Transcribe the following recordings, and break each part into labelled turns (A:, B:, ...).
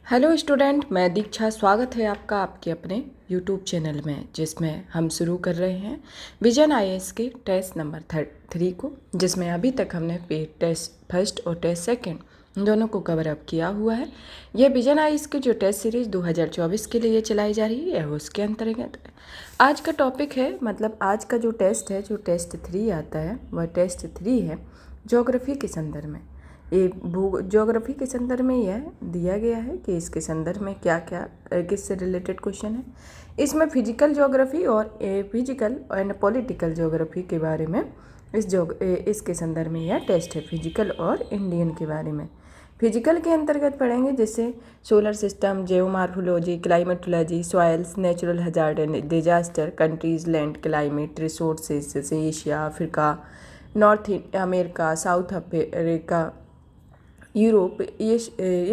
A: Hello student, मैं दीक्षा। स्वागत है आपका आपके अपने यूट्यूब चैनल में, जिसमें हम शुरू कर रहे हैं विजन आईएएस के टेस्ट नंबर 3 को, जिसमें अभी तक हमने टेस्ट फर्स्ट और टेस्ट सेकंड दोनों को कवर अप किया हुआ है। यह विजन आईएएस की जो टेस्ट सीरीज़ 2024 के लिए चलाई जा रही है उसके अंतर्गत आज का टॉपिक है, मतलब आज का जो टेस्ट है, जो टेस्ट 3 आता है वह टेस्ट 3 है ज्योग्राफी के संदर्भ में। ये ज्योग्राफी के संदर्भ में यह दिया गया है कि इसके संदर्भ में क्या क्या किससे रिलेटेड क्वेश्चन है। इसमें फिजिकल ज्योग्राफी और फिजिकल एंड पॉलिटिकल ज्योग्राफी के बारे में इसके संदर्भ में यह टेस्ट है, फिजिकल और इंडियन के बारे में। फिजिकल के अंतर्गत पढ़ेंगे जैसे solar system, geomorphology, climatology, soils, natural hazard and disaster, countries, land, climate, resources जैसे Asia, Africa, North America, South Africa, Europe, ये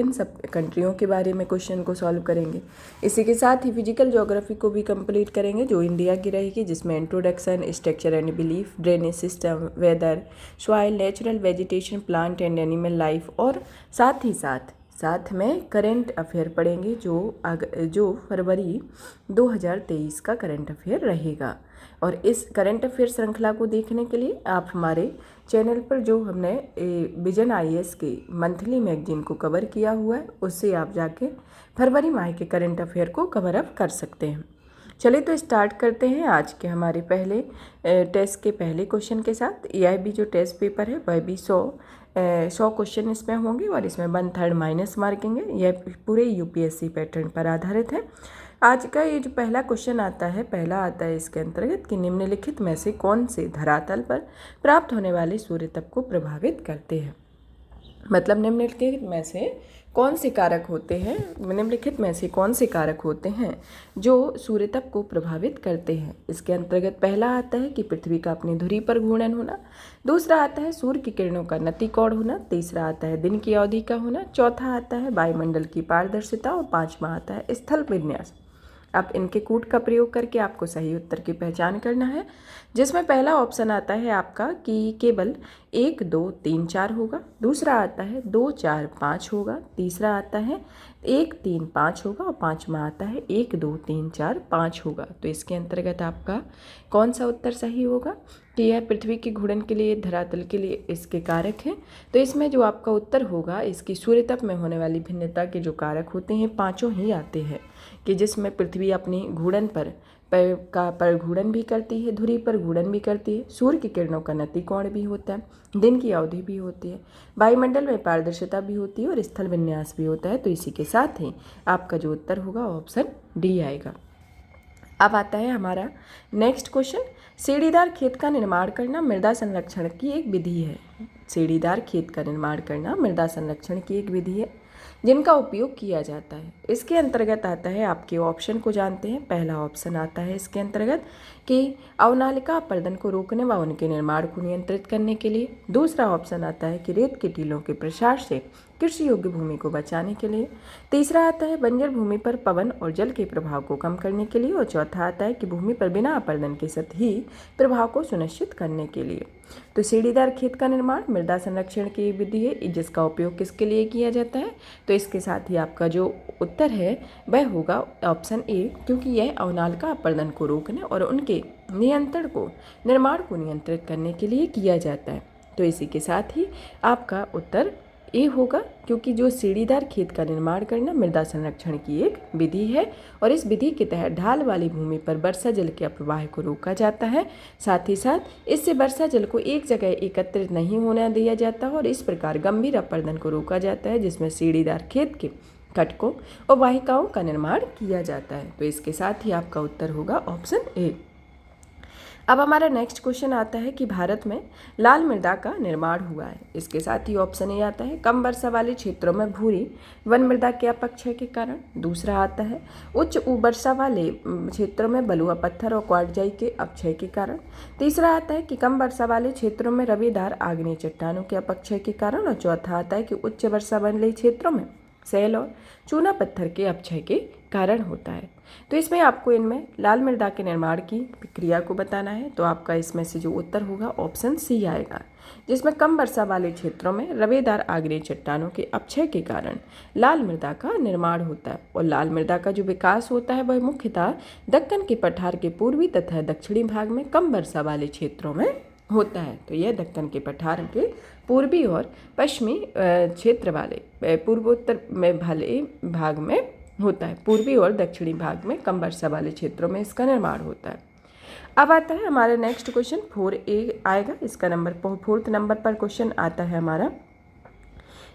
A: इन सब कंट्रियों के बारे में क्वेश्चन को सॉल्व करेंगे। इसी के साथ ही फिजिकल ज्योग्राफी को भी कंप्लीट करेंगे जो इंडिया की रहेगी, जिसमें introduction, structure and belief, drainage system, weather, soil, natural vegetation, plant and animal life, और साथ में करंट अफेयर पढ़ेंगे जो फरवरी 2023 का करंट अफेयर रहेगा। और इस करंट अफेयर श्रृंखला को देखने के लिए आप हमारे चैनल पर जो हमने विजन आईएएस के मंथली मैगजीन को कवर किया हुआ है उससे आप जाके फरवरी माह के करंट अफेयर को कवर अप कर सकते हैं। चलिए तो स्टार्ट करते हैं आज के हमारे पहले टेस्ट के पहले क्वेश्चन के साथ। एआईबी जो टेस्ट पेपर है वह भी 100 क्वेश्चन इसमें होंगे और इसमें 1/3 माइनस मार्किंग है। यह पूरे यूपीएससी पैटर्न पर आधारित है। आज का ये जो पहला क्वेश्चन आता है इसके अंतर्गत कि निम्नलिखित में से कौन से धरातल पर प्राप्त होने वाले सूर्य तप को प्रभावित करते हैं। मतलब निम्नलिखित में से कौन से कारक होते हैं जो सूर्य तप को प्रभावित करते हैं। इसके अंतर्गत पहला आता है कि पृथ्वी का अपनी धुरी पर घूर्णन होना, दूसरा आता है सूर्य की किरणों का नतिकोण होना, तीसरा आता है दिन की अवधि का होना, चौथा आता है वायुमंडल की पारदर्शिता और पांचवा आता है स्थल विन्यास। अब इनके कूट का प्रयोग करके आपको सही उत्तर की पहचान करना है, जिसमें पहला ऑप्शन आता है आपका कि केवल 1, 2, 3, 4 होगा, दूसरा आता है 2, 4, 5 होगा, तीसरा आता है 1, 3, 5 होगा और पांचवा आता है 1, 2, 3, 4, 5 होगा। तो इसके अंतर्गत आपका कौन सा उत्तर सही होगा कि यह पृथ्वी के घूर्णन के लिए, धरातल के लिए इसके कारक हैं। तो इसमें जो आपका उत्तर होगा, इसकी सूर्य तप में होने वाली भिन्नता के जो कारक होते हैं पांचों ही आते हैं, कि जिसमें पृथ्वी अपनी घूर्णन पर घूर्णन भी करती है, धुरी पर घूर्णन भी करती है, सूर्य की किरणों का नतिकोण भी होता है, दिन की अवधि भी होती है, वायुमंडल में पारदर्शिता भी होती है और स्थल विन्यास भी होता है। तो इसी के साथ ही आपका जो उत्तर होगा ऑप्शन डी आएगा। अब आता है हमारा नेक्स्ट क्वेश्चन। सीढ़ीदार खेत का निर्माण करना मृदा संरक्षण की एक विधि है। सीढ़ीदार खेत का निर्माण करना मृदा संरक्षण की एक विधि है जिनका उपयोग किया जाता है। इसके अंतर्गत आता है, आपके ऑप्शन को जानते हैं। पहला ऑप्शन आता है इसके अंतर्गत कि अवनालिका अपरदन को रोकने व उनके निर्माण को नियंत्रित करने के लिए। दूसरा ऑप्शन आता है कि रेत के टीलों के प्रसार से कृषि योग्य भूमि को बचाने के लिए। तीसरा आता है बंजर भूमि पर पवन और जल के प्रभाव को कम करने के लिए। और चौथा आता है कि भूमि पर बिना अपरदन के सतही प्रभाव को सुनिश्चित करने के लिए। तो सीढ़ीदार खेत का निर्माण मृदा संरक्षण की विधि है, जिसका उपयोग किसके लिए किया जाता है। तो इसके साथ ही आपका जो उत्तर है वह होगा ऑप्शन ए, क्योंकि यह अवनालिका अपरदन को रोकने और उनके निर्माण को नियंत्रित करने के लिए किया जाता है। तो इसी के साथ ही आपका उत्तर ए होगा, क्योंकि जो सीढ़ीदार खेत का निर्माण करना मृदा संरक्षण की एक विधि है और इस विधि के तहत ढाल वाली भूमि पर वर्षा जल के अपप्रवाह को रोका जाता है। साथ ही साथ इससे वर्षा जल को एक जगह एकत्रित नहीं होने दिया जाता और इस प्रकार गंभीर अपरदन को रोका जाता है, जिसमें सीढ़ीदार खेत के खटकों और वाहिकाओं का निर्माण किया जाता है। तो इसके साथ ही आपका उत्तर होगा ऑप्शन ए। अब हमारा नेक्स्ट क्वेश्चन आता है कि भारत में लाल मृदा का निर्माण हुआ है। इसके साथ ही ऑप्शन ए आता है कम वर्षा वाले क्षेत्रों में भूरी वन मृदा के अपक्षय के कारण। दूसरा आता है उच्च वर्षा वाले क्षेत्रों में बलुआ पत्थर और क्वार्टजाई के अपक्षय के कारण। तीसरा आता है कि कम वर्षा वाले क्षेत्रों में रवेदार आग्नेय चट्टानों के अपक्षय के कारण। और चौथा आता है कि उच्च वर्षा वाले क्षेत्रों में सैल और चूना पत्थर के अपक्षय के कारण होता है। तो इसमें आपको इनमें लाल मृदा के निर्माण की प्रक्रिया को बताना है। तो आपका इसमें से जो उत्तर होगा ऑप्शन सी आएगा, जिसमें कम वर्षा वाले क्षेत्रों में रवेदार आग्नेय चट्टानों के अपक्षय के कारण लाल मृदा का निर्माण होता है। और लाल मृदा का जो विकास होता है वह मुख्यतः दक्कन के पठार के पूर्वी तथा दक्षिणी भाग में कम वर्षा वाले क्षेत्रों में होता है। तो यह दक्कन के पठार के पूर्वी और पश्चिमी क्षेत्र वाले पूर्वोत्तर में वाले भाग में होता है। पूर्वी और दक्षिणी भाग में कम वर्षा वाले क्षेत्रों में इसका निर्माण होता है। अब आता है हमारा नेक्स्ट क्वेश्चन 4A आएगा। इसका नंबर 4th नंबर पर क्वेश्चन आता है हमारा,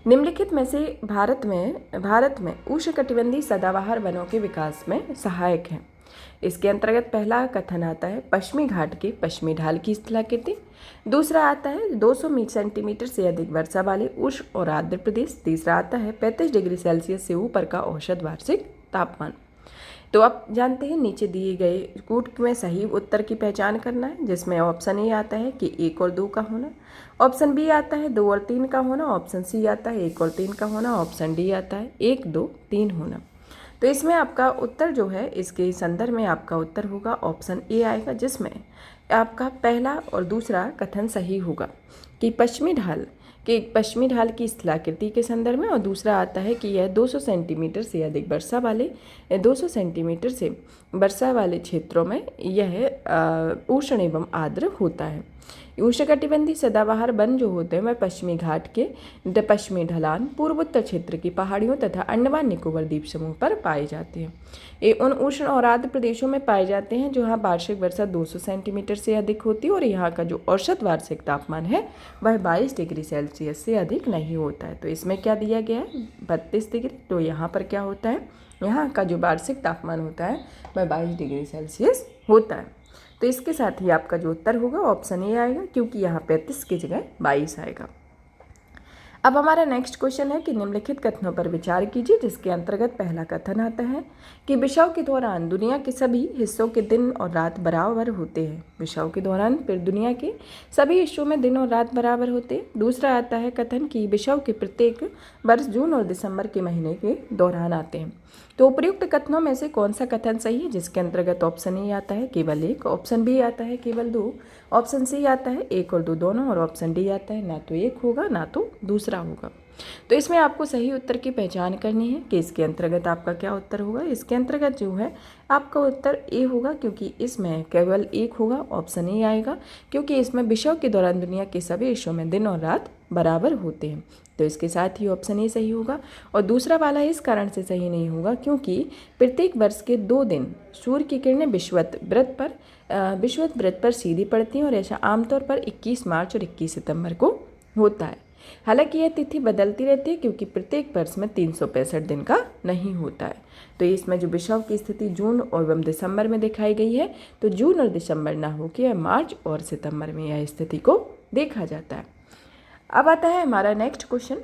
A: निम्नलिखित में से भारत में उष्णकटिबंधीय सदाबहार वनों के विकास में सहायक है। इसके अंतर्गत पहला कथन आता है पश्चिमी घाट के पश्चिमी ढाल की स्थलाकृति। दूसरा आता है 200 सेंटीमीटर से अधिक वर्षा वाले उष्ण और आर्द्र प्रदेश। तीसरा आता है 35 डिग्री सेल्सियस से ऊपर का औसत वार्षिक तापमान। तो अब जानते हैं नीचे दिए गए कूट में सही उत्तर की पहचान करना है, जिसमें ऑप्शन ए आता है कि 1 और 2 का होना, ऑप्शन बी आता है 2 और 3 का होना, ऑप्शन सी आता है 1 और 3 का होना, ऑप्शन डी आता है 1, 2, 3 होना। तो इसमें आपका उत्तर जो है इसके संदर्भ में आपका उत्तर होगा ऑप्शन ए आएगा, जिसमें आपका पहला और दूसरा कथन सही होगा कि पश्चिमी ढाल की स्थलाकृति के संदर्भ में, और दूसरा आता है कि यह 200 सेंटीमीटर से अधिक वर्षा वाले क्षेत्रों में यह उष्ण एवं आर्द्र होता है। उष्णकटिबंधीय सदाबहार वन जो होते हैं वह पश्चिमी घाट के पश्चिमी ढलान, पूर्वोत्तर क्षेत्र की पहाड़ियों तथा अंडमान निकोबार द्वीप समूह पर पाए जाते हैं। ये उन उष्ण और आर्द्र प्रदेशों में पाए जाते हैं जहाँ वार्षिक वर्षा 200 सेंटीमीटर से अधिक होती है और यहाँ का जो औसत वार्षिक तापमान है वह 22 डिग्री सेल्सियस से अधिक नहीं होता है। तो इसमें क्या दिया गया है 32 डिग्री। तो यहाँ पर क्या होता है, यहाँ का जो वार्षिक तापमान होता है वह 22 डिग्री सेल्सियस होता है। तो इसके साथ ही आपका जो उत्तर होगा ऑप्शन ए आएगा, क्योंकि यहाँ 35 की जगह 22 आएगा। अब हमारा नेक्स्ट क्वेश्चन है कि निम्नलिखित कथनों पर विचार कीजिए, जिसके अंतर्गत पहला कथन आता है कि विषुव के दौरान दुनिया के सभी हिस्सों के दिन और रात बराबर होते हैं। विषुव के दौरान फिर दुनिया के सभी हिस्सों में दिन और रात बराबर होते हैं। दूसरा आता है कथन कि विषुव के प्रत्येक वर्ष जून और दिसंबर के महीने के दौरान आते हैं। तो उपयुक्त कथनों में से कौन सा कथन सही है, जिसके अंतर्गत ऑप्शन ए आता है केवल 1, ऑप्शन बी आता है केवल 2, ऑप्शन सी आता है 1 और 2 दोनों, और ऑप्शन डी आता है ना तो 1 होगा ना तो दूसरा होगा। तो इसमें आपको सही उत्तर की पहचान करनी है कि इसके अंतर्गत आपका क्या उत्तर होगा। इसके अंतर्गत जो है आपका उत्तर ए होगा, क्योंकि इसमें केवल 1 होगा, ऑप्शन ए आएगा, क्योंकि इसमें विषुव के दौरान दुनिया के सभी हिस्सों में दिन और रात बराबर होते हैं। तो इसके साथ ही ऑप्शन ए सही होगा। और दूसरा वाला इस कारण से सही नहीं होगा क्योंकि प्रत्येक वर्ष के 2 दिन सूर्य की किरणें विषुवत व्रत पर सीधी पड़ती हैं, और ऐसा आमतौर पर 21 मार्च और 21 सितंबर को होता है। हालांकि यह तिथि बदलती रहती है क्योंकि प्रत्येक वर्ष में 365 दिन का नहीं होता है। तो इसमें जो विषुव की स्थिति जून एवं दिसंबर में दिखाई गई है, तो जून और दिसंबर ना होकर मार्च और सितंबर में यह स्थिति को देखा जाता है। अब आता है हमारा नेक्स्ट क्वेश्चन,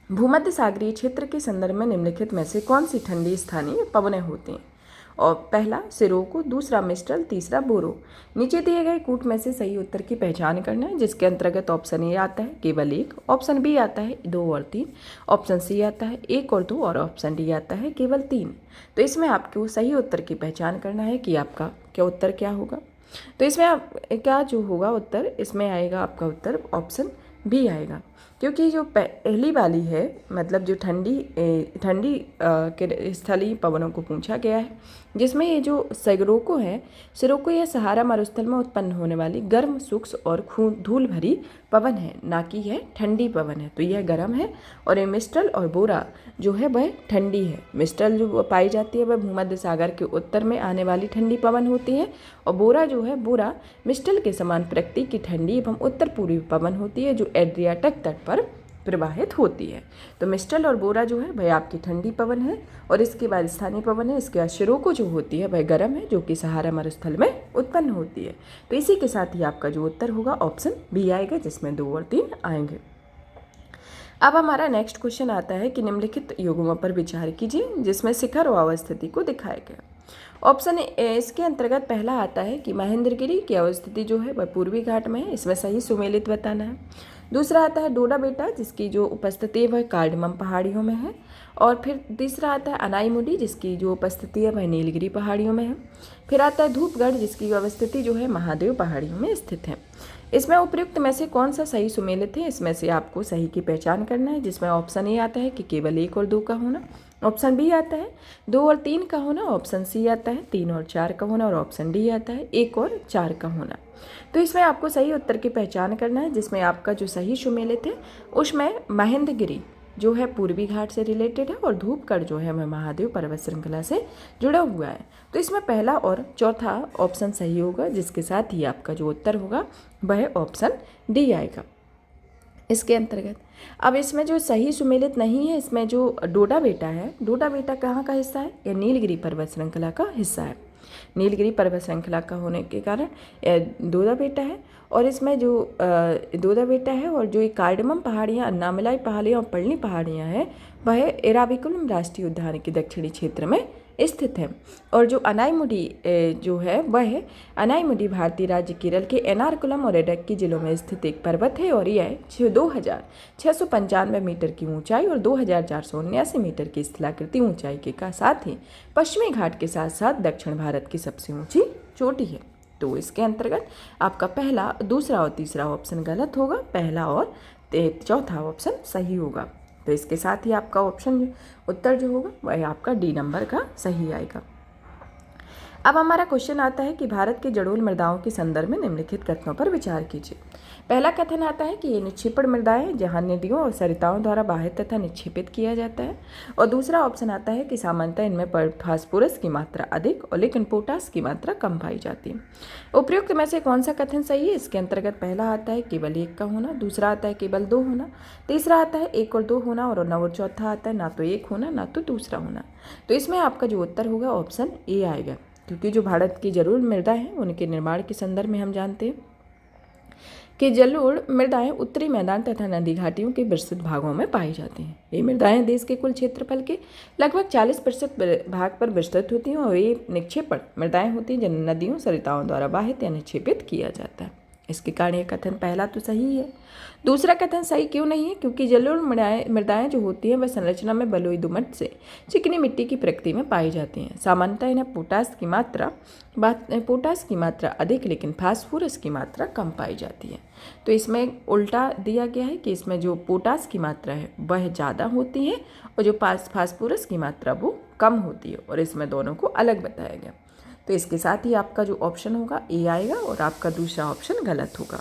A: भूमध्य सागरीय क्षेत्र के संदर्भ में निम्नलिखित में से कौन सी ठंडी स्थानीय पवनें होती हैं। और पहला सिरोको, दूसरा मिस्टल, तीसरा बोरो। नीचे दिए गए कूट में से सही उत्तर की पहचान करना है, जिसके अंतर्गत ऑप्शन ए आता है केवल 1, ऑप्शन बी आता है 2 और 3, ऑप्शन सी आता है 1 और 2, और ऑप्शन डी आता है केवल 3। तो इसमें आपको सही उत्तर की पहचान करना है कि आपका क्या उत्तर क्या होगा। तो इसमें आप क्या जो होगा उत्तर, इसमें आएगा आपका उत्तर ऑप्शन बी आएगा, क्योंकि जो पहली वाली है मतलब जो ठंडी के स्थलीय पवनों को पूछा गया है, जिसमें ये जो सिरोको है, सिरोको यह सहारा मरुस्थल में उत्पन्न होने वाली गर्म, सूक्ष्म और धूल भरी पवन है, ना कि यह ठंडी पवन है। तो यह गर्म है। और ये मिस्टल और बोरा जो है वह ठंडी है। मिस्टल जो पाई जाती है वह भूमध्य सागर के उत्तर में आने वाली ठंडी पवन होती है, और बोरा जो है बोरा मिस्टल के समान प्रकृति की ठंडी एवं उत्तर पूर्वी पवन होती है, जो एड्रियाटिक तट पर प्रवाहित होती है। तो मिस्टल और बोरा जो है वह आपकी ठंडी पवन है, और इसके बाद स्थानीय पवन है। इसके बाद सिरोको जो होती है वह गर्म है, जो कि सहारा मरुस्थल में उत्पन्न होती है। तो इसी के साथ ही आपका जो उत्तर होगा ऑप्शन बी आएगा, जिसमें 2 और 3 आएंगे। अब हमारा नेक्स्ट क्वेश्चन आता है कि निम्नलिखित युग्मों पर विचार कीजिए, जिसमें शिखर और अवस्थिति को दिखाया गया। ऑप्शन इसके अंतर्गत पहला आता है कि महेंद्रगिरी की अवस्थिति जो है वह पूर्वी घाट में है, इसमें सही सुमेलित बताना है। दूसरा आता है डोडा बेटा, जिसकी जो उपस्थिति है वह कार्डमम पहाड़ियों में है। और फिर तीसरा आता है अनाईमुडी, जिसकी जो उपस्थिति है वह नीलगिरी पहाड़ियों में है। फिर आता है धूपगढ़, जिसकी अवस्थिति जो है महादेव पहाड़ियों में स्थित है। इसमें उपयुक्त में से कौन सा सही सुमेलित है, इसमें से आपको सही की पहचान करना है, जिसमें ऑप्शन ए आता है कि केवल 1 और 2 का होना, ऑप्शन बी आता है 2 और 3 का होना, ऑप्शन सी आता है 3 और 4 का होना, और ऑप्शन डी आता है 1 और 4 का होना। तो इसमें आपको सही उत्तर की पहचान करना है, जिसमें आपका जो सही सुमेलित है उसमें महेंद्रगिरी जो है पूर्वी घाट से रिलेटेड है, और धूपगढ़ जो है वह महादेव पर्वत श्रृंखला से जुड़ा हुआ है। तो इसमें पहला और चौथा ऑप्शन सही होगा, जिसके साथ ही आपका जो उत्तर होगा वह ऑप्शन डी आएगा इसके अंतर्गत। अब इसमें जो सही सुमेलित नहीं है, इसमें जो डोडा बेटा है, डोडा बेटा कहाँ का हिस्सा है, यह नीलगिरी पर्वत श्रृंखला का हिस्सा है। नीलगिरी पर्वत श्रृंखला का होने के कारण डोडा बेटा है। और इसमें जो डोडा बेटा है और जो ये कार्डमम पहाड़ियाँ, अन्नामलाई पहाड़ियाँ और पढ़नी पहाड़ियाँ हैं वह एराविकुलम राष्ट्रीय उद्यान के दक्षिणी क्षेत्र में स्थित है। और जो अनाईमुडी जो है वह अनाईमुडी भारतीय राज्य केरल के एर्नाकुलम और इडुक्की जिलों में स्थित एक पर्वत है, और यह 2695 मीटर की ऊंचाई और 2479 मीटर की स्थलाकृति ऊंचाई के साथ ही पश्चिमी घाट के साथ साथ दक्षिण भारत की सबसे ऊंची चोटी है। तो इसके अंतर्गत आपका पहला, दूसरा और तीसरा ऑप्शन गलत होगा, पहला और चौथा ऑप्शन सही होगा। तो इसके साथ ही आपका ऑप्शन उत्तर जो होगा वह आपका डी नंबर का सही आएगा। अब हमारा क्वेश्चन आता है कि भारत के जड़ोल मृदाओं के संदर्भ में निम्नलिखित कथनों पर विचार कीजिए। पहला कथन आता है कि ये निक्षेपण मृदाएं जहां नदियों और सरिताओं द्वारा बाहित तथा निक्षेपित किया जाता है। और दूसरा ऑप्शन आता है कि सामान्यतः इनमें फास्फोरस की मात्रा अधिक और लेकिन पोटास की मात्रा कम पाई जाती है। उपयुक्त में से कौन सा कथन सही है, इसके अंतर्गत पहला आता है केवल 1 का होना, दूसरा आता है केवल 2 होना, तीसरा आता है 1 और 2 होना, और चौथा आता है ना तो 1 होना ना तो दूसरा होना। तो इसमें आपका जो उत्तर होगा ऑप्शन ए आएगा, क्योंकि जो भारत की जलोढ़ मृदा है उनके निर्माण के संदर्भ में हम जानते हैं कि जलोढ़ मृदाएं उत्तरी मैदान तथा नदी घाटियों के विस्तृत भागों में पाई जाती हैं। ये मृदाएं देश के कुल क्षेत्रफल के लगभग 40% भाग पर विस्तृत होती हैं, और ये निक्षेपण मृदाएं होती हैं जिन्हें नदियों सरिताओं द्वारा बाहित या निक्षेपित किया जाता है। इसके कारण ये कथन पहला तो सही है। दूसरा कथन सही क्यों नहीं है, क्योंकि जलोढ़ मृदाएं जो होती हैं वह संरचना में बलुई दोमट से चिकनी मिट्टी की प्रकृति में पाई जाती हैं। सामान्यतः इन्हें पोटास की मात्रा अधिक लेकिन फास्फोरस की मात्रा कम पाई जाती है। तो इसमें उल्टा दिया गया है कि इसमें जो पोटास की मात्रा है वह ज़्यादा होती है और जो फास्फोरस की मात्रा वो कम होती है, और इसमें दोनों को अलग बताया गया। तो इसके साथ ही आपका जो ऑप्शन होगा ए आएगा, और आपका दूसरा ऑप्शन गलत होगा।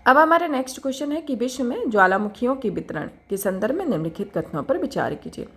A: अब हमारा नेक्स्ट क्वेश्चन है कि विश्व में ज्वालामुखियों के वितरण के संदर्भ में निम्नलिखित कथनों पर विचार कीजिए।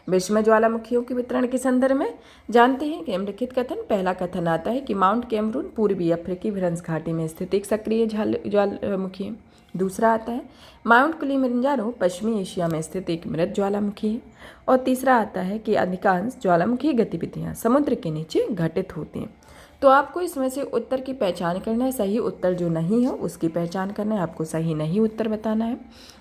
A: विश्व में ज्वालामुखियों के वितरण के संदर्भ में जानते हैं कि निम्नलिखित कथन। पहला कथन आता है कि माउंट कैमरून पूर्वी अफ्रीकी भ्रंश घाटी में स्थित एक सक्रिय ज्वालामुखी है। दूसरा आता है माउंट किलिमंजारो पश्चिमी एशिया में स्थित एक मृत ज्वालामुखी है। और तीसरा आता है कि अधिकांश ज्वालामुखी गतिविधियां समुद्र के नीचे घटित होती हैं। तो आपको इसमें से उत्तर की पहचान करना है। सही उत्तर जो नहीं है उसकी पहचान करना है, आपको सही नहीं उत्तर बताना है।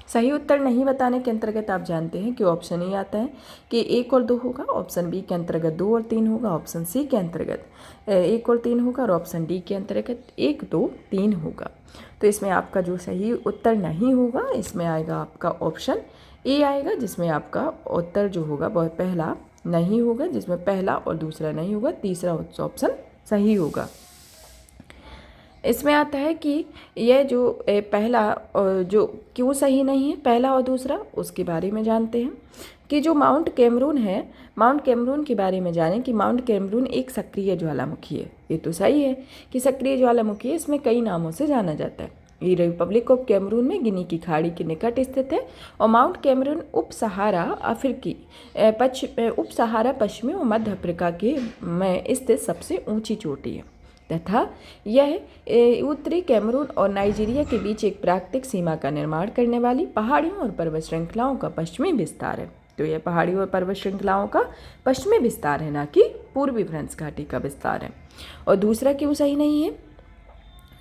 A: सही उत्तर नहीं बताने के अंतर्गत आप जानते हैं कि ऑप्शन ए आता है कि 1 और 2 होगा, ऑप्शन बी के अंतर्गत 2 और 3 होगा, ऑप्शन सी के अंतर्गत 1 और 3 होगा, और ऑप्शन डी के अंतर्गत 1, 2, 3 होगा। तो इसमें आपका जो सही उत्तर नहीं होगा, इसमें आएगा आपका ऑप्शन ए आएगा, जिसमें आपका उत्तर जो होगा वह पहला नहीं होगा, जिसमें पहला और दूसरा नहीं होगा, तीसरा ऑप्शन सही होगा। इसमें आता है कि यह जो पहला जो क्यों सही नहीं है, पहला और दूसरा, उसके बारे में जानते हैं कि जो माउंट कैमरून है, माउंट कैमरून के बारे में जानें कि माउंट कैमरून एक सक्रिय ज्वालामुखी है। ये तो सही है कि सक्रिय ज्वालामुखी है, इसमें कई नामों से जाना जाता है। ये रिपब्लिक ऑफ कैमरून में गिनी की खाड़ी के निकट स्थित है, और माउंट कैमरून उप सहारा पश्चिमी और मध्य अफ्रीका के में स्थित सबसे ऊंची चोटी है, तथा यह उत्तरी कैमरून और नाइजीरिया के बीच एक प्राकृतिक सीमा का निर्माण करने वाली पहाड़ियों और पर्वत श्रृंखलाओं का पश्चिमी विस्तार है। तो यह पहाड़ियों और पर्वत श्रृंखलाओं का पश्चिमी विस्तार है, ना कि पूर्वी भ्रंश घाटी का विस्तार है। और दूसरा क्यों सही नहीं है,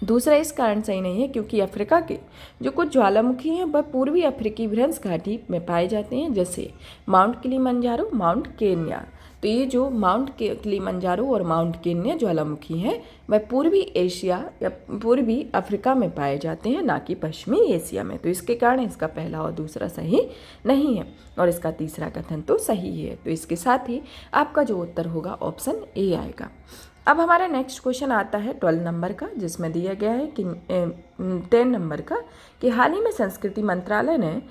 A: दूसरा इस कारण सही नहीं है क्योंकि अफ्रीका के जो कुछ ज्वालामुखी हैं वह पूर्वी अफ्रीकी भ्रंश घाटी में पाए जाते हैं, जैसे माउंट किलिमंजारो, माउंट केन्या। तो ये जो माउंट किलिमंजारो और माउंट केन्या ज्वालामुखी हैं वह पूर्वी एशिया या पूर्वी अफ्रीका में पाए जाते हैं, ना कि पश्चिमी एशिया में। तो इसके कारण इसका पहला और दूसरा सही नहीं है और इसका तीसरा कथन तो सही है। तो इसके साथ ही आपका जो उत्तर होगा ऑप्शन ए आएगा। अब हमारा नेक्स्ट क्वेश्चन आता है 12 नंबर का, जिसमें दिया गया है कि 10 नंबर का कि हाल ही में संस्कृति मंत्रालय ने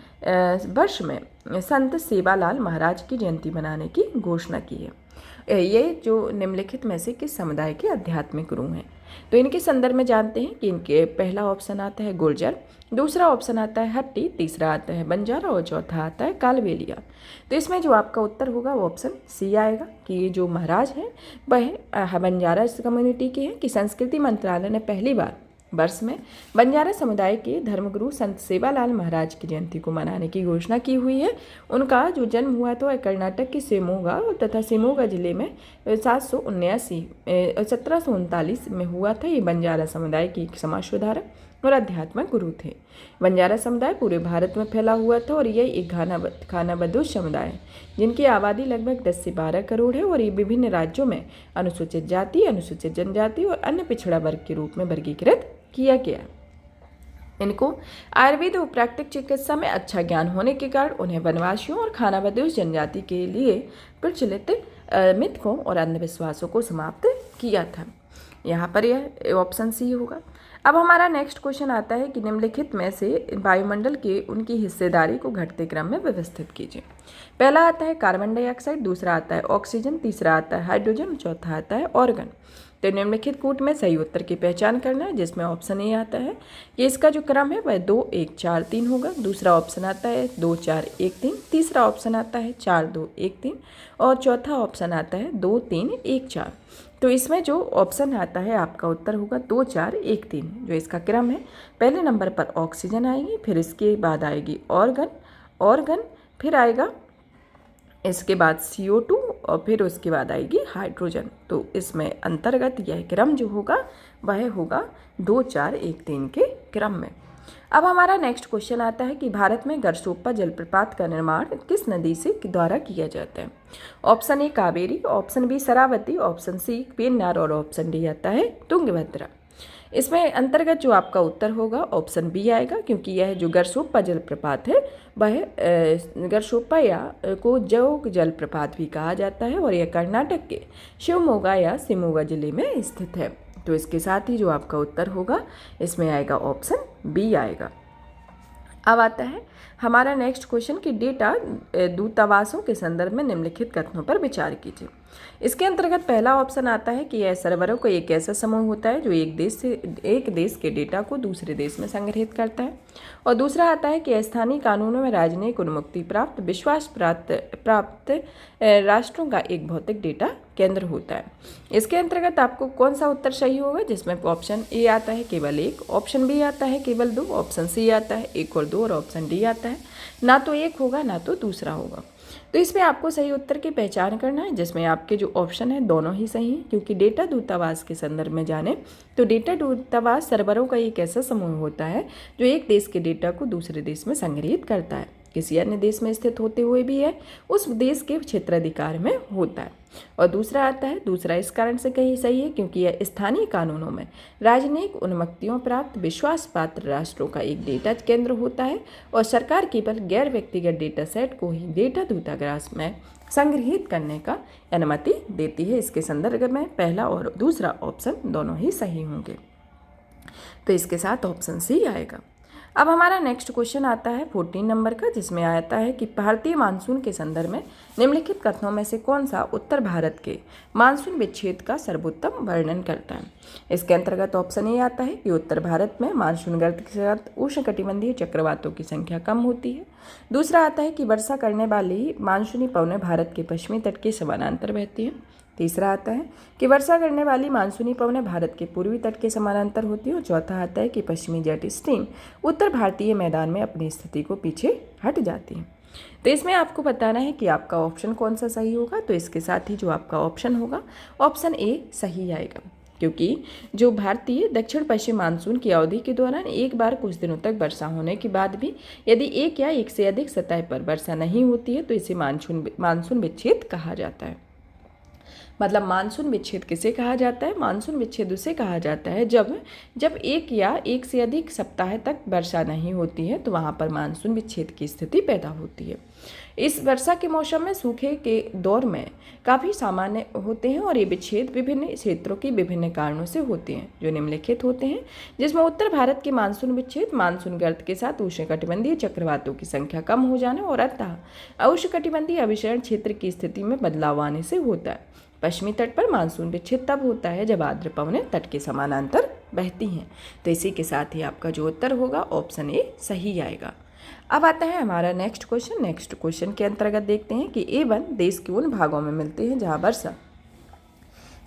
A: वर्ष में संत सेवालाल महाराज की जयंती मनाने की घोषणा की है। ये जो निम्नलिखित में से किस समुदाय के आध्यात्मिक गुरु हैं? तो इनके संदर्भ में जानते हैं कि इनके पहला ऑप्शन आता है गुर्जर, दूसरा ऑप्शन आता है हट्टी, तीसरा आता है बंजारा और चौथा आता है कालबेलिया। तो इसमें जो आपका उत्तर होगा वो ऑप्शन सी आएगा कि ये जो महाराज हैं वह बंजारा कम्युनिटी के हैं कि संस्कृति मंत्रालय ने पहली बार वर्ष में बंजारा समुदाय के धर्मगुरु संत सेवालाल महाराज की जयंती को मनाने की घोषणा की हुई है। उनका जो जन्म हुआ तो कर्नाटक के शिवमोगा तथा शिवमोगा जिले में 1739 में हुआ था। ये बंजारा समुदाय की एक समाज सुधारक और आध्यात्मिक गुरु थे। बंजारा समुदाय पूरे भारत में फैला हुआ था और यह एक खानाबदोश समुदाय है जिनकी आबादी लगभग 10 से 12 करोड़ है और ये विभिन्न राज्यों में अनुसूचित जाति, अनुसूचित जनजाति और अन्य पिछड़ा वर्ग के रूप में वर्गीकृत किया गया। इनको आयुर्वेद और प्राकृतिक चिकित्सा में अच्छा ज्ञान होने के कारण उन्हें वनवासियों और खानाबदोश जनजाति के लिए प्रचलित मिथकों और अंधविश्वासों को समाप्त किया था। यहाँ पर यह ऑप्शन सी होगा। अब हमारा नेक्स्ट क्वेश्चन आता है कि निम्नलिखित में से वायुमंडल के उनकी हिस्सेदारी को घटते क्रम में व्यवस्थित कीजिए। पहला आता है कार्बन डाइऑक्साइड, दूसरा आता है ऑक्सीजन, तीसरा आता है हाइड्रोजन, चौथा आता है ऑर्गन। तो निम्नलिखित कूट में सही उत्तर की पहचान करना है, जिसमें ऑप्शन ए आता है कि इसका जो क्रम है वह 2 1 4 3 होगा। दूसरा ऑप्शन आता है 2 4 1 3, तीसरा ऑप्शन आता है 4 2 1 3 और चौथा ऑप्शन आता है 2 3 1 4। तो इसमें जो ऑप्शन आता है आपका उत्तर होगा 2 4 1 3। जो इसका क्रम है, पहले नंबर पर ऑक्सीजन आएगी, फिर इसके बाद आएगी ऑर्गन, फिर आएगा इसके बाद CO2 और फिर उसके बाद आएगी हाइड्रोजन। तो इसमें अंतर्गत यह क्रम जो होगा वह होगा 2 4 1 3 के क्रम में। अब हमारा नेक्स्ट क्वेश्चन आता है कि भारत में गरसोप्पा जलप्रपात का निर्माण किस नदी से द्वारा किया जाता है? Option A Kaveri, option B Sharavati, option C Pennar और ऑप्शन डी आता है तुंगभद्रा। इसमें अंतर्गत जो आपका उत्तर होगा ऑप्शन बी आएगा, क्योंकि यह जो गरसोप्पा जलप्रपात है वह गरसोप्पा या को जोग जलप्रपात भी कहा जाता है और यह कर्नाटक के शिवमोगा या शिमोगा जिले में स्थित है। तो इसके साथ ही जो आपका उत्तर होगा इसमें आएगा ऑप्शन बी आएगा। अब आता है हमारा नेक्स्ट क्वेश्चन कि डेटा दूतावासों के संदर्भ में निम्नलिखित कथनों पर विचार कीजिए। इसके अंतर्गत पहला ऑप्शन आता है कि यह सर्वरों का एक ऐसा समूह होता है जो एक देश के डेटा को दूसरे देश में संग्रहित करता है, और दूसरा आता है कि स्थानीय कानूनों में राजनयिक उन्मुक्ति प्राप्त विश्वास प्राप्त राष्ट्रों का एक भौतिक डेटा केंद्र होता है। इसके अंतर्गत आपको कौन सा उत्तर सही होगा, जिसमें ऑप्शन ए आता है केवल 1, ऑप्शन बी आता है केवल 2, ऑप्शन सी आता है 1 और 2 और ऑप्शन डी आता है ना तो 1 होगा ना तो दूसरा होगा। तो इसमें आपको सही उत्तर की पहचान करना है, जिसमें आपके जो ऑप्शन है दोनों ही सही हैं, क्योंकि डेटा दूतावास के संदर्भ में जाने तो डेटा दूतावास सर्वरों का एक ऐसा समूह होता है जो एक देश के डेटा को दूसरे देश में संग्रहित करता है, किसी अन्य देश में स्थित होते हुए भी है उस देश के क्षेत्राधिकार में होता है। और दूसरा इस कारण से कहीं सही है क्योंकि यह स्थानीय कानूनों में राजनयिक उन्मुक्तियों प्राप्त विश्वास पात्र राष्ट्रों का एक डेटा केंद्र होता है और सरकार केवल गैर व्यक्तिगत डेटा सेट को ही डेटा दूतावास में संग्रहित करने का अनुमति देती है। इसके संदर्भ में पहला और दूसरा ऑप्शन दोनों ही सही होंगे। तो इसके साथ ऑप्शन सी आएगा। अब हमारा नेक्स्ट क्वेश्चन आता है 14 नंबर का, जिसमें आता है कि भारतीय मानसून के संदर्भ में निम्नलिखित कथनों में से कौन सा उत्तर भारत के मानसून विच्छेद का सर्वोत्तम वर्णन करता है? इसके अंतर्गत ऑप्शन ए आता है कि उत्तर भारत में मानसून गर्त के साथ उष्णकटिबंधीय चक्रवातों की संख्या कम होती है। दूसरा आता है कि वर्षा करने वाली मानसूनी पवनें भारत के पश्चिमी तट के समानांतर बहती हैं। तीसरा आता है कि वर्षा करने वाली मानसूनी पवनें भारत के पूर्वी तट के समानांतर होती है। और चौथा आता है कि पश्चिमी जेट स्ट्रीम उत्तर भारतीय मैदान में अपनी स्थिति को पीछे हट जाती है। तो इसमें आपको बताना है कि आपका ऑप्शन कौन सा सही होगा। तो इसके साथ ही जो आपका ऑप्शन होगा ऑप्शन ए सही आएगा, क्योंकि जो भारतीय दक्षिण पश्चिम मानसून की अवधि के दौरान एक बार कुछ दिनों तक वर्षा होने के बाद भी यदि एक या एक से अधिक सतह पर वर्षा नहीं होती है तो इसे मानसून विच्छेद कहा जाता है। मतलब मानसून विच्छेद किसे कहा जाता है? मानसून विच्छेद उसे कहा जाता है जब एक या एक से अधिक सप्ताह तक वर्षा नहीं होती है, तो वहाँ पर मानसून विच्छेद की स्थिति पैदा होती है। इस वर्षा के मौसम में सूखे के दौर में काफ़ी सामान्य होते हैं और ये विच्छेद विभिन्न क्षेत्रों की विभिन्न कारणों से होते हैं जो निम्नलिखित होते हैं, जिसमें उत्तर भारत के मानसून विच्छेद मानसून गर्त के साथ उष्णकटिबंधीय चक्रवातों की संख्या कम हो जाने और अतः उष्णकटिबंधीय अभिसरण क्षेत्र की स्थिति में बदलाव आने से होता है। पश्चिमी तट पर मानसून विच्छेद तब होता है जब आर्द्र पवनें तट के समानांतर बहती हैं। तो इसी के साथ ही आपका जो उत्तर होगा ऑप्शन ए सही आएगा। अब आता है हमारा नेक्स्ट क्वेश्चन के अंतर्गत देखते हैं कि A1 देश के उन भागों में मिलते हैं जहां वर्षा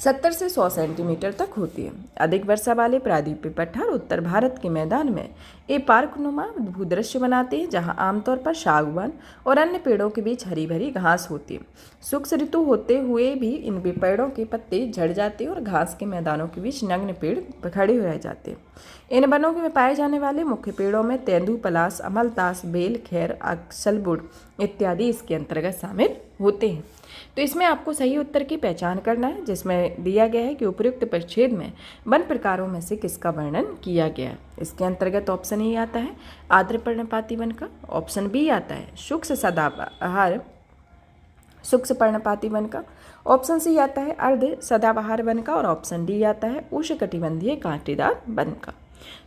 A: 70 से 100 सेंटीमीटर तक होती है। अधिक वर्षा वाले प्रायद्वीपीय पठार उत्तर भारत के मैदान में एक पार्कनुमा भूदृश्य बनाते हैं जहां आमतौर पर सागवान और अन्य पेड़ों के बीच हरी भरी घास होती है। शुष्क ऋतु होते हुए भी इन पेड़ों के पत्ते झड़ जाते हैं और घास के मैदानों के बीच नग्न पेड़ खड़े रह जाते हैं। इन वनों में पाए जाने वाले मुख्य पेड़ों में तेंदू, पलाश, अमलतास, बेल, खैर, अक्सलवुड इत्यादि इसके अंतर्गत शामिल होते हैं। तो इसमें आपको सही उत्तर की पहचान करना है, जिसमें दिया गया है कि उपयुक्त परिच्छेद में वन प्रकारों में से किसका वर्णन किया गया है। इसके अंतर्गत ऑप्शन ए आता है आर्द्र पर्णपाती वन का, ऑप्शन बी आता है शुष्क पर्णपाती वन का, ऑप्शन सी आता है अर्ध सदाबहार वन का और ऑप्शन डी आता है उष्णकटिबंधीय कांटेदार वन का।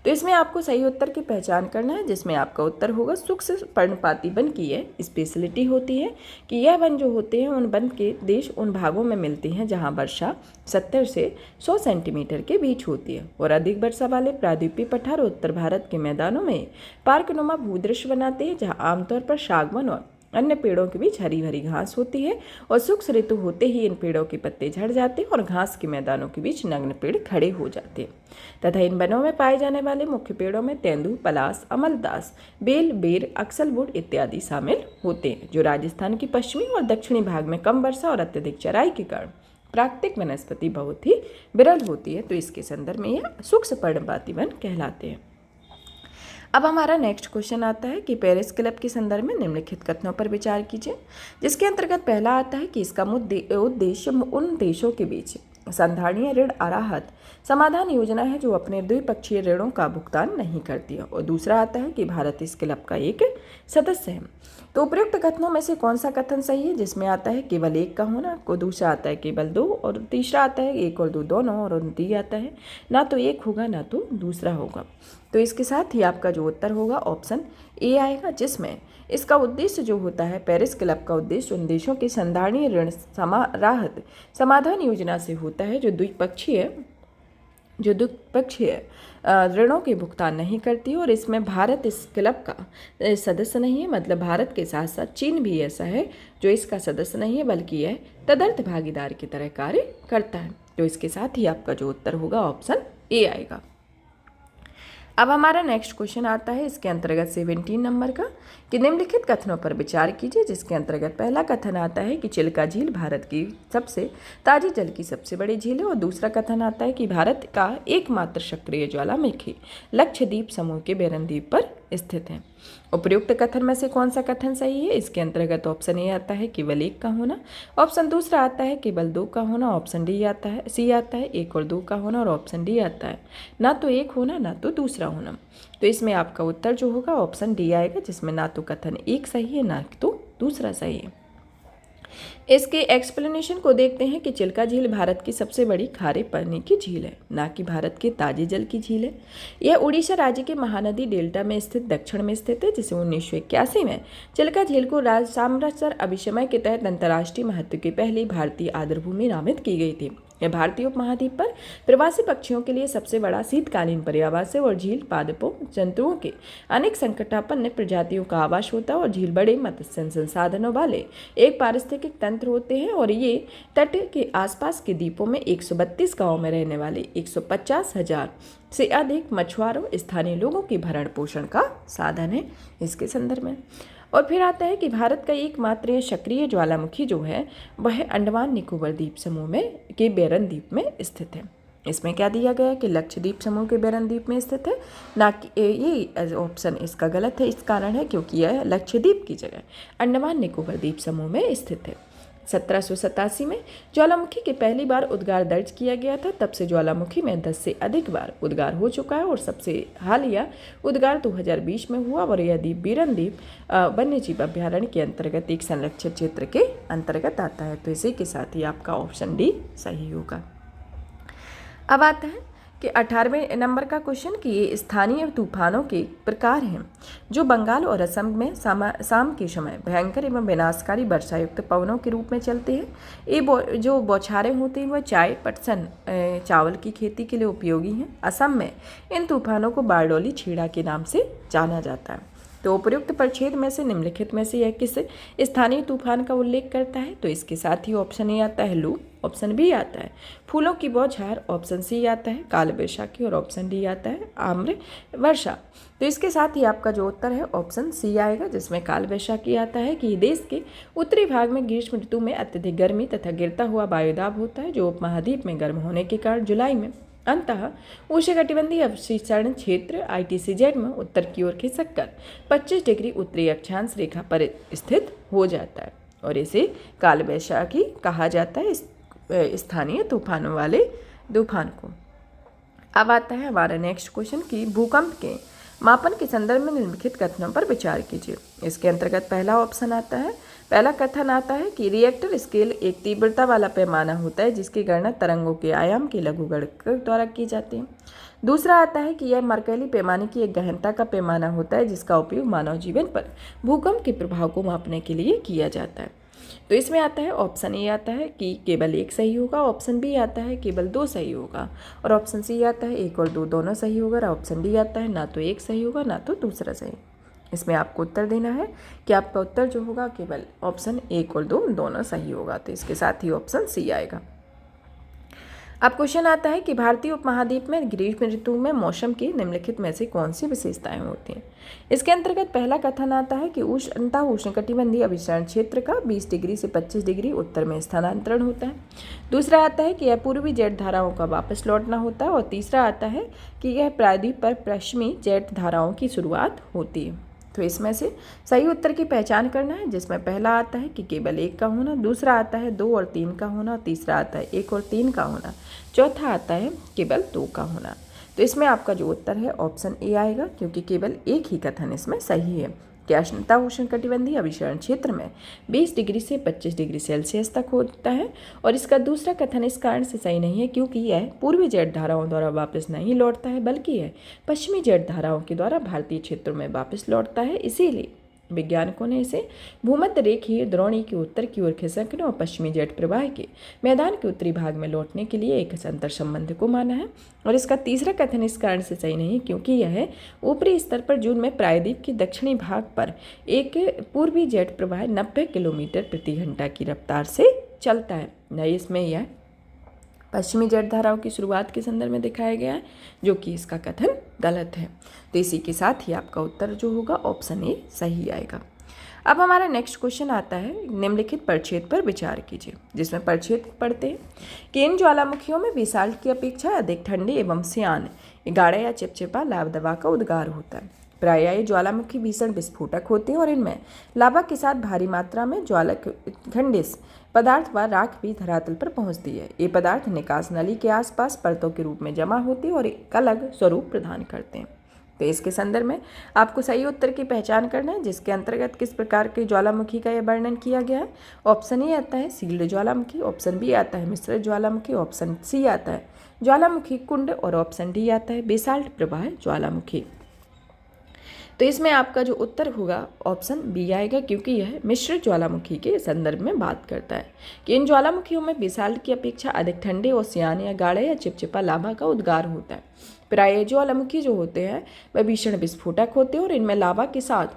A: तो इसमें आपको सही उत्तर की पहचान करना है, जिसमें आपका उत्तर होगा शुष्क पर्णपाती वन की यह स्पेशलिटी होती है कि यह वन जो होते हैं उन वन के देश उन भागों में मिलते हैं जहां वर्षा 70 से 100 सेंटीमीटर के बीच होती है और अधिक वर्षा वाले प्रायद्वीपीय पठार उत्तर भारत के मैदानों में पार्कनुमा भूदृश्य बनाते हैं जहाँ आमतौर पर सागवान और अन्य पेड़ों के बीच हरी भरी घास होती है और शुष्क ऋतु होते ही इन पेड़ों के पत्ते झड़ जाते हैं और घास के मैदानों के बीच नग्न पेड़ खड़े हो जाते हैं तथा इन वनों में पाए जाने वाले मुख्य पेड़ों में तेंदू, पलाश, अमलतास, बेल, बेर, अक्सलवुड इत्यादि शामिल होते हैं, जो राजस्थान की पश्चिमी और दक्षिणी भाग में कम वर्षा और अत्यधिक चराई के कारण प्राकृतिक वनस्पति बहुत ही विरल होती है। तो इसके संदर्भ में यह शुष्क पर्णपाती वन कहलाते हैं। अब हमारा नेक्स्ट क्वेश्चन आता है कि पेरिस क्लब के संदर्भ में निम्नलिखित कथनों पर विचार कीजिए, जिसके अंतर्गत पहला आता है कि इसका उद्देश्य उन देशों के बीच संधारणीय ऋण राहत समाधान योजना है जो अपने द्विपक्षीय ऋणों का भुगतान नहीं करती है, और दूसरा आता है कि भारत इस क्लब का एक सदस्य है। तो उपयुक्त कथनों में से कौन सा कथन सही है, जिसमें आता है केवल एक का होना, को दूसरा आता है केवल दो, और तीसरा आता है एक और दो दोनों, और डी आता है ना तो एक होगा ना तो दूसरा होगा। तो इसके साथ ही आपका जो उत्तर होगा ऑप्शन ए आएगा, जिसमें इसका उद्देश्य जो होता है पेरिस क्लब का उद्देश्य उन देशों की संधारणीय ऋण राहत समाधान योजना से होता है जो द्विपक्षीय ऋणों के भुगतान नहीं करती है, और इसमें भारत इस क्लब का सदस्य नहीं है। मतलब भारत के साथ साथ चीन भी ऐसा है जो इसका सदस्य नहीं है, बल्कि यह तदर्थ भागीदार की तरह कार्य करता है। तो इसके साथ ही आपका जो उत्तर होगा ऑप्शन ए आएगा। अब हमारा नेक्स्ट क्वेश्चन आता है इसके अंतर्गत 17 नंबर का कि निम्नलिखित कथनों पर विचार कीजिए, जिसके अंतर्गत पहला कथन आता है कि चिल्का झील भारत की सबसे ताजी जल की सबसे बड़ी झील है, और दूसरा कथन आता है कि भारत का एकमात्र सक्रिय ज्वालामुखी लक्षद्वीप समूह के बेरन द्वीप पर स्थित है। उपयुक्त कथन में से कौन सा कथन सही है, इसके अंतर्गत ऑप्शन ए आता है केवल एक का होना, ऑप्शन दूसरा आता है केवल दो का होना, ऑप्शन सी आता है एक और दो का होना, और ऑप्शन डी आता है ना तो एक होना ना तो दूसरा होना। तो इसमें आपका उत्तर जो होगा ऑप्शन डी आएगा, जिसमें ना तो कथन एक सही है ना तो दूसरा सही है। इसके एक्सप्लेनेशन को देखते हैं कि चिल्का झील भारत की सबसे बड़ी खारे पानी की झील है, ना कि भारत की ताजे जल की झील है। यह उड़ीसा राज्य के महानदी डेल्टा में स्थित दक्षिण में स्थित है, जिसे 1981 में चिल्का झील को साम्राज्य अभिसमय के तहत अंतर्राष्ट्रीय महत्व की पहली भारतीय आर्द्रभूमि नामित की गई थी। यह भारतीय उपमहाद्वीप पर प्रवासी पक्षियों के लिए सबसे बड़ा शीतकालीन पर्यावास है और झील पादपों जंतुओं के अनेक संकटापन्न प्रजातियों का आवास होता है, और झील बड़े मत्स्य संसाधनों वाले एक पारिस्थितिक तंत्र होते हैं, और ये तट के आसपास के द्वीपों में 132 गांवों में रहने वाले 150,000 से अधिक मछुआरों स्थानीय लोगों की भरण पोषण का साधन है। इसके संदर्भ में और फिर आता है कि भारत का एकमात्र सक्रिय ज्वालामुखी जो है वह अंडमान निकोबार द्वीप समूह में के बेरन द्वीप में स्थित है। इसमें क्या दिया गया है कि लक्षद्वीप समूह के बेरन द्वीप में स्थित है, ना कि ये ऑप्शन इसका गलत है। इस कारण है क्योंकि यह लक्षद्वीप की जगह अंडमान निकोबार द्वीप समूह में स्थित है। 1787 में ज्वालामुखी के पहली बार उद्गार दर्ज किया गया था। तब से ज्वालामुखी में 10 से अधिक बार उद्गार हो चुका है और सबसे हालिया उद्गार 2020 में हुआ और यह द्वीप बीरन द्वीप वन्यजीव अभ्यारण्य के अंतर्गत एक संरक्षित क्षेत्र के अंतर्गत आता है। तो इसी के साथ ही आपका ऑप्शन डी सही होगा। अब आता है कि 18वें नंबर का क्वेश्चन कि ये स्थानीय तूफानों के प्रकार हैं जो बंगाल और असम में शाम के समय भयंकर एवं विनाशकारी वर्षायुक्त पवनों के रूप में चलते हैं। ये जो बौछारें होती हैं वह चाय, पटसन, चावल की खेती के लिए उपयोगी हैं। असम में इन तूफानों को बारडोली छेड़ा के नाम से जाना जाता है। तो उपयुक्त परिच्छेद में से निम्नलिखित में से यह किस स्थानीय तूफान का उल्लेख करता है? तो इसके साथ ही ऑप्शन ए आता है लू, ऑप्शन बी आता है फूलों की बौछार, ऑप्शन सी आता है काल वैशाखी और ऑप्शन डी आता है आम्र वर्षा। तो इसके साथ ही आपका जो उत्तर है ऑप्शन सी आएगा, जिसमें काल वैशाखी आता है कि देश के उत्तरी भाग में ग्रीष्म ऋतु में अत्यधिक गर्मी तथा गिरता हुआ वायुदाब होता है, जो उपमहाद्वीप में गर्म होने के कारण जुलाई में अंततः उष्णकटिबंधीय अवशिष्टारण क्षेत्र ITCZ में उत्तर की ओर खिसक कर 25 डिग्री उत्तरी अक्षांश रेखा पर स्थित हो जाता है और इसे काल वैशाखी कहा जाता है, स्थानीय तूफानों वाले तूफान को। अब आता है हमारा नेक्स्ट क्वेश्चन कि भूकंप के मापन के संदर्भ में निम्नलिखित कथनों पर विचार कीजिए। इसके अंतर्गत पहला कथन आता है कि रिएक्टर स्केल एक तीव्रता वाला पैमाना होता है जिसकी गणना तरंगों के आयाम के लघुगणक द्वारा की जाती है। दूसरा आता है कि यह मर्कैली पैमाने की एक गहनता का पैमाना होता है जिसका उपयोग मानव जीवन पर भूकंप के प्रभाव को मापने के लिए किया जाता है। तो इसमें आता है ऑप्शन ए आता है कि केवल एक सही होगा, ऑप्शन बी आता है केवल 2 सही होगा और ऑप्शन सी आता है 1 और 2 दोनों सही होगा और ऑप्शन डी आता है ना तो एक सही होगा ना तो दूसरा सही। इसमें आपको उत्तर देना है कि आपका उत्तर जो होगा केवल ऑप्शन 1 और 2 दोनों सही होगा। तो इसके साथ ही ऑप्शन सी आएगा। अब क्वेश्चन आता है कि भारतीय उपमहाद्वीप में ग्रीष्म ऋतु में मौसम की निम्नलिखित में से कौन सी विशेषताएं होती हैं? इसके अंतर्गत पहला कथन आता है कि उष्णकटिबंधीय अभिसरण क्षेत्र का 20 डिग्री से 25 डिग्री उत्तर में स्थानांतरण होता है। दूसरा आता है कि यह पूर्वी जेट धाराओं का वापस लौटना होता है और तीसरा आता है कि यह प्रायद्वीप पर पश्चिमी जेट धाराओं की शुरुआत होती है। तो इसमें से सही उत्तर की पहचान करना है, जिसमें पहला आता है कि केवल 1 का होना, दूसरा आता है 2 और 3 का होना, तीसरा आता है 1 और 3 का होना, चौथा आता है केवल 2 का होना। तो इसमें आपका जो उत्तर है ऑप्शन ए आएगा, क्योंकि केवल एक ही कथन इसमें सही है कि उष्णता उष्णकटिबंधीय अभिसरण क्षेत्र में 20 डिग्री से 25 डिग्री सेल्सियस तक होता है और इसका दूसरा कथन इस कारण से सही नहीं है क्योंकि यह पूर्वी जेट धाराओं द्वारा वापस नहीं लौटता है बल्कि यह पश्चिमी जेट धाराओं के द्वारा भारतीय क्षेत्रों में वापस लौटता है। इसीलिए वैज्ञानिकों ने इसे भूमध्य रेखीय द्रोणी के उत्तर की ओर खिसकने और पश्चिमी जेट प्रवाह के मैदान के उत्तरी भाग में लौटने के लिए एक अंतर संबंध को माना है। और इसका तीसरा कथन इस कारण से सही नहीं क्योंकि यह ऊपरी स्तर पर जून में प्रायद्वीप के दक्षिणी भाग पर एक पूर्वी जेट प्रवाह 90 किलोमीटर प्रति घंटा की रफ्तार से चलता है। नहीं, इसमें यह पश्चिमी जेट धाराओं की शुरुआत के संदर्भ में दिखाया गया है, जो कि इसका कथन गलत है। तो इसी के साथ ही आपका उत्तर जो होगा ऑप्शन ए सही आएगा। अब हमारा नेक्स्ट क्वेश्चन आता है निम्नलिखित परिच्छेद पर विचार कीजिए, जिसमें परिच्छेद पढ़ते हैं कि इन ज्वालामुखियों में बेसाल्ट की अपेक्षा अधिक ठंडे एवं श्यान गाढ़ा या चिपचिपा लावा दवा का उद्गार होता है। प्रायः ये ज्वालामुखी भीषण विस्फोटक होते हैं और इनमें लावा के साथ भारी मात्रा में ज्वालाखंडित पदार्थ व राख भी धरातल पर पहुंचती है। ये पदार्थ निकास नली के आसपास परतों के रूप में जमा होते हैं और एक अलग स्वरूप प्रदान करते हैं। तो इसके संदर्भ में आपको सही उत्तर की पहचान करना है, जिसके अंतर्गत किस प्रकार के ज्वालामुखी का यह वर्णन किया गया है। ऑप्शन ए आता है सील्ड ज्वालामुखी, ऑप्शन बी आता है मिश्रित ज्वालामुखी, ऑप्शन सी आता है ज्वालामुखी कुंड और ऑप्शन डी आता है बेसाल्ट प्रवाह ज्वालामुखी। तो इसमें आपका जो उत्तर होगा ऑप्शन बी आएगा, क्योंकि यह मिश्रित ज्वालामुखी के संदर्भ में बात करता है कि इन ज्वालामुखियों में बेसाल्ट की अपेक्षा अधिक ठंडे और श्यान या गाढ़े या चिपचिपा लावा का उद्गार होता है। प्रायः ज्वालामुखी जो होते हैं वह भीषण विस्फोटक होते हैं और इनमें लावा के साथ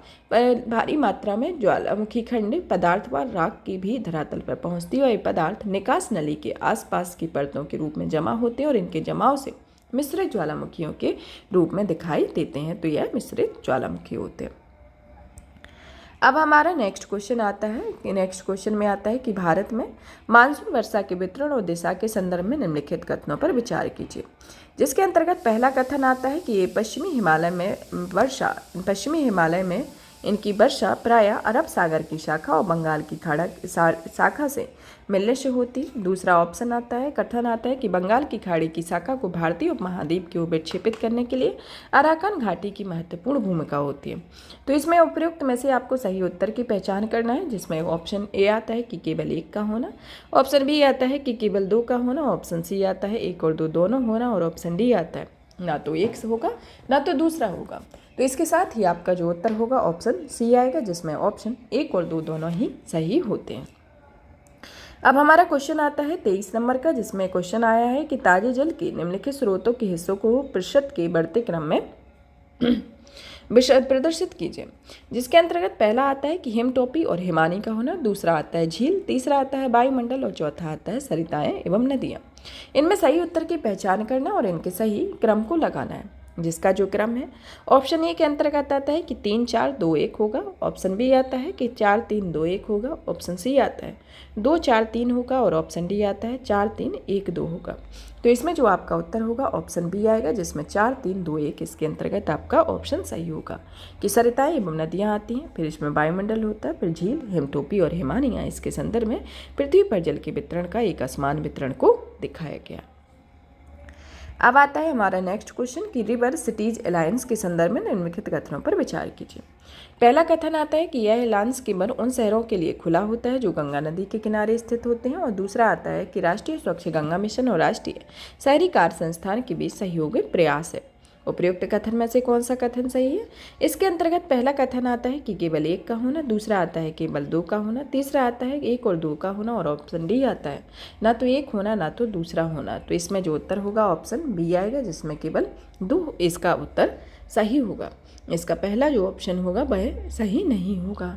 A: भारी मात्रा में ज्वालामुखी खंड पदार्थ व राख की भी धरातल पर पहुंचती है और ये पदार्थ निकास नली के आसपास की परतों के रूप में जमा होते हैं और इनके जमाव से मिश्रित ज्वालामुखियों के रूप में दिखाई देते हैं। तो यह मिश्रित ज्वालामुखी होते हैं। अब हमारा नेक्स्ट क्वेश्चन आता है कि नेक्स्ट क्वेश्चन में आता है कि भारत में मानसून वर्षा के वितरण और दिशा के संदर्भ में निम्नलिखित कथनों पर विचार कीजिए, जिसके अंतर्गत पहला कथन आता है कि ये पश्चिमी हिमालय में इनकी वर्षा प्रायः अरब सागर की शाखा और बंगाल की खाड़ा शाखा से मिलने से होती है। दूसरा ऑप्शन आता है, कथन आता है कि बंगाल की खाड़ी की शाखा को भारतीय उपमहाद्वीप की ओर विक्षेपित करने के लिए अराकान घाटी की महत्वपूर्ण भूमिका होती है। तो इसमें उपयुक्त में से आपको सही उत्तर की पहचान करना है, जिसमें ऑप्शन ए आता है कि केवल एक का होना, ऑप्शन बी आता है कि केवल दो का होना, ऑप्शन सी आता है एक और दो दोनों होना, और ऑप्शन डी आता है ना तो एक होगा ना तो दूसरा होगा। तो इसके साथ ही आपका जो उत्तर होगा ऑप्शन सी आएगा, जिसमें ऑप्शन एक और दो दोनों ही सही होते हैं। अब हमारा क्वेश्चन आता है 23 नंबर का, जिसमें क्वेश्चन आया है कि ताजे जल के निम्नलिखित स्रोतों के हिस्सों को प्रतिशत के बढ़ते क्रम में प्रदर्शित कीजिए। जिसके अंतर्गत पहला आता है कि हिमटोपी और हिमानी का होना, दूसरा आता है झील, तीसरा आता है वायुमंडल और चौथा आता है सरिताएं एवं नदियाँ। इनमें सही उत्तर की पहचान करना और इनके सही क्रम को लगाना है। जिसका जो क्रम है ऑप्शन ए के अंतर्गत आता है कि 3 4 2 1 होगा, ऑप्शन बी आता है कि 4 3 2 1 होगा, ऑप्शन सी आता है 2 4 3 होगा, और ऑप्शन डी आता है 4 3 1 2 होगा। तो इसमें जो आपका उत्तर होगा ऑप्शन बी आएगा, जिसमें 4 3 2 1 इसके अंतर्गत आपका ऑप्शन सही होगा कि सरिताएं एवं नदियाँ आती हैं। फिर इसमें वायुमंडल होता है, फिर झील, हिमटोपी और हिमानियाँ इसके संदर्भ में पृथ्वी पर जल के वितरण का एक असमान वितरण को दिखाया गया। अब आता है हमारा नेक्स्ट क्वेश्चन कि रिवर सिटीज अलायंस के संदर्भ में निम्नलिखित कथनों पर विचार कीजिए। पहला कथन आता है कि यह अलायंस केवल उन शहरों के लिए खुला होता है जो गंगा नदी के किनारे स्थित होते हैं, और दूसरा आता है कि राष्ट्रीय स्वच्छ गंगा मिशन और राष्ट्रीय शहरी कार्य संस्थान के बीच सहयोगी प्रयास है। उपयुक्त कथन में से कौन सा कथन सही है? इसके अंतर्गत पहला कथन आता है कि केवल एक का होना, दूसरा आता है केवल दो का होना, तीसरा आता है एक और दो का होना, और ऑप्शन डी आता है ना तो एक होना ना तो दूसरा होना। तो इसमें जो उत्तर होगा ऑप्शन बी आएगा, जिसमें केवल दो इसका उत्तर सही होगा। इसका पहला जो ऑप्शन होगा वह सही नहीं होगा।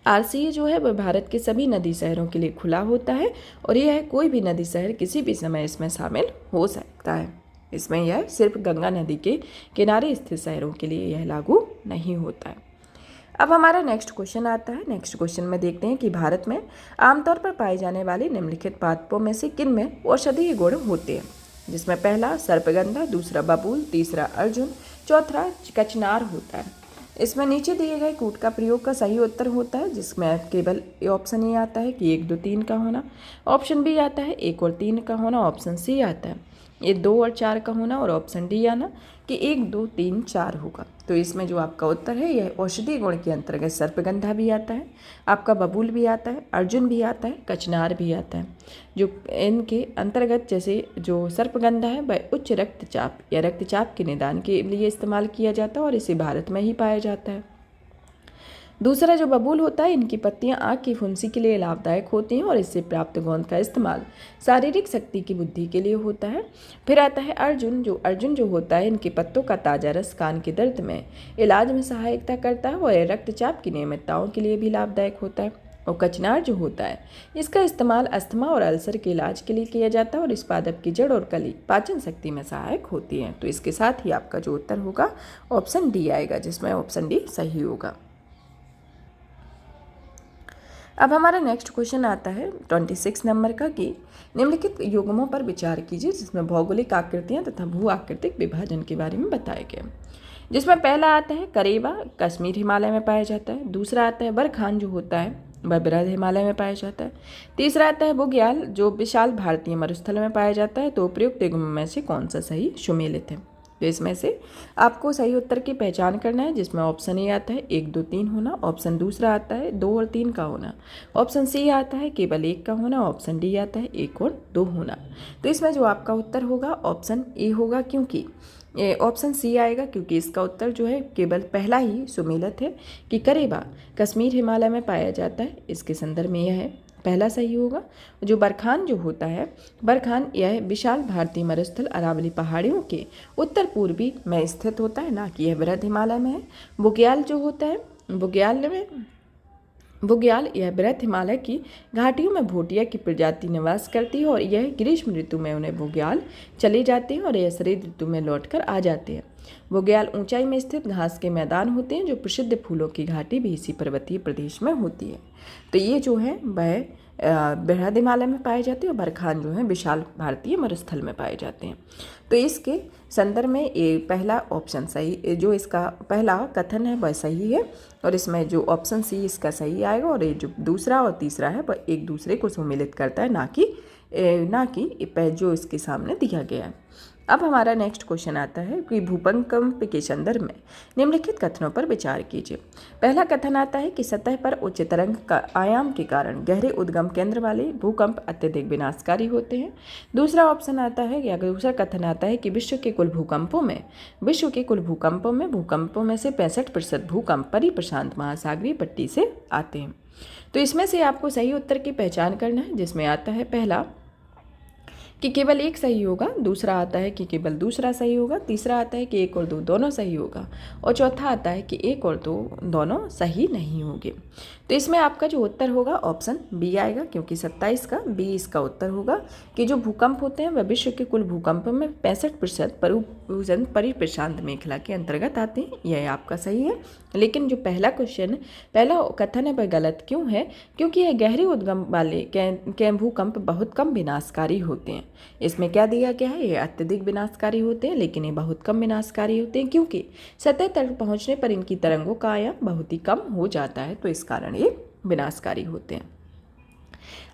A: आरसीए जो है वह भारत के सभी नदी शहरों के लिए खुला होता है, और यह कोई भी नदी शहर किसी भी समय इसमें शामिल हो सकता है। इसमें यह सिर्फ गंगा नदी के किनारे स्थित शहरों के लिए यह लागू नहीं होता है। अब हमारा नेक्स्ट क्वेश्चन आता है। नेक्स्ट क्वेश्चन में देखते हैं कि भारत में आमतौर पर पाए जाने वाले निम्नलिखित पादपों में से किन में औषधीय गुण होते हैं? जिसमें पहला सर्पगंधा, दूसरा बबूल, तीसरा अर्जुन, चौथा कचनार होता है। इसमें नीचे दिए गए कूट का प्रयोग का सही उत्तर होता है, जिसमें केवल ऑप्शन ए आता है कि 1 2 3 का होना, ऑप्शन बी आता है 1 और 3 का होना, ऑप्शन सी आता है ये 2 और 4 का होना, और ऑप्शन डी आना कि 1 2 3 4 होगा। तो इसमें जो आपका उत्तर है यह औषधीय गुण के अंतर्गत सर्पगंधा भी आता है, आपका बबूल भी आता है, अर्जुन भी आता है, कचनार भी आता है। जो इनके अंतर्गत जैसे जो सर्पगंधा है वह उच्च रक्तचाप या रक्तचाप के निदान के लिए इस्तेमाल किया जाता है, और इसे भारत में ही पाया जाता है। दूसरा जो बबूल होता है, इनकी पत्तियां आँख की फुंसी के लिए लाभदायक होती हैं, और इससे प्राप्त गोंद का इस्तेमाल शारीरिक शक्ति की बुद्धि के लिए होता है। फिर आता है अर्जुन जो होता है, इनके पत्तों का ताज़ा रस कान के दर्द में इलाज में सहायता करता है, और रक्तचाप की नियमितताओं के लिए भी लाभदायक होता है। और कचनार जो होता है, इसका इस्तेमाल अस्थमा और अल्सर के इलाज के लिए किया जाता है, और इस पादप की जड़ और कली पाचन शक्ति में सहायक होती है। तो इसके साथ ही आपका जो उत्तर होगा ऑप्शन डी आएगा, जिसमें ऑप्शन डी सही होगा। अब हमारा नेक्स्ट क्वेश्चन आता है 26 नंबर का कि निम्नलिखित युग्मों पर विचार कीजिए, जिसमें भौगोलिक आकृतियां तथा भू आकृतिक विभाजन के बारे में बताया गया। जिसमें पहला आता है करेबा, कश्मीर हिमालय में पाया जाता है। दूसरा आता है बरखान जो होता है वह बृहद हिमालय में पाया जाता है। तीसरा आता है बुग्याल जो विशाल भारतीय मरुस्थल में पाया जाता है। तो उपयुक्त युग्म में से कौन सा सही सुमेलित है? तो इसमें से आपको सही उत्तर की पहचान करना है, जिसमें ऑप्शन ए आता है 1 2 3 होना, ऑप्शन दूसरा आता है 2 और 3 का होना, ऑप्शन सी आता है केवल 1 का होना, ऑप्शन डी आता है 1 और 2 होना। तो इसमें जो आपका उत्तर होगा ऑप्शन ए होगा, क्योंकि ऑप्शन सी आएगा, क्योंकि इसका उत्तर जो है केवल पहला ही सुमेलित है कि करेबा कश्मीर हिमालय में पाया जाता है। इसके संदर्भ में यह है पहला सही होगा। जो बरखान जो होता है, बरखान यह विशाल भारतीय मरुस्थल अरावली पहाड़ियों के उत्तर पूर्वी में स्थित होता है, ना कि यह बृहद हिमालय में है। बुग्याल जो होता है, बुग्याल यह बृहद हिमालय की घाटियों में भोटिया की प्रजाति निवास करती है, और यह ग्रीष्म ऋतु में उन्हें बुग्याल चले जाते हैं, और यह शरद ऋतु में लौटकर आ जाते हैं। बुग्याल ऊंचाई में स्थित घास के मैदान होते हैं, जो प्रसिद्ध फूलों की घाटी भी इसी पर्वतीय प्रदेश में होती है। तो ये जो है वह बृहद हिमालय में पाए जाते हैं और बरखान जो है विशाल भारतीय मरुस्थल में पाए जाते हैं। तो इसके संदर्भ में ये पहला ऑप्शन सही, जो इसका पहला कथन है वह सही है, और इसमें जो ऑप्शन सी इसका सही आएगा, और ये जो दूसरा और तीसरा है वह एक दूसरे को सम्मिलित करता है, ना कि जो इसके सामने दिया गया है। अब हमारा नेक्स्ट क्वेश्चन आता है कि भूकंप के संदर्भ में निम्नलिखित कथनों पर विचार कीजिए। पहला कथन आता है कि सतह पर उच्च तरंग का आयाम के कारण गहरे उद्गम केंद्र वाले भूकंप अत्यधिक विनाशकारी होते हैं। दूसरा ऑप्शन आता है या दूसरा कथन आता है कि विश्व के कुल भूकंपों में भूकंपों में से 65% भूकंप परिप्रशांत महासागरीय पट्टी से आते हैं। तो इसमें से आपको सही उत्तर की पहचान करना है, जिसमें आता है पहला कि केवल एक सही होगा, दूसरा आता है कि केवल दूसरा सही होगा, तीसरा आता है कि 1 और 2 दोनों सही होगा, और चौथा आता है कि 1 और 2 दोनों सही नहीं होंगे। तो इसमें आपका जो उत्तर होगा ऑप्शन बी आएगा, क्योंकि 27 का बी इसका उत्तर होगा कि जो भूकंप होते हैं वह विश्व के कुल भूकंपों में 65% परिप्रशांत मेखला के अंतर्गत आते हैं। यह आपका सही है। लेकिन जो पहला कथन है वह गलत क्यों है? क्योंकि यह गहरे उद्गम वाले के भूकंप बहुत कम विनाशकारी होते हैं। इसमें क्या दिया गया है? ये अत्यधिक विनाशकारी होते हैं, लेकिन ये बहुत कम विनाशकारी होते हैं क्योंकि सतह तक पहुंचने पर इनकी तरंगों का आयाम बहुत ही कम हो जाता है, तो इस कारण ये विनाशकारी होते हैं।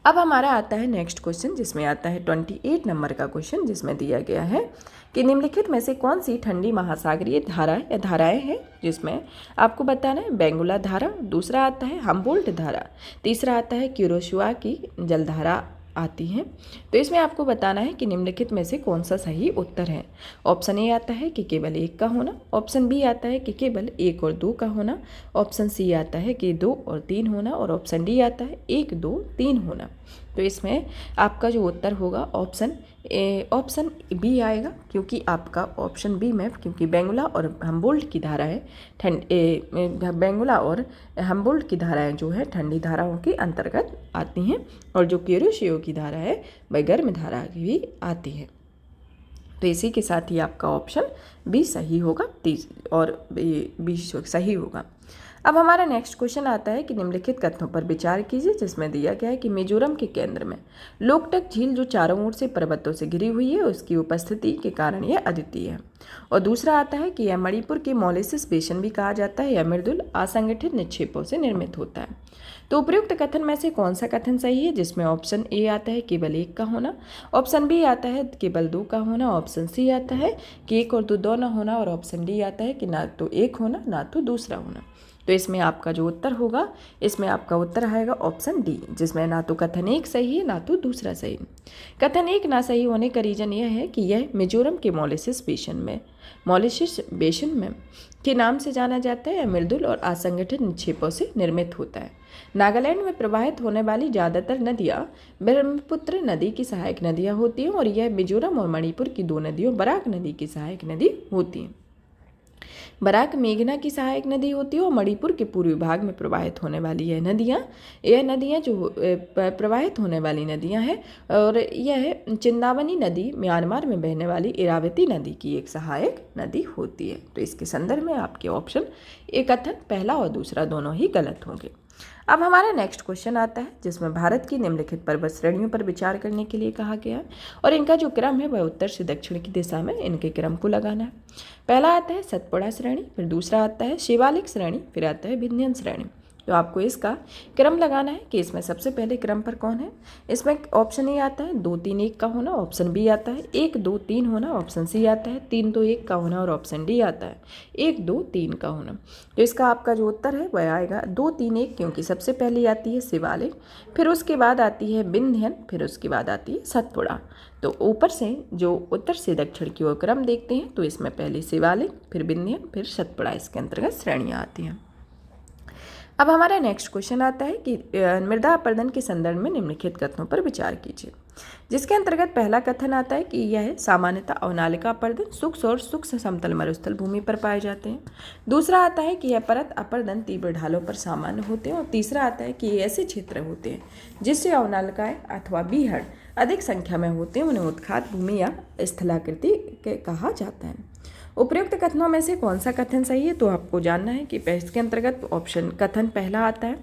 A: अब हमारा आता है नेक्स्ट क्वेश्चन, जिसमें आता है 28 नंबर का क्वेश्चन, जिसमें दिया गया है कि निम्नलिखित में से कौन सी ठंडी महासागरीय धाराएं हैं, जिसमें आपको बताना है बेंगुला धारा, दूसरा आता है हम्बोल्ट धारा, तीसरा आता है क्यूरोशिवा की जलधारा आती हैं। तो इसमें आपको बताना है कि निम्नलिखित में से कौन सा सही उत्तर है। ऑप्शन ए आता है कि केवल 1 का होना, ऑप्शन बी आता है कि केवल 1 और 2 का होना, ऑप्शन सी आता है कि 2 और 3 होना, और ऑप्शन डी आता है 1, 2, 3 होना। तो इसमें आपका जो उत्तर होगा ऑप्शन बी आएगा, क्योंकि आपका ऑप्शन बी में क्योंकि बेंगुला और हम्बोल्ट की धाराएं बेंगुला और हम्बोल्ट की धाराएं जो है ठंडी धाराओं के अंतर्गत आती हैं, और जो क्यूरोशियो की धारा है वह गर्म धारा भी आती है। तो इसी के साथ ही आपका ऑप्शन बी सही होगा और बी सही होगा। अब हमारा नेक्स्ट क्वेश्चन आता है कि निम्नलिखित कथनों पर विचार कीजिए, जिसमें दिया गया है कि मिजोरम के केंद्र में लोकटक झील जो चारों ओर से पर्वतों से घिरी हुई है उसकी उपस्थिति के कारण यह अद्वितीय है। और दूसरा आता है कि यह मणिपुर के मोलेसिस बेसिन भी कहा जाता है, यह मृदुल असंगठित निक्षेपों से निर्मित होता है। तो उपयुक्त कथन में से कौन सा कथन सही है, जिसमें ऑप्शन ए आता है केवल 1 का होना, ऑप्शन बी आता है केवल 2 का होना, ऑप्शन सी आता है कि 1 और 2 दोनों होना, और ऑप्शन डी आता है कि ना तो 1 होना ना तो दूसरा होना। तो इसमें आपका जो उत्तर होगा, इसमें आपका उत्तर आएगा ऑप्शन डी, जिसमें ना तो कथन 1 सही है ना तो दूसरा सही। कथन 1 ना सही होने का रीजन यह है कि यह मिजोरम के मोलेसिस बेसिन में के नाम से जाना जाता है, मृदुल और असंगठित निक्षेपों से निर्मित होता है। नागालैंड में प्रवाहित होने वाली ज़्यादातर नदियाँ ब्रह्मपुत्र नदी की सहायक नदियाँ होती हैं, और यह मिजोरम और मणिपुर की 2 नदियों बराक नदी की सहायक नदी होती हैं। बराक मेघना की सहायक नदी होती है, और मणिपुर के पूर्वी भाग में प्रवाहित होने वाली यह नदियाँ जो प्रवाहित होने वाली नदियाँ हैं, और यह चिंदावनी नदी म्यांमार में बहने वाली इरावती नदी की एक सहायक नदी होती है। तो इसके संदर्भ में आपके ऑप्शन ए कथन पहला और दूसरा दोनों ही गलत होंगे। अब हमारा नेक्स्ट क्वेश्चन आता है, जिसमें भारत की निम्नलिखित पर्वत श्रेणियों पर विचार करने के लिए कहा गया है, और इनका जो क्रम है वह उत्तर से दक्षिण की दिशा में इनके क्रम को लगाना है। पहला आता है सतपुड़ा श्रेणी, फिर दूसरा आता है शिवालिक श्रेणी, फिर आता है विंध्य श्रेणी। तो आपको इसका क्रम लगाना है कि इसमें सबसे पहले क्रम पर कौन है। इसमें ऑप्शन ए आता है 2, 3, 1 का होना, ऑप्शन बी आता है 1, 2, 3 होना, ऑप्शन सी आता है 3, 2, 1 का होना, और ऑप्शन डी आता है 1, 2, 3 का होना। तो इसका आपका जो उत्तर है वह आएगा 2, 3, 1, क्योंकि सबसे पहले आती है शिवालिक, फिर उसके बाद आती है विंध्यन, फिर उसके बाद आती है सतपुड़ा। तो ऊपर से जो उत्तर से दक्षिण की ओर क्रम देखते हैं, तो इसमें पहले शिवालिक, फिर विंध्यन, फिर सतपुड़ा इसके अंतर्गत श्रेणियाँ आती हैं। अब हमारा नेक्स्ट क्वेश्चन आता है कि मृदा अपर्दन के संदर्भ में निम्नलिखित कथनों पर विचार कीजिए, जिसके अंतर्गत पहला कथन आता है कि यह सामान्यतः अवनालिका अपर्दन शुष्क और शुष्क समतल मरुस्थल भूमि पर पाए जाते हैं। दूसरा आता है कि यह परत अपर्दन तीव्र ढालों पर सामान्य होते हैं, और तीसरा आता है कि ये ऐसे क्षेत्र होते हैं जिससे अवनालिकाएं अथवा बीहड़ अधिक संख्या में होते हैं, उन्हें उत्खात भूमि या स्थलाकृति कहा जाता है। उपयुक्त कथनों में से कौन सा कथन सही है, तो आपको जानना है कि इसके अंतर्गत ऑप्शन कथन पहला आता है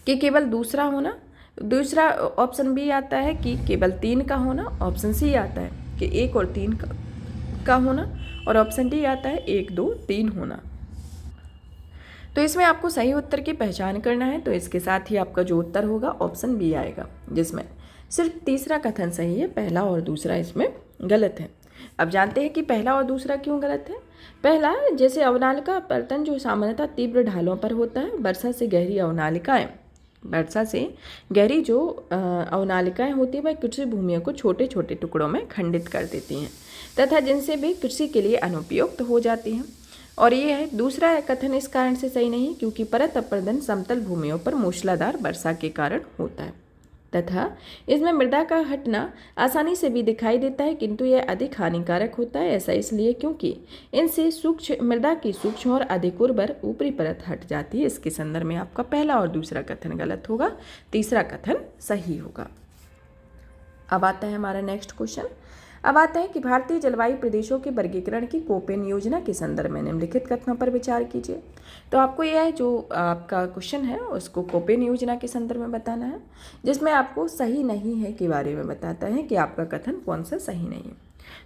A: कि केवल दूसरा होना, दूसरा ऑप्शन बी आता है कि केवल 3 का होना। ऑप्शन सी आता है कि 1 और 3 का होना। और ऑप्शन डी आता है 1, 2, 3 होना। तो इसमें आपको सही उत्तर की पहचान करना है। तो इसके साथ ही आपका जो उत्तर होगा ऑप्शन बी आएगा, जिसमें सिर्फ तीसरा कथन सही है, पहला और दूसरा इसमें गलत है। अब जानते हैं कि पहला और दूसरा क्यों गलत है। पहला, जैसे अवनालिका अपरतन जो सामान्यतः तीव्र ढालों पर होता है, वर्षा से गहरी जो अवनालिकाएं होती है वह कृषि भूमियों को छोटे छोटे टुकड़ों में खंडित कर देती हैं तथा जिनसे भी कृषि के लिए अनुपयुक्त हो जाती हैं। और ये है दूसरा कथन इस कारण से सही नहीं क्योंकि परत अपरदन समतल भूमियों पर मूसलाधार वर्षा के कारण होता है तथा इसमें मृदा का हटना आसानी से भी दिखाई देता है, किंतु यह अधिक हानिकारक होता है। ऐसा इसलिए क्योंकि इनसे मृदा की सूक्ष्म और अधिक उर्वर ऊपरी परत हट जाती है। इसके संदर्भ में आपका पहला और दूसरा कथन गलत होगा, तीसरा कथन सही होगा। अब आता है हमारा नेक्स्ट क्वेश्चन। अब आता है कि भारतीय जलवायु प्रदेशों के वर्गीकरण की कोपेन योजना के संदर्भ में निम्नलिखित कथनों पर विचार कीजिए। तो आपको यह है जो आपका क्वेश्चन है उसको कोपेन योजना के संदर्भ में बताना है, जिसमें आपको सही नहीं है के बारे में बताता है कि आपका कथन कौन सा सही नहीं है।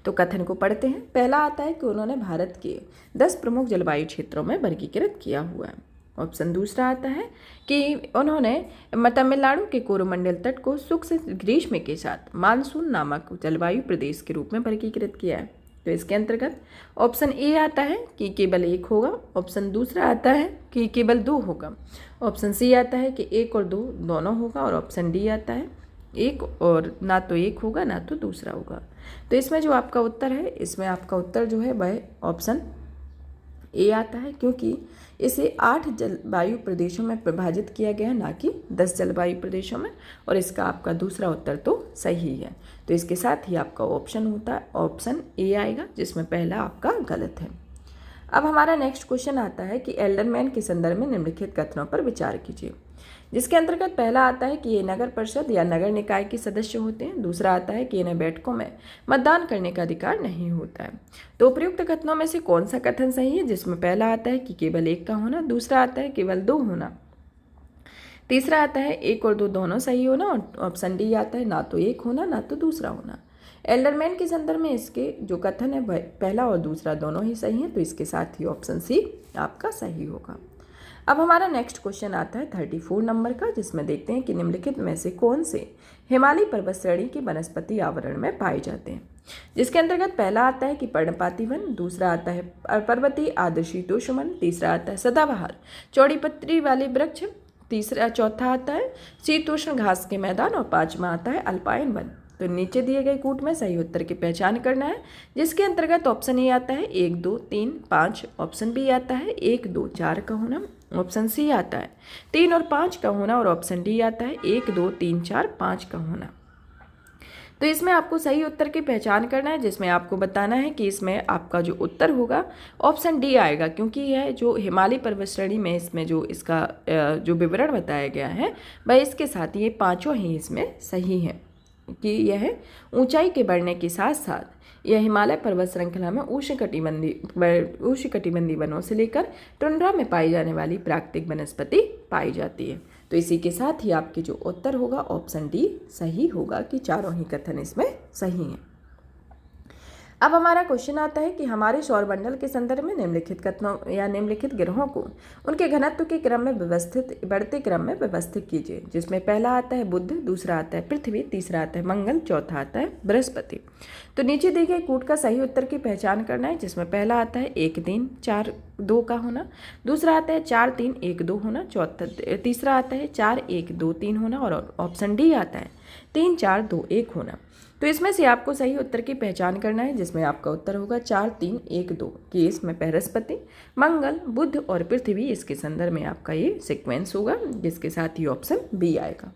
A: तो कथन को पढ़ते हैं। पहला आता है कि उन्होंने भारत के 10 प्रमुख जलवायु क्षेत्रों में वर्गीकृत किया हुआ है। ऑप्शन दूसरा आता है कि उन्होंने तमिलनाडु के कोरोमंडल तट को शुष्क ग्रीष्म के साथ मानसून नामक जलवायु प्रदेश के रूप में वर्गीकृत किया है। तो इसके अंतर्गत ऑप्शन ए आता है कि केवल 1 होगा। ऑप्शन दूसरा आता है कि केवल 2 होगा। ऑप्शन सी आता है कि 1 और 2 दोनों होगा। और ऑप्शन डी आता है 1 और ना तो 1 होगा ना तो दूसरा होगा। तो इसमें जो आपका उत्तर है, इसमें आपका उत्तर जो है वह ऑप्शन ए आता है, क्योंकि इसे 8 जलवायु प्रदेशों में विभाजित किया गया है, ना कि 10 जलवायु प्रदेशों में। और इसका आपका दूसरा उत्तर तो सही है। तो इसके साथ ही आपका ऑप्शन ए आएगा, जिसमें पहला आपका गलत है। अब हमारा नेक्स्ट क्वेश्चन आता है कि एल्डरमैन के संदर्भ में निम्नलिखित कथनों पर विचार कीजिए, जिसके अंतर्गत पहला आता है कि ये नगर परिषद या नगर निकाय के सदस्य होते हैं। दूसरा आता है कि इन्हें बैठकों में मतदान करने का अधिकार नहीं होता है। तो उपयुक्त कथनों में से कौन सा कथन सही है, जिसमें पहला आता है कि केवल 1 का होना, दूसरा आता है केवल 2 होना, तीसरा आता है 1 और 2 दोनों सही होना, और ऑप्शन डी आता है ना तो 1 होना ना तो दूसरा होना। एल्डरमैन के संदर्भ में इसके जो कथन है वह पहला और दूसरा दोनों ही सही हैं। तो इसके साथ ही ऑप्शन सी आपका सही होगा। अब हमारा नेक्स्ट क्वेश्चन आता है 34 नंबर का, जिसमें देखते हैं कि निम्नलिखित में से कौन से हिमालय पर्वत श्रेणी के वनस्पति आवरण में पाए जाते हैं। जिसके अंतर्गत पहला आता है कि पर्णपाती वन, दूसरा आता है पर्वतीय आर्द्रशीतोष्ण वन, तीसरा आता है सदाबहार चौड़ी पत्ती वाले वृक्ष, चौथा आता है शीतोष्ण घास के मैदान, और पांचवा आता है अल्पाइन वन। तो नीचे दिए गए कूट में सही उत्तर की पहचान करना है, जिसके अंतर्गत ऑप्शन ए आता है 1, 2, 3, 5, ऑप्शन बी आता है 1, 2, 4 का होना, ऑप्शन सी आता है 3 और 5 का होना, और ऑप्शन डी आता है 1, 2, 3, 4, 5 का होना। तो इसमें आपको सही उत्तर की पहचान करना है, जिसमें आपको बताना है कि इसमें आपका जो उत्तर होगा ऑप्शन डी आएगा, क्योंकि यह जो हिमालय पर्वत श्रेणी में इसमें जो इसका जो विवरण बताया गया है वह इसके साथ ये पाँचों ही इसमें सही हैं कि यह ऊंचाई के बढ़ने के साथ साथ यह हिमालय पर्वत श्रृंखला में उष्णकटिबंधीय वनों से लेकर टुंड्रा में पाई जाने वाली प्राकृतिक वनस्पति पाई जाती है। तो इसी के साथ ही आपके जो उत्तर होगा ऑप्शन डी सही होगा कि चारों ही कथन इसमें सही हैं। अब हमारा क्वेश्चन आता है कि हमारे सौरमंडल के संदर्भ में निम्नलिखित कथनों या निम्नलिखित ग्रहों को उनके घनत्व के क्रम में बढ़ते क्रम में व्यवस्थित कीजिए, जिसमें पहला आता है बुध, दूसरा आता है पृथ्वी, तीसरा आता है मंगल, चौथा आता है बृहस्पति। तो नीचे दिए गए कूट का सही उत्तर की पहचान करना है, जिसमें पहला आता है 1, 3, 4, 2 का होना, दूसरा आता है 4, 3, 1, 2 होना, तीसरा आता है 4, 1, 2, 3 होना, और ऑप्शन डी आता है 3, 4, 2, 1 होना। तो इसमें से आपको सही उत्तर की पहचान करना है, जिसमें आपका उत्तर होगा 4, 3, 1, 2 कि इसमें बृहस्पति, मंगल, बुध और पृथ्वी इसके संदर्भ में आपका ये सीक्वेंस होगा, जिसके साथ ही ऑप्शन बी आएगा।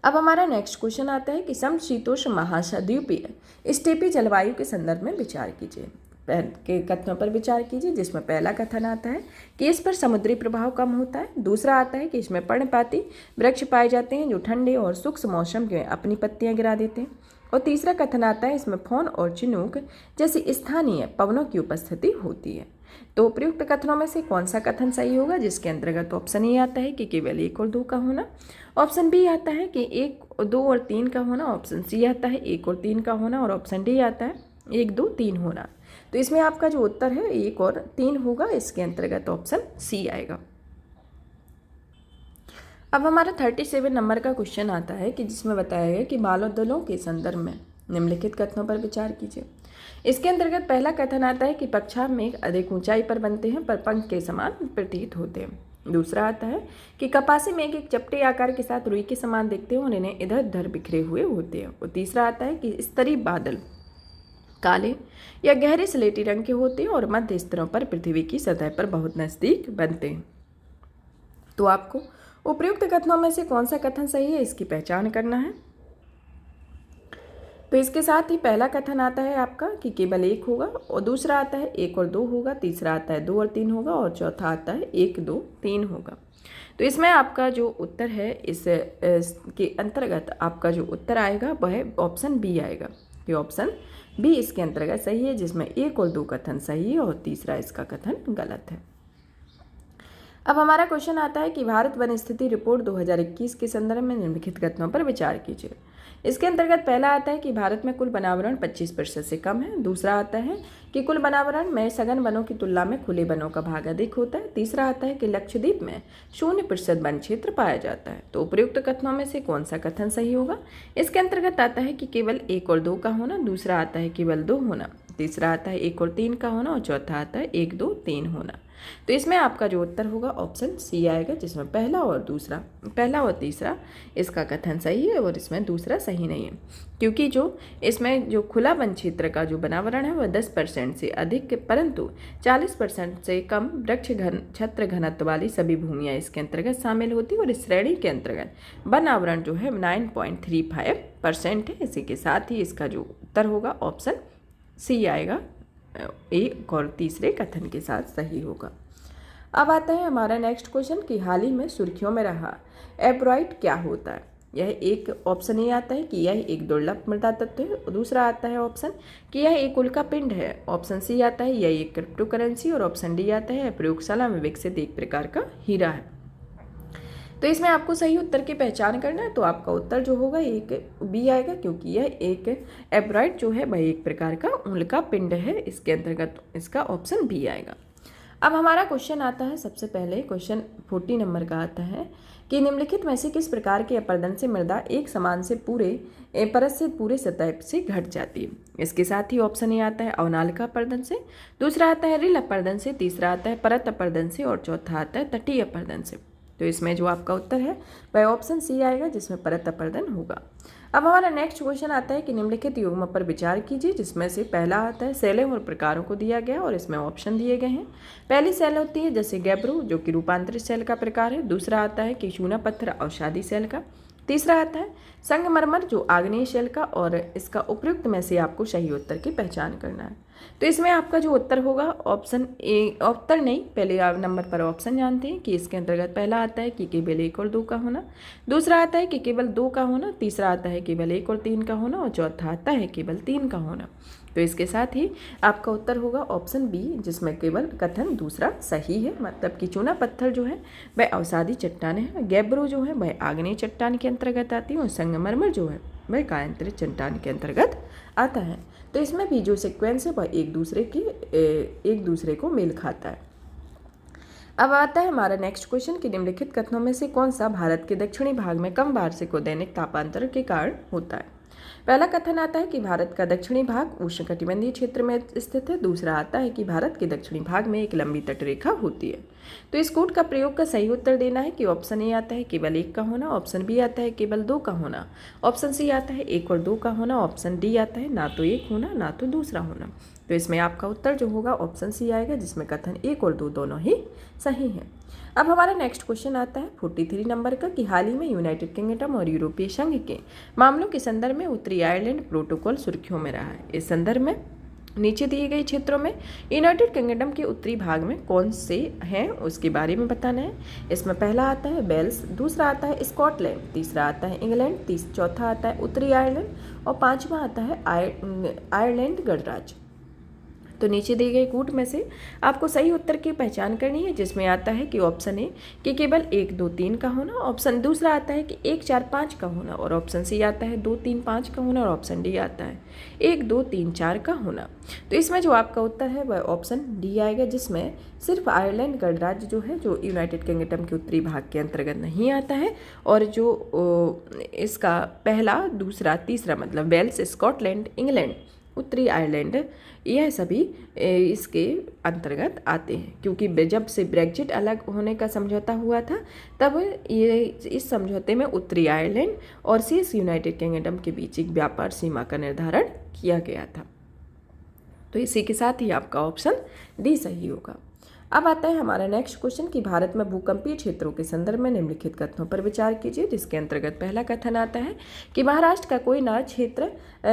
A: अब हमारा नेक्स्ट क्वेश्चन आता है कि समशीतोष्ण महाद्वीपीय स्टेपी जलवायु के संदर्भ में विचार कीजिए के कथनों पर विचार कीजिए, जिसमें पहला कथन आता है कि इस पर समुद्री प्रभाव कम होता है, दूसरा आता है कि इसमें पर्णपाती वृक्ष पाए जाते हैं जो ठंडे और शुष्क मौसम में अपनी पत्तियां गिरा देते हैं, और तीसरा कथन आता है इसमें फोन और चिनूक जैसी स्थानीय पवनों की उपस्थिति होती है। तो उपयुक्त कथनों में से कौन सा कथन सही होगा, जिसके अंतर्गत ऑप्शन ए आता है कि केवल 1 और 2 का होना, ऑप्शन बी आता है कि 1, 2 और 3 का होना, ऑप्शन सी आता है 1 और 3 का होना और ऑप्शन डी आता है 1, 2, 3 होना। तो इसमें आपका जो उत्तर है 1 और 3 होगा, इसके अंतर्गत ऑप्शन सी आएगा। अब हमारा 37 नंबर का क्वेश्चन आता है कि जिसमें बताया गया कि बालदलों के संदर्भ में निम्नलिखित कथनों पर विचार कीजिए। इसके अंतर्गत पहला कथन आता है कि पक्षाघ मेघ अधिक ऊंचाई पर बनते हैं पर पंख के समान प्रतीत होते हैं। दूसरा आता है कि कपासी मेघ एक चपटे आकार के साथ रुई के समान दिखते हैं और इन्हें इधर उधर बिखरे हुए होते हैं। और तीसरा आता है कि स्तरीय बादल काले या गहरे स्लेटी रंग के होते हैं और मध्य स्तरों पर पृथ्वी की सतह पर बहुत नजदीक बनते हैं। तो आपको उपयुक्त कथनों में से कौन सा कथन सही है, इसकी पहचान करना है। तो इसके साथ ही पहला कथन आता है आपका कि केवल 1 होगा, और दूसरा आता है 1 और 2 होगा, तीसरा आता है 2 और 3 होगा और चौथा आता है 1, 2, 3 होगा। तो इसमें आपका जो उत्तर है इसके अंतर्गत आपका जो उत्तर आएगा वह ऑप्शन बी आएगा। ये ऑप्शन बी इसके अंतर्गत सही है, जिसमें 1 और 2 कथन सही है और तीसरा इसका कथन गलत है। अब हमारा क्वेश्चन आता है कि भारत वन स्थिति रिपोर्ट 2021 के संदर्भ में निम्नलिखित कथनों पर विचार कीजिए। इसके अंतर्गत पहला आता है कि भारत में कुल वनावरण 25% से कम है। दूसरा आता है कि कुल वनावरण में सघन वनों की तुलना में खुले वनों का भाग अधिक होता है। तीसरा आता है कि लक्षद्वीप में 0% वन क्षेत्र पाया जाता है। तो उपयुक्त कथनों में से कौन सा कथन सही होगा, इसके अंतर्गत आता है कि केवल 1 और 2 का होना, दूसरा आता है केवल 2 होना, तीसरा आता है 1 और 3 का होना और चौथा आता है 1, 2, 3 होना। तो इसमें आपका जो उत्तर होगा ऑप्शन सी आएगा, जिसमें पहला और तीसरा इसका कथन सही है और इसमें दूसरा सही नहीं है, क्योंकि जो इसमें जो खुला वन क्षेत्र का जो वनावरण है वह 10% से अधिक परंतु 40% से कम वृक्ष छत्र घनत्व वाली सभी भूमियाँ इसके अंतर्गत शामिल होती है और इस श्रेणी के अंतर्गत वनावरण जो है 9.35% है। इसी के साथ ही इसका जो उत्तर होगा ऑप्शन सी आएगा, एक और तीसरे कथन के साथ सही होगा। अब आता है हमारा नेक्स्ट क्वेश्चन कि हाल ही में सुर्खियों में रहा एब्राइट क्या होता है। यह एक ऑप्शन ये आता है कि यह एक दुर्लभ मृदा तत्व है, दूसरा आता है ऑप्शन कि यह एक उल्का पिंड है, ऑप्शन सी आता है यह एक क्रिप्टो करेंसी और ऑप्शन डी आता है प्रयोगशाला में विकसित एक प्रकार का हीरा है। तो इसमें आपको सही उत्तर की पहचान करना है। तो आपका उत्तर जो होगा एक बी आएगा, क्योंकि यह एक एब्राइट जो है वह एक प्रकार का उल्का पिंड है। इसके अंतर्गत इसका ऑप्शन बी आएगा। अब हमारा क्वेश्चन आता है, सबसे पहले क्वेश्चन 40 नंबर का आता है कि निम्नलिखित में से किस प्रकार के अपर्दन से मृदा एक समान से पूरे परत से पूरे सतह से घट जाती है। इसके साथ ही ऑप्शन ए आता है अवनालिका अपर्दन से, दूसरा आता है रिल अपर्दन से, तीसरा आता है परत अपर्दन से और चौथा आता है तटीय अपर्दन से। तो इसमें जो आपका उत्तर है वह ऑप्शन सी आएगा, जिसमें परत अपर्दन होगा। अब हमारा नेक्स्ट क्वेश्चन आता है कि निम्नलिखित युग्म पर विचार कीजिए, जिसमें से पहला आता है शैलें और प्रकारों को दिया गया और इसमें ऑप्शन दिए गए हैं। पहली शैल होती है जैसे गैब्रो जो कि रूपांतरित शैल का प्रकार है, दूसरा आता है कि चूना पत्थर अवसादी शैल का, तीसरा आता है संगमरमर जो आग्नेय शैल का और इसका उपयुक्त में से आपको सही उत्तर की पहचान करना है। तो इसमें आपका जो उत्तर होगा ऑप्शन ए, उत्तर नहीं पहले नंबर पर ऑप्शन जानते हैं कि इसके अंतर्गत पहला आता है कि केवल 1 और 2 का होना, दूसरा आता है कि केवल 2 का होना, तीसरा आता है केवल 1 और 3 का होना और चौथा आता है केवल 3 का होना। तो इसके साथ ही आपका उत्तर होगा ऑप्शन बी, जिसमें केवल कथन दूसरा सही है, मतलब कि चूना पत्थर जो है वह अवसादी चट्टान है, गैब्रो जो है वह आग्नेय चट्टान के अंतर्गत आती है और संगमरमर जो है वह कायांतरित चट्टान के अंतर्गत आता है। तो इसमें भी जो सीक्वेंस है वह एक दूसरे को मेल खाता है। अब आता है हमारा नेक्स्ट क्वेश्चन कि निम्नलिखित कथनों में से कौन सा भारत के दक्षिणी भाग में कम वार्षिक और दैनिक तापांतर के कारण होता है। पहला कथन आता है कि भारत का दक्षिणी भाग उष्णकटिबंधीय क्षेत्र में स्थित है, दूसरा आता है कि भारत के दक्षिणी भाग में एक लंबी तटरेखा होती है। तो इस कोड का प्रयोग का सही उत्तर देना है कि ऑप्शन ए आता है केवल 1 का होना, ऑप्शन बी आता है केवल 2 का होना, ऑप्शन सी आता है 1 और 2 का होना, ऑप्शन डी आता है ना तो 1 होना ना तो दूसरा होना। तो इसमें आपका उत्तर जो होगा ऑप्शन सी आएगा, जिसमें कथन 1 और 2 दोनों ही सही हैं। अब हमारा नेक्स्ट क्वेश्चन आता है 43 नंबर का कि हाल ही में यूनाइटेड किंगडम और यूरोपीय संघ के मामलों के संदर्भ में उत्तरी आयरलैंड प्रोटोकॉल सुर्खियों में रहा है। इस संदर्भ में नीचे दिए गए क्षेत्रों में यूनाइटेड किंगडम के उत्तरी भाग में कौन से हैं उसके बारे में बताना है। इसमें पहला आता है वेल्स, दूसरा आता है स्कॉटलैंड, तीसरा आता है इंग्लैंड, चौथा आता है उत्तरी आयरलैंड और पांचवा आता है आयरलैंड गणराज्य। तो नीचे दिए गए कूट में से आपको सही उत्तर की पहचान करनी है, जिसमें आता है कि ऑप्शन ए कि केवल 1 2 3 का होना, ऑप्शन दूसरा आता है कि 1 4 5 का होना, और ऑप्शन सी आता है 2 3 5 का होना, और ऑप्शन डी आता है 1 2 3 4 का होना। तो इसमें जो आपका उत्तर है वह ऑप्शन डी आएगा, जिसमें सिर्फ आयरलैंड गणराज्य जो है, जो यूनाइटेड किंगडम के उत्तरी भाग के अंतर्गत नहीं आता है, और जो इसका पहला दूसरा तीसरा मतलब वेल्स, स्कॉटलैंड, इंग्लैंड, उत्तरी आयरलैंड, यह सभी इसके अंतर्गत आते हैं, क्योंकि जब से ब्रेग्जिट अलग होने का समझौता हुआ था तब ये इस समझौते में उत्तरी आयरलैंड और शेष यूनाइटेड किंगडम के बीच एक व्यापार सीमा का निर्धारण किया गया था। तो इसी के साथ ही आपका ऑप्शन डी सही होगा। अब आता है हमारा नेक्स्ट क्वेश्चन कि भारत में भूकंपीय क्षेत्रों के संदर्भ में निम्नलिखित कथनों पर विचार कीजिए, जिसके अंतर्गत पहला कथन आता है कि महाराष्ट्र का कोई ना क्षेत्र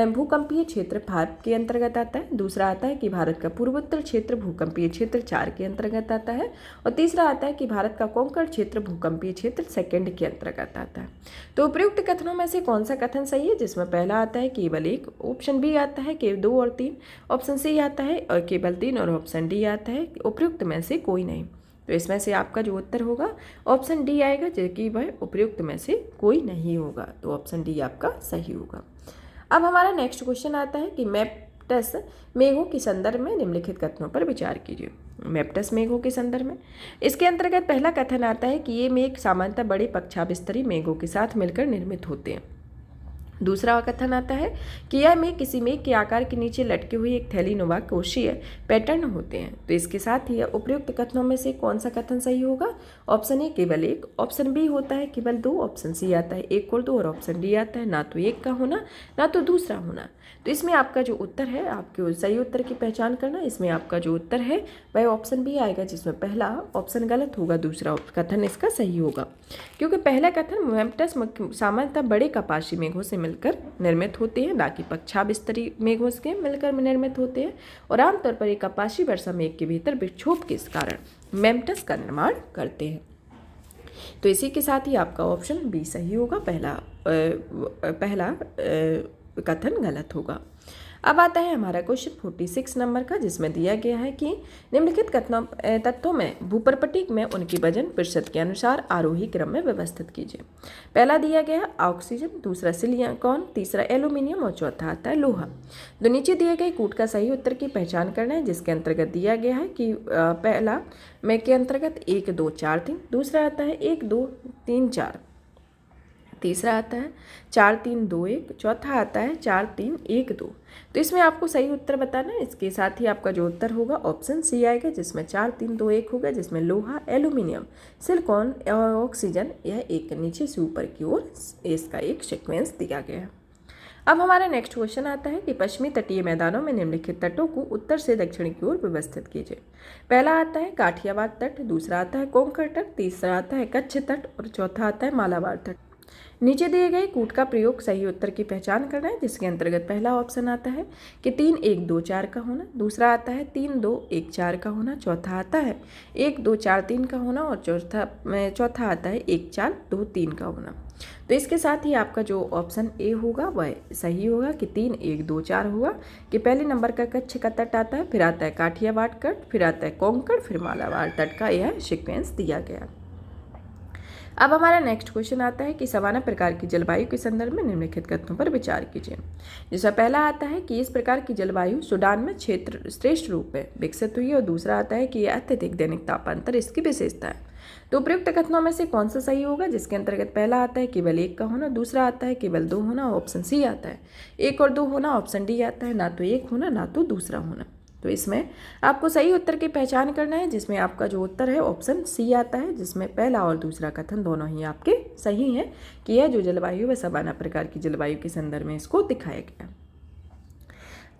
A: भूकंपीय क्षेत्र 5 के अंतर्गत आता है। दूसरा आता है कि भारत का पूर्वोत्तर क्षेत्र भूकंपीय क्षेत्र 4 के अंतर्गत आता है, और तीसरा आता है कि भारत का कोंकण क्षेत्र भूकंपीय क्षेत्र 2 के अंतर्गत आता है। तो उपयुक्त कथनों में से कौन सा कथन सही है, जिसमें पहला आता है केवल 1, ऑप्शन बी आता है केवल 2 और 3, ऑप्शन सी आता है और केवल 3, और ऑप्शन डी आता है उपयुक्त में से कोई नहीं। तो इसमें से आपका जो उत्तर होगा ऑप्शन डी आएगा, जो कि वह उपयुक्त में से कोई नहीं होगा। तो ऑप्शन डी आपका सही होगा। अब हमारा नेक्स्ट क्वेश्चन आता है कि मेप्टस मेघों के संदर्भ में निम्नलिखित कथनों पर विचार कीजिए। मेप्टस मेघों के संदर्भ में इसके अंतर्गत पहला कथन आता है कि ये मेघ सामान्यतः बड़े पक्षाभिस्तरी मेघों के साथ मिलकर निर्मित होते हैं। दूसरा कथन आता है कि यह मेघ किसी मेघ के आकार के नीचे लटके हुए एक थैलीनुमा कोशीय पैटर्न होते हैं। तो इसके साथ ही उपयुक्त कथनों में से कौन सा कथन सही होगा, ऑप्शन ए केवल 1, ऑप्शन बी होता है केवल 2, ऑप्शन सी आता है 1 और 2, और ऑप्शन डी आता है ना तो 1 का होना ना तो दूसरा होना। तो इसमें आपका जो उत्तर है, आपके सही उत्तर की पहचान करना, इसमें आपका जो उत्तर है वह ऑप्शन बी आएगा, जिसमें पहला ऑप्शन गलत होगा, दूसरा कथन इसका सही होगा, क्योंकि पहला कथन मेप्टस सामान्यतः बड़े कपासी मेघों से मिलकर निर्मित होते हैं, ना कि पक्षाभिस्तरी मेघों से मिलकर निर्मित होते हैं, और आमतौर पर एक कपासी वर्षा मेघ के भीतर विक्षोभ के कारण मेप्टस का निर्माण करते हैं। तो इसी के साथ ही आपका ऑप्शन बी सही होगा, पहला कथन गलत होगा। अब आता है हमारा क्वेश्चन 46 नंबर का, जिसमें दिया गया है कि निम्नलिखित तत्वों में भूपर्पटी में उनकी वजन प्रतिशत के अनुसार आरोही क्रम में व्यवस्थित कीजिए। पहला दिया गया है ऑक्सीजन, दूसरा सिलिकॉन, तीसरा एल्यूमिनियम, और चौथा आता है लोहा। तो नीचे दिए गए कूट का सही उत्तर की पहचान करना है, जिसके अंतर्गत दिया गया है कि पहला में के अंतर्गत 1 2 4 3, दूसरा आता है 1 2 3 4, तीसरा आता है 4 3 2 1, चौथा आता है 4 3 1 2। तो इसमें आपको सही उत्तर बताना है। इसके साथ ही आपका जो उत्तर होगा ऑप्शन सी आएगा, जिसमें 4 3 2 1 होगा, जिसमें लोहा, एल्यूमिनियम, सिलिकॉन और ऑक्सीजन, यह एक नीचे से ऊपर की ओर इसका एक सीक्वेंस दिया गया है। अब हमारा नेक्स्ट क्वेश्चन आता है कि पश्चिमी तटीय मैदानों में निम्नलिखित तटों को उत्तर से दक्षिण की ओर व्यवस्थित कीजिए। पहला आता है काठियावाड़ तट, दूसरा आता है कोंकण तट, तीसरा आता है कच्छ तट, और चौथा आता है मालाबार तट। नीचे दिए गए कूट का प्रयोग सही उत्तर की पहचान करना है, जिसके अंतर्गत पहला ऑप्शन आता है कि 3 1 2 4 का होना, दूसरा आता है 3 2 1 4 का होना, चौथा आता है 1 2 4 3 का होना, और चौथा आता है 1 4 2 3 का होना। तो इसके साथ ही आपका जो ऑप्शन ए होगा वह सही होगा कि 3 1 2 4 होगा, कि पहले नंबर का कच्छ का तट आता है, फिर आता है काठियावाड़ तट, फिर आता है कोंकण, फिर मालाबार तट का यह सीक्वेंस दिया गया। अब हमारा नेक्स्ट क्वेश्चन आता है कि सवाना प्रकार की जलवायु के संदर्भ में निम्नलिखित कथनों पर विचार कीजिए। जिसका पहला आता है कि इस प्रकार की जलवायु सूडान में क्षेत्र श्रेष्ठ रूप में विकसित हुई है, और दूसरा आता है कि यह अत्यधिक दैनिक तापांतर इसकी विशेषता है। तो उपयुक्त कथनों में से कौन सा सही होगा, जिसके अंतर्गत पहला आता है केवल 1 का होना, दूसरा आता है केवल 2 होना, ऑप्शन सी आता है 1 और 2 होना, ऑप्शन डी आता है ना तो 1 होना ना तो दूसरा होना। तो इसमें आपको सही उत्तर की पहचान करना है, जिसमें आपका जो उत्तर है ऑप्शन सी आता है, जिसमें पहला और दूसरा कथन दोनों ही आपके सही हैं कि यह जो जलवायु है सवाना प्रकार की जलवायु के संदर्भ में इसको दिखाया गया।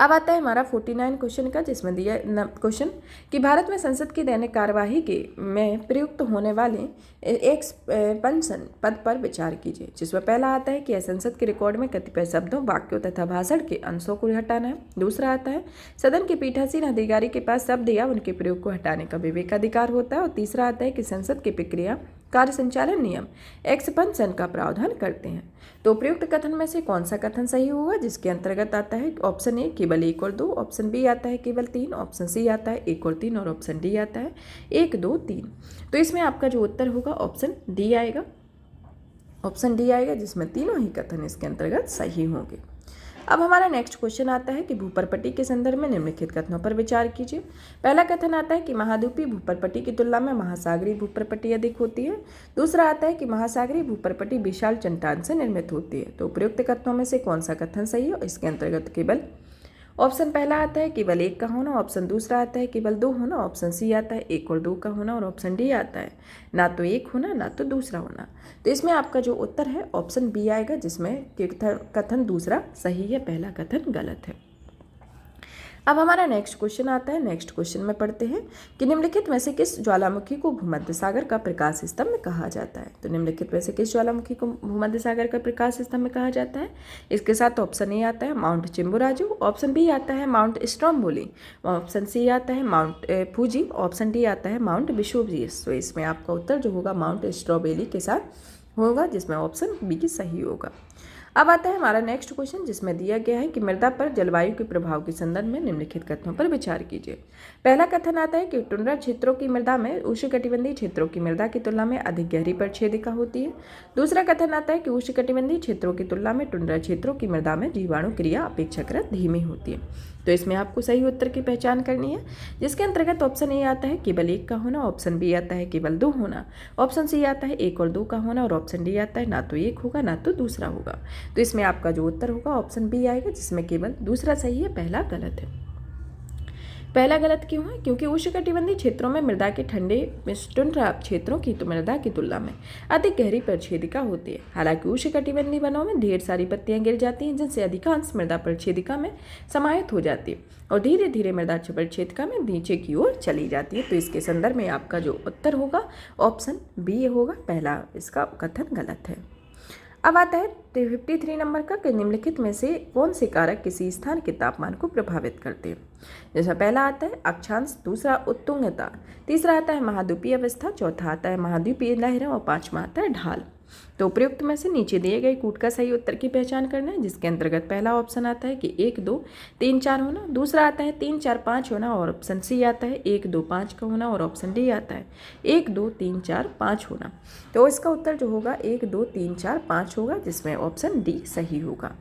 A: अब आता है हमारा 49 क्वेश्चन का, जिसमें दिया क्वेश्चन कि भारत में संसद की दैनिक कार्यवाही के में प्रयुक्त होने वाले एक्सपेंशन पद पर विचार कीजिए। जिसमें पहला आता है कि यह संसद के रिकॉर्ड में कतिपय शब्दों, वाक्यों तथा भाषण के अंशों को हटाना है। दूसरा आता है सदन के पीठासीन अधिकारी के पास शब्द या उनके प्रयोग को हटाने का विवेकाधिकार होता है। और तीसरा आता है कि संसद की प्रक्रिया कार्य संचालन नियम एक्सपेंशन का प्रावधान करते हैं। तो उपयुक्त कथन में से कौन सा कथन सही होगा, जिसके अंतर्गत आता है ऑप्शन ए केवल 1 और 2, ऑप्शन बी आता है केवल 3, ऑप्शन सी आता है 1 और 3 और ऑप्शन डी आता है 1, 2, 3। तो इसमें आपका जो उत्तर होगा ऑप्शन डी आएगा। ऑप्शन डी आएगा, जिसमें तीनों ही कथन इसके अंतर्गत सही होंगे। अब हमारा नेक्स्ट क्वेश्चन आता है कि भूपर्पटी के संदर्भ में निम्नलिखित कथनों पर विचार कीजिए। पहला कथन आता है कि महाद्वीपीय भूपर्पटी की तुलना में महासागरीय भूपर्पटी अधिक होती है। दूसरा आता है कि महासागरीय भूपर्पटी विशाल चट्टान से निर्मित होती है। तो उपयुक्त कथनों में से कौन सा कथन सही है, इसके अंतर्गत केवल ऑप्शन पहला आता है केवल 1 का होना, ऑप्शन दूसरा आता है केवल 2 होना, ऑप्शन सी आता है 1 और 2 का होना और ऑप्शन डी आता है ना तो 1 होना ना तो दूसरा होना। तो इसमें आपका जो उत्तर है ऑप्शन बी आएगा, जिसमें कथन दूसरा सही है, पहला कथन गलत है। अब हमारा नेक्स्ट क्वेश्चन आता है। नेक्स्ट क्वेश्चन में पढ़ते हैं कि निम्नलिखित में से किस ज्वालामुखी को भूमध्य सागर का प्रकाश स्तंभ कहा जाता है। तो निम्नलिखित में से किस ज्वालामुखी को भूमध्य सागर का प्रकाश स्तंभ कहा जाता है, इसके साथ ऑप्शन ए आता है माउंट चिम्बुराजू, ऑप्शन बी आता है माउंट स्ट्रोम्बोली, ऑप्शन सी आता है माउंट फूजी, ऑप्शन डी आता है माउंट वेसुवियस। तो इसमें आपका उत्तर जो होगा माउंट स्ट्रॉबेरी के साथ होगा, जिसमें ऑप्शन बी की सही होगा। अब आता है हमारा नेक्स्ट क्वेश्चन, जिसमें दिया गया है कि मृदा पर जलवायु के प्रभाव के संदर्भ में निम्नलिखित कथनों पर विचार कीजिए। पहला कथन आता है कि टुंड्रा क्षेत्रों की मृदा में उष्णकटिबंधीय क्षेत्रों की मृदा की तुलना में अधिक गहरी परिच्छेदिका होती है। दूसरा कथन आता है कि उष्णकटिबंधीय क्षेत्रों की तुलना में टुंड्रा क्षेत्रों की मृदा में जीवाणु क्रिया अपेक्षाकृत धीमी होती है। तो इसमें आपको सही उत्तर की पहचान करनी है, जिसके अंतर्गत ऑप्शन ए आता है केवल 1 का होना, ऑप्शन बी आता है केवल 2 होना, ऑप्शन सी आता है 1 और 2 का होना और ऑप्शन डी आता है ना तो 1 होगा ना तो दूसरा होगा। तो इसमें आपका जो उत्तर होगा ऑप्शन बी आएगा, जिसमें केवल दूसरा सही है, पहला गलत है। पहला गलत क्यों है, क्योंकि उष्णकटिबंधीय क्षेत्रों में मृदा के ठंडे टुंड्रा क्षेत्रों की मृदा की तुलना में अधिक गहरी परिच्छेदिका होती है। हालांकि उष्णकटिबंधीय वनों में ढेर सारी पत्तियां गिर जाती हैं, जिनसे अधिकांश मृदा परिच्छेदिका में समाहित हो जाती है और धीरे धीरे मृदा परिच्छेदिका में नीचे की ओर चली जाती है। तो इसके संदर्भ में आपका जो उत्तर होगा ऑप्शन बी होगा, पहला इसका कथन गलत है। अब आता है 53 नंबर का कि निम्नलिखित में से कौन से कारक किसी स्थान के तापमान को प्रभावित करते हैं। जैसा पहला आता है अक्षांश, दूसरा उत्तुंगता, तीसरा आता है महाद्वीपीय अवस्था, चौथा आता है महाद्वीपीय लहरें और पांचवा आता है ढाल। तो उपयुक्त में से नीचे दिए गए कूट का सही उत्तर की पहचान करना है, जिसके अंतर्गत पहला ऑप्शन आता है कि 1, 2, 3, 4 होना, दूसरा आता है 3, 4, 5 होना और ऑप्शन सी आता है 1, 2, 5 का होना और ऑप्शन डी आता है 1, 2, 3, 4, 5 होना। तो इसका उत्तर जो होगा 1, 2, 3, 4, 5 होगा, जिसमें ऑप्शन डी सही होगा।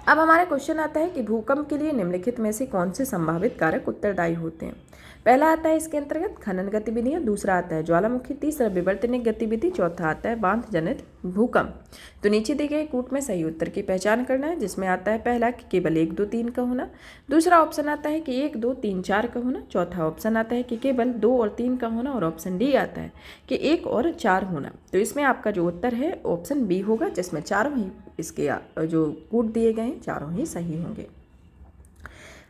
A: अब हमारा क्वेश्चन आता है कि भूकंप के लिए निम्नलिखित में से कौन से संभावित कारक उत्तरदायी होते हैं। पहला आता है इसके अंतर्गत खनन गतिविधियां, दूसरा आता है ज्वालामुखी, तीसरा विवर्तनिक गतिविधि, चौथा आता है बांध जनित भूकंप। तो नीचे दिए गए कूट में सही उत्तर की पहचान करना है, जिसमें आता है पहला कि केवल 1, 2, 3 का होना, दूसरा ऑप्शन आता है कि 1, 2, 3, 4 का होना, चौथा ऑप्शन आता है कि केवल 2 और 3 का होना और ऑप्शन डी आता है कि 1 और 4 होना। तो इसमें आपका जो उत्तर है ऑप्शन बी होगा, जिसमें चारों ही इसके जो कूट दिए गए हैं चारों ही सही होंगे।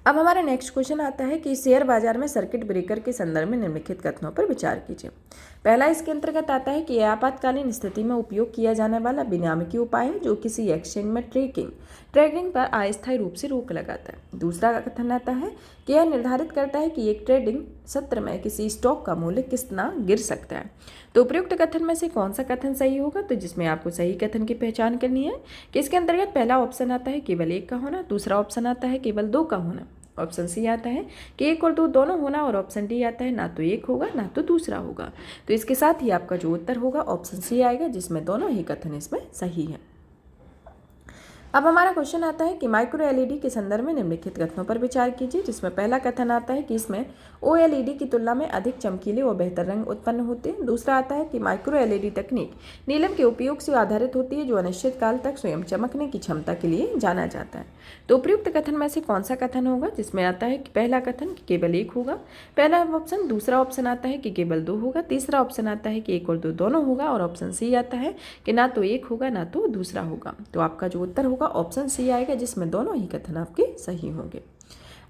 A: अब हमारा नेक्स्ट क्वेश्चन आता है कि शेयर बाजार में सर्किट ब्रेकर के संदर्भ में निम्नलिखित कथनों पर विचार कीजिए। पहला इसके अंतर्गत आता है कि यह आपातकालीन स्थिति में उपयोग किया जाने वाला विनियामकीय उपाय है जो किसी एक्सचेंज में ट्रेडिंग पर अस्थायी रूप से रोक लगाता है। दूसरा कथन आता है कि यह निर्धारित करता है कि एक ट्रेडिंग सत्र में किसी स्टॉक का मूल्य कितना गिर सकता है। तो उपयुक्त कथन में से कौन सा कथन सही होगा, तो जिसमें आपको सही कथन की पहचान करनी है कि इसके अंतर्गत पहला ऑप्शन आता है केवल 1 का होना, दूसरा ऑप्शन आता है केवल 2 का होना, ऑप्शन सी आता है कि 1 और 2 दोनों होना और ऑप्शन डी आता है ना तो 1 होगा ना तो दूसरा होगा। तो इसके साथ ही आपका जो उत्तर होगा ऑप्शन सी आएगा, जिसमें दोनों ही कथन इसमें सही है। अब हमारा क्वेश्चन आता है कि माइक्रो एलईडी के संदर्भ में निम्नलिखित कथनों पर विचार कीजिए, जिसमें पहला कथन आता है कि इसमें ओएलईडी की तुलना में अधिक चमकीले और बेहतर रंग उत्पन्न होते हैं। दूसरा आता है कि माइक्रो एलईडी तकनीक नीलम के उपयोग से आधारित होती है जो अनिश्चित काल तक स्वयं चमकने की क्षमता के लिए जाना जाता है। तो उपयुक्त कथन में से कौन सा कथन होगा, जिसमें आता है कि पहला कथन कि केवल 1 होगा, पहला ऑप्शन, दूसरा ऑप्शन आता है कि केवल 2 होगा, तीसरा ऑप्शन आता है कि 1 और 2 दोनों होगा और ऑप्शन सी आता है कि ना तो 1 होगा ना तो दूसरा होगा। तो आपका जो उत्तर होगा ऑप्शन सी आएगा, जिसमें दोनों ही कथन आपके सही होंगे।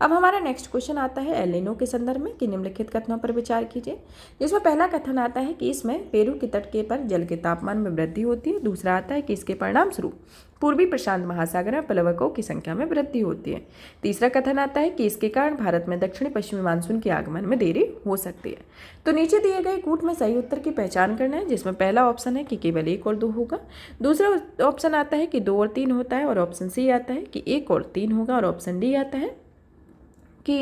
A: अब हमारा नेक्स्ट क्वेश्चन आता है एल नीनो के संदर्भ में कि निम्नलिखित कथनों पर विचार कीजिए। जिसमें पहला कथन आता है कि इसमें पेरू के तट के पर जल के तापमान में वृद्धि होती है। दूसरा आता है कि इसके परिणाम स्वरूप पूर्वी प्रशांत महासागर में प्लवकों की संख्या में वृद्धि होती है। तीसरा कथन आता है कि इसके कारण भारत में दक्षिणी पश्चिमी मानसून के आगमन में देरी हो सकती है। तो नीचे दिए गए कूट में सही उत्तर की पहचान करना है, जिसमें पहला ऑप्शन है कि केवल 1 और 2 होगा। दूसरा ऑप्शन आता है कि 2 और 3 होता है, और ऑप्शन सी आता है कि 1 और 3 होगा, और ऑप्शन डी आता है कि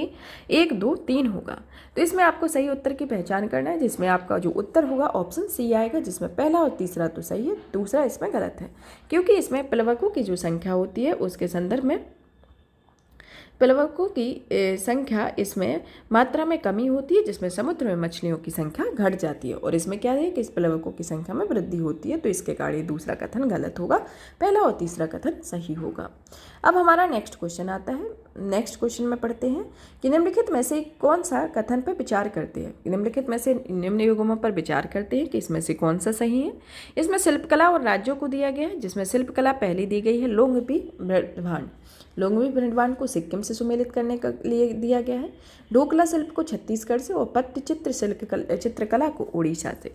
A: 1, 2, 3 होगा। तो इसमें आपको सही उत्तर की पहचान करना है, जिसमें आपका जो उत्तर होगा ऑप्शन सी आएगा, जिसमें पहला और तीसरा तो सही है, दूसरा इसमें गलत है, क्योंकि इसमें प्लवकों की जो संख्या होती है उसके संदर्भ में प्लवकों की संख्या इसमें मात्रा में कमी होती है, जिसमें समुद्र में मछलियों की संख्या घट जाती है, और इसमें क्या है कि इस प्लवकों की संख्या में वृद्धि होती है। तो इसके कारण दूसरा कथन गलत होगा, पहला और तीसरा कथन सही होगा। अब हमारा नेक्स्ट क्वेश्चन आता है। नेक्स्ट क्वेश्चन में पढ़ते हैं कि निम्नलिखित में से कौन सा कथन पर विचार करते हैं। निम्नलिखित में से निम्न युग्मों पर विचार करते हैं कि इसमें से कौन सा सही है। इसमें शिल्पकला और राज्यों को दिया गया है, जिसमें शिल्पकला पहली दी गई है लोंगबी बृहद्भान। लोंगबी बृहद्भान को सिक्किम से सुमेलित करने के लिए दिया गया है। ढोकला शिल्प को छत्तीसगढ़ से, और पट्टचित्र चित्रकला को उड़ीसा से।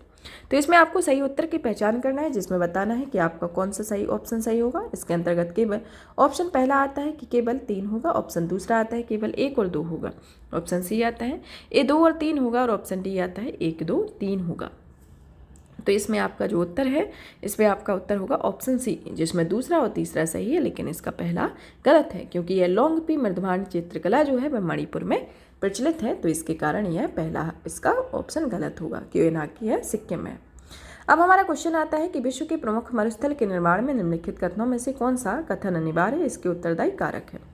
A: तो इसमें आपको सही उत्तर की पहचान करना है, जिसमें बताना है कि आपका कौन सा सही ऑप्शन सही होगा। इसके अंतर्गत केवल ऑप्शन पहला आता है कि केवल 3 होगा, ऑप्शन दूसरा आता है केवल 1 और 2 होगा, ऑप्शन सी आता है ये 2 और 3 होगा, और ऑप्शन डी आता है 1, 2, 3 होगा। तो इसमें आपका जो उत्तर है, इसमें आपका उत्तर होगा ऑप्शन सी, जिसमें दूसरा और तीसरा सही है, लेकिन इसका पहला गलत है, क्योंकि यह लोंगबी बृहद्भान चित्रकला जो है वह मणिपुर में प्रचलित है। तो इसके कारण यह पहला इसका ऑप्शन गलत होगा, क्यों ना कि यह सिक्किम में। अब हमारा क्वेश्चन आता है कि विश्व के प्रमुख मरुस्थल के निर्माण में निम्नलिखित कथनों में से कौन सा कथन अनिवार्य है, इसके उत्तरदायी कारक है।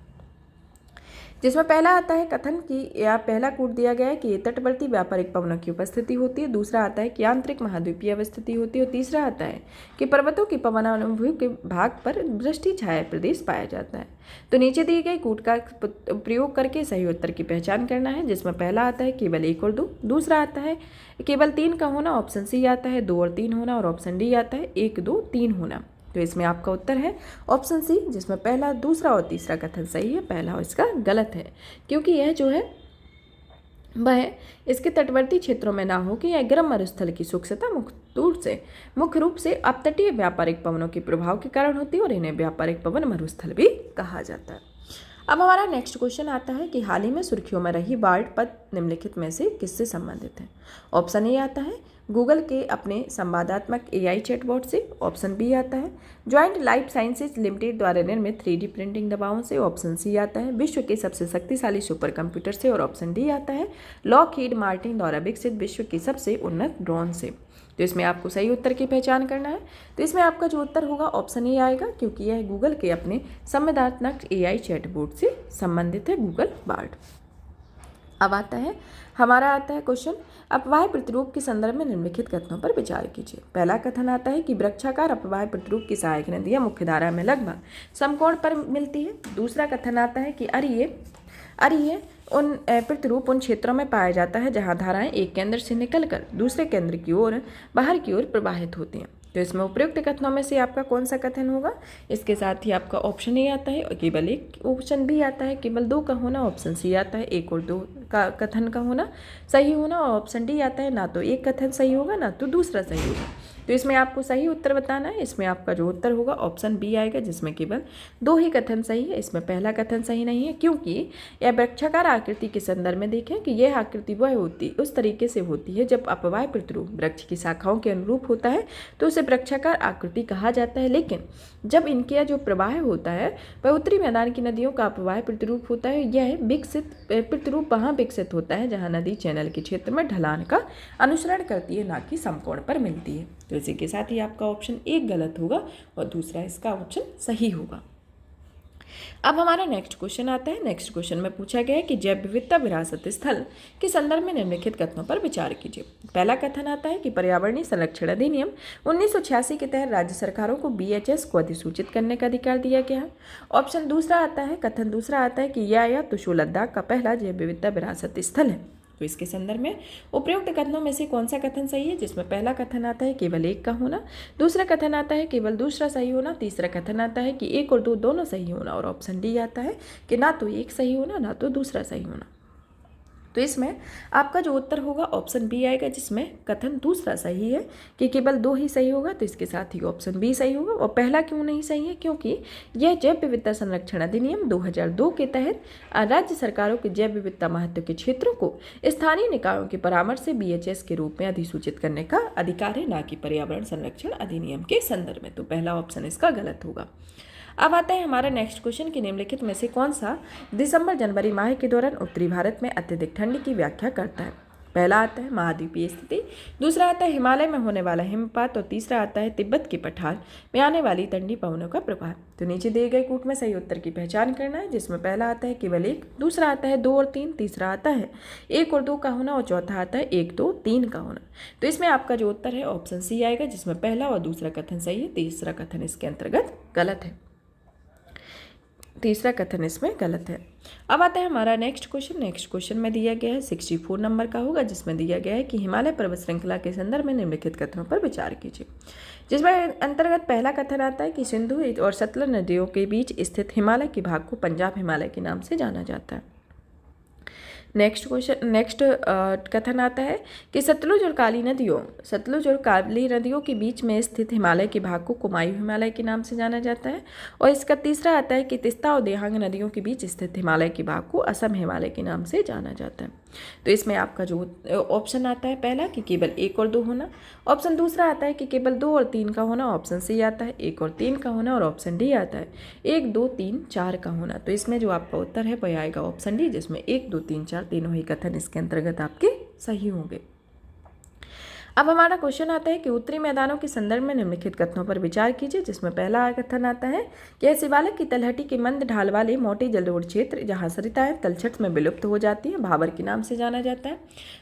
A: जिसमें पहला आता है कथन की या पहला कूट दिया गया है कि तटवर्ती व्यापारिक पवनों की उपस्थिति होती है। दूसरा आता है कि आंतरिक महाद्वीपीय अवस्थिति होती है, और तीसरा आता है कि पर्वतों की पवनानुभूति के भाग पर वृष्टि छाया प्रदेश पाया जाता है। तो नीचे दिए गए कूट का प्रयोग करके सही उत्तर की पहचान करना है, जिसमें पहला आता है केवल 1 और 2, दूसरा आता है केवल 3 का होना, ऑप्शन सी आता है 2 और 3 होना, और ऑप्शन डी आता है 1, 2, 3 होना। तो इसमें आपका उत्तर है ऑप्शन सी, जिसमें पहला, दूसरा और तीसरा कथन सही है, पहला और इसका गलत है, क्योंकि यह जो है वह इसके तटवर्ती क्षेत्रों में ना हो कि यह गर्म मरुस्थल की शुष्कता मुख्य रूप से अपतटीय व्यापारिक पवनों के प्रभाव के कारण होती है, और इन्हें व्यापारिक पवन मरुस्थल भी कहा जाता है। अब हमारा नेक्स्ट क्वेश्चन आता है कि हाल ही में सुर्खियों में रही बार्ड पद निम्नलिखित में से किससे संबंधित है। ऑप्शन ए आता है गूगल के अपने संवादात्मक AI चैटबॉट से, ऑप्शन बी आता है ज्वाइंट लाइफ साइंसेज लिमिटेड द्वारा निर्मित 3D प्रिंटिंग दवाओं से, ऑप्शन सी आता है विश्व के सबसे शक्तिशाली सुपर कंप्यूटर से, और ऑप्शन डी आता है लॉकहीड मार्टिन द्वारा विकसित विश्व की सबसे उन्नत ड्रोन से। तो इसमें आपको सही उत्तर की पहचान करना है। तो इसमें आपका जो उत्तर होगा ऑप्शन ए आएगा, क्योंकि यह गूगल के अपने संवादात्मक AI चैटबॉट से संबंधित है, गूगल बार्ड। अब आता है क्वेश्चन अपवाह प्रतिरूप के संदर्भ में निम्नलिखित कथनों पर विचार कीजिए। पहला कथन आता है कि वृक्षाकार अपवाह प्रतिरूप की सहायक नदियां मुख्यधारा में लगभग समकोण पर मिलती है। दूसरा कथन आता है कि अरिये उन प्रतिरूप उन क्षेत्रों में पाया जाता है जहां धाराएं एक केंद्र से निकलकर दूसरे केंद्र की ओर बाहर की ओर प्रवाहित होती हैं। तो इसमें उपयुक्त कथनों में से आपका कौन सा कथन होगा। इसके साथ ही आपका ऑप्शन ए आता है और केवल 1, ऑप्शन बी आता है केवल 2 का होना, ऑप्शन सी आता है 1 और 2 का कथन का होना सही होना, और ऑप्शन डी आता है ना तो एक कथन सही होगा ना तो दूसरा सही होगा। तो इसमें आपको सही उत्तर बताना है। इसमें आपका जो उत्तर होगा ऑप्शन बी आएगा, जिसमें केवल 2 ही कथन सही है। इसमें पहला कथन सही नहीं है, क्योंकि यह वृक्षाकार आकृति के संदर्भ में देखें कि यह आकृति वह होती उस तरीके से होती है जब अपवाह प्रतिरूप वृक्ष की शाखाओं के अनुरूप होता है तो उसे वृक्षाकार आकृति कहा जाता है। लेकिन जब इनके जो प्रवाह होता है वह उत्तरी मैदान की नदियों का अपवाह प्रतिरूप होता है। यह विकसित प्रतिरूप वहाँ विकसित होता है जहाँ नदी चैनल के क्षेत्र में ढलान का अनुसरण करती है, ना कि समकोण पर मिलती है। तो इसी के साथ ही आपका ऑप्शन 1 गलत होगा और दूसरा इसका ऑप्शन सही होगा। अब हमारा नेक्स्ट क्वेश्चन आता है। नेक्स्ट क्वेश्चन में पूछा गया है कि जैव विविधता विरासत स्थल के संदर्भ में निम्नलिखित कथनों पर विचार कीजिए। पहला कथन आता है कि पर्यावरणीय संरक्षण अधिनियम 1986 के तहत राज्य सरकारों को BHS को अधिसूचित करने का अधिकार दिया गया है। ऑप्शन दूसरा आता है, कथन दूसरा आता है कि यह तो शो लद्दाख का पहला जैव विविधता विरासत स्थल है। तो इसके संदर्भ में उपयुक्त कथनों में से कौन सा कथन सही है, जिसमें पहला कथन आता है केवल एक का होना, दूसरा कथन आता है केवल दूसरा सही होना, तीसरा कथन आता है कि एक और दो दोनों सही होना, और ऑप्शन डी आता है कि ना तो एक सही होना ना तो दूसरा सही होना। तो इसमें आपका जो उत्तर होगा ऑप्शन बी आएगा, जिसमें कथन दूसरा सही है कि केवल दो ही सही होगा, तो इसके साथ ही ऑप्शन बी सही होगा। और पहला क्यों नहीं सही है, क्योंकि यह जैव विविधता संरक्षण अधिनियम 2002 के तहत राज्य सरकारों के जैव विविधता महत्व के क्षेत्रों को स्थानीय निकायों के परामर्श से BHS के रूप में अधिसूचित करने का अधिकार है, ना कि पर्यावरण संरक्षण अधिनियम के संदर्भ में। तो पहला ऑप्शन इसका गलत होगा। अब आता है हमारा नेक्स्ट क्वेश्चन कि निम्नलिखित में से कौन सा दिसंबर जनवरी माह के दौरान उत्तरी भारत में अत्यधिक ठंड की व्याख्या करता है। पहला आता है महाद्वीपीय स्थिति, दूसरा आता है हिमालय में होने वाला हिमपात, और तीसरा आता है तिब्बत के पठार में आने वाली ठंडी पवनों का प्रभाव। तो नीचे दिए गए कूट में सही उत्तर की पहचान करना है, जिसमें पहला आता है केवल एक, दूसरा आता है 2 और 3, तीसरा आता है 1 और 2 का होना, और चौथा आता है 1, 2, 3 का होना। तो इसमें आपका जो उत्तर है ऑप्शन सी आएगा, जिसमें पहला और दूसरा कथन सही है, तीसरा कथन इसके अंतर्गत गलत है। तीसरा कथन इसमें गलत है। अब आता है हमारा नेक्स्ट क्वेश्चन। नेक्स्ट क्वेश्चन में दिया गया है 64 नंबर का होगा, जिसमें दिया गया है कि हिमालय पर्वत श्रृंखला के संदर्भ में निम्नलिखित कथनों पर विचार कीजिए। जिसमें अंतर्गत पहला कथन आता है कि सिंधु और सतलज नदियों के बीच स्थित हिमालय के भाग को पंजाब हिमालय के नाम से जाना जाता है। नेक्स्ट कथन आता है कि सतलुज और काली नदियों के बीच में स्थित हिमालय के भाग को कुमायूं हिमालय के नाम से जाना जाता है। और इसका तीसरा आता है कि तिस्ता और देहांग नदियों के बीच स्थित हिमालय के भाग को असम हिमालय के नाम से जाना जाता है। तो इसमें आपका जो ऑप्शन आता है पहला कि केवल 1 और 2 होना, ऑप्शन दूसरा आता है कि केवल 2 और 3 का होना, ऑप्शन सी आता है 1 और 3 का होना, और ऑप्शन डी आता है 1, 2, 3, 4 का होना। तो इसमें जो आपका उत्तर है वह आएगा ऑप्शन डी, जिसमें 1, 2, 3, 4 तीनों ही कथन इसके अंतर्गत आपके सही होंगे। अब हमारा क्वेश्चन आता है कि उत्तरी मैदानों के संदर्भ में निम्नलिखित कथनों पर विचार कीजिए। जिसमें पहला कथन आता है कि यह शिवालिक की तलहटी के मंद ढाल वाले मोटे जलोढ़ क्षेत्र जहाँ सरिताएं तलछट में विलुप्त हो जाती हैं भाबर के नाम से जाना जाता है।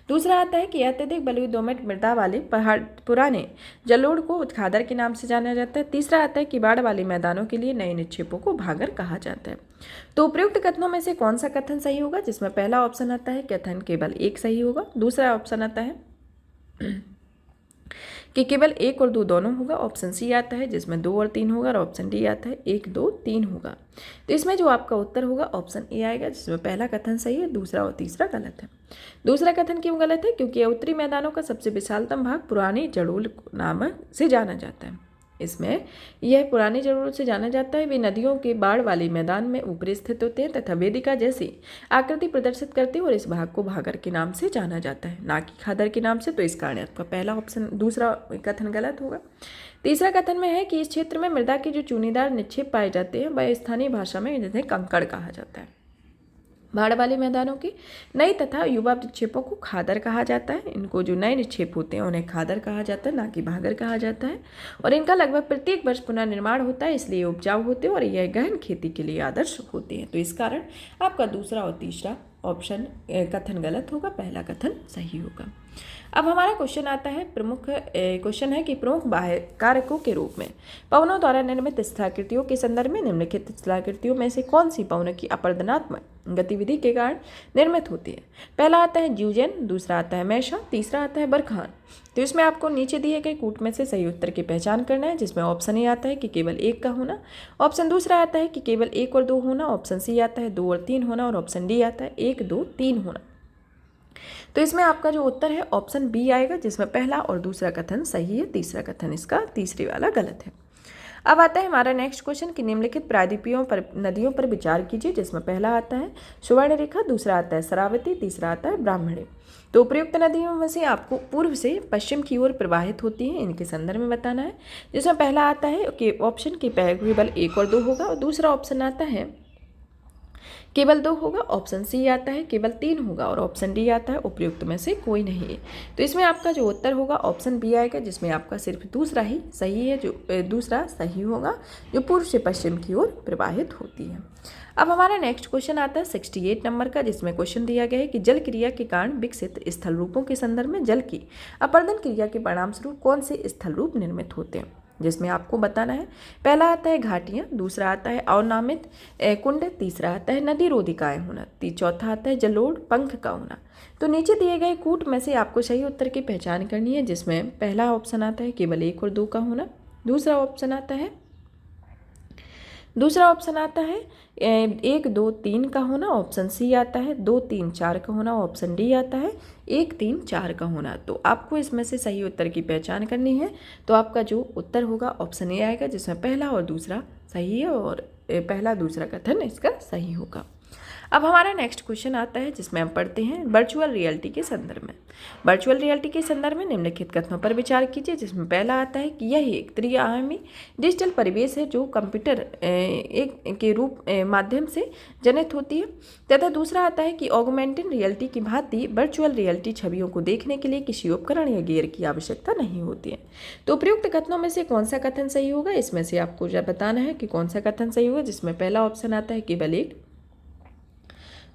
A: दूसरा आता है कि अत्यधिक बलुई दोमट मृदा वाले पहाड़ पुराने जलोढ़ को खादर के नाम से जाना जाता है। तीसरा आता है कि बाढ़ वाले मैदानों के लिए नए निक्षेपों को भागर कहा जाता है। तो उपयुक्त कथनों में से कौन सा कथन सही होगा, जिसमें पहला ऑप्शन आता है कथन केवल एक सही होगा, दूसरा ऑप्शन आता है कि केवल 1 और 2 दोनों होगा, ऑप्शन सी आता है जिसमें 2 और 3 होगा, और ऑप्शन डी आता है 1, 2, 3 होगा। तो इसमें जो आपका उत्तर होगा ऑप्शन ए आएगा, जिसमें पहला कथन सही है, दूसरा और तीसरा गलत है। दूसरा कथन क्यों गलत है, क्योंकि उत्तरी मैदानों का सबसे विशालतम भाग पुरानी जड़ोल नामक से जाना जाता है। इसमें यह पुरानी जड़ोल से जाना जाता है। वे नदियों के बाढ़ वाले मैदान में ऊपरी स्थित होते हैं तथा वेदिका जैसी आकृति प्रदर्शित करते हैं, और इस भाग को भागर के नाम से जाना जाता है, ना कि खादर के नाम से। तो इस कारण आपका पहला ऑप्शन दूसरा कथन गलत होगा। तीसरा कथन में है कि इस क्षेत्र में मृदा के जो चूनीदार निक्षेप पाए जाते हैं वह स्थानीय भाषा में जिन्हें कंकड़ कहा जाता है। बाढ़ वाले मैदानों के नए तथा युवा निक्षेपों को खादर कहा जाता है। इनको जो नए निक्षेप होते हैं उन्हें खादर कहा जाता है, ना कि भागर कहा जाता है। और इनका लगभग प्रत्येक वर्ष पुनर्निर्माण होता है, इसलिए उपजाऊ होते हैं और यह गहन खेती के लिए आदर्श होते हैं। तो इस कारण आपका दूसरा और तीसरा ऑप्शन कथन गलत होगा, पहला कथन सही होगा। अब हमारा क्वेश्चन आता है क्वेश्चन है कि प्रमुख बाह्य कारकों के रूप में पवनों द्वारा निर्मित स्थलाकृतियों के संदर्भ में निम्नलिखित स्थलाकृतियों में से कौन सी पवन की अपरदनात्मक गतिविधि के कारण निर्मित होती है। पहला आता है ज्यूजेन, दूसरा आता है मैशा, तीसरा आता है बरखान। तो इसमें आपको नीचे दिए गए कूट में से सही उत्तर की पहचान करना है, जिसमें ऑप्शन ए आता है कि केवल 1 का होना, ऑप्शन दूसरा आता है कि केवल 1 और 2 होना, ऑप्शन सी आता है 2 और 3 होना, और ऑप्शन डी आता है 1, 2, 3 होना। तो इसमें आपका जो उत्तर है ऑप्शन बी आएगा, जिसमें पहला और दूसरा कथन सही है, तीसरा कथन इसका तीसरे वाला गलत है। अब आता है हमारा नेक्स्ट क्वेश्चन कि निम्नलिखित प्रायद्वीपीयों पर नदियों पर विचार कीजिए। जिसमें पहला आता है सुवर्णरेखा, दूसरा आता है शरावती, तीसरा आता है ब्राह्मणी। तो उपयुक्त नदियों में से आपको पूर्व से पश्चिम की ओर प्रवाहित होती हैं, इनके संदर्भ में बताना है। जिसमें पहला आता है कि ऑप्शन की केवल 1 और 2 होगा, और दूसरा ऑप्शन आता है केवल 2 होगा, ऑप्शन सी आता है केवल 3 होगा, और ऑप्शन डी आता है उपयुक्त में से कोई नहीं है। तो इसमें आपका जो उत्तर होगा ऑप्शन बी आएगा, जिसमें आपका सिर्फ दूसरा ही सही है, जो दूसरा सही होगा, जो पूर्व से पश्चिम की ओर प्रवाहित होती है। अब हमारा नेक्स्ट क्वेश्चन आता है 68 नंबर का, जिसमें क्वेश्चन दिया गया है कि जल क्रिया के कारण विकसित स्थल रूपों के संदर्भ में जल की अपर्दन क्रिया के परिणाम स्वरूप कौन से स्थल रूप निर्मित होते हैं। जिसमें आपको बताना है। पहला आता है घाटियाँ, दूसरा आता है अवनामित कुंड, तीसरा आता है नदी रोधिकाएँ होना, चौथा आता है जलोढ़ पंख का होना। तो नीचे दिए गए कूट में से आपको सही उत्तर की पहचान करनी है, जिसमें पहला ऑप्शन आता है केवल 1 और 2 का होना, दूसरा ऑप्शन आता है 1 2 3 का होना, ऑप्शन सी आता है 2 3 4 का होना, ऑप्शन डी आता है 1 3 4 का होना। तो आपको इसमें से सही उत्तर की पहचान करनी है। तो आपका जो उत्तर होगा ऑप्शन ए आएगा, जिसमें पहला और दूसरा सही है और पहला दूसरा कथन इसका सही होगा। अब हमारा नेक्स्ट क्वेश्चन आता है, जिसमें हम पढ़ते हैं वर्चुअल रियलिटी के संदर्भ में। वर्चुअल रियलिटी के संदर्भ में निम्नलिखित कथनों पर विचार कीजिए, जिसमें पहला आता है कि यह एक त्रिआयामी डिजिटल परिवेश है जो कंप्यूटर एक के रूप माध्यम से जनित होती है, तथा दूसरा आता है कि ऑगमेंटेड रियलिटी की भांति वर्चुअल रियलिटी छवियों को देखने के लिए किसी उपकरण या गियर की आवश्यकता नहीं होती है। तो उपयुक्त कथनों में से कौन सा कथन सही होगा, इसमें से आपको बताना है कि कौन सा कथन सही होगा, जिसमें पहला ऑप्शन आता है केवल 1,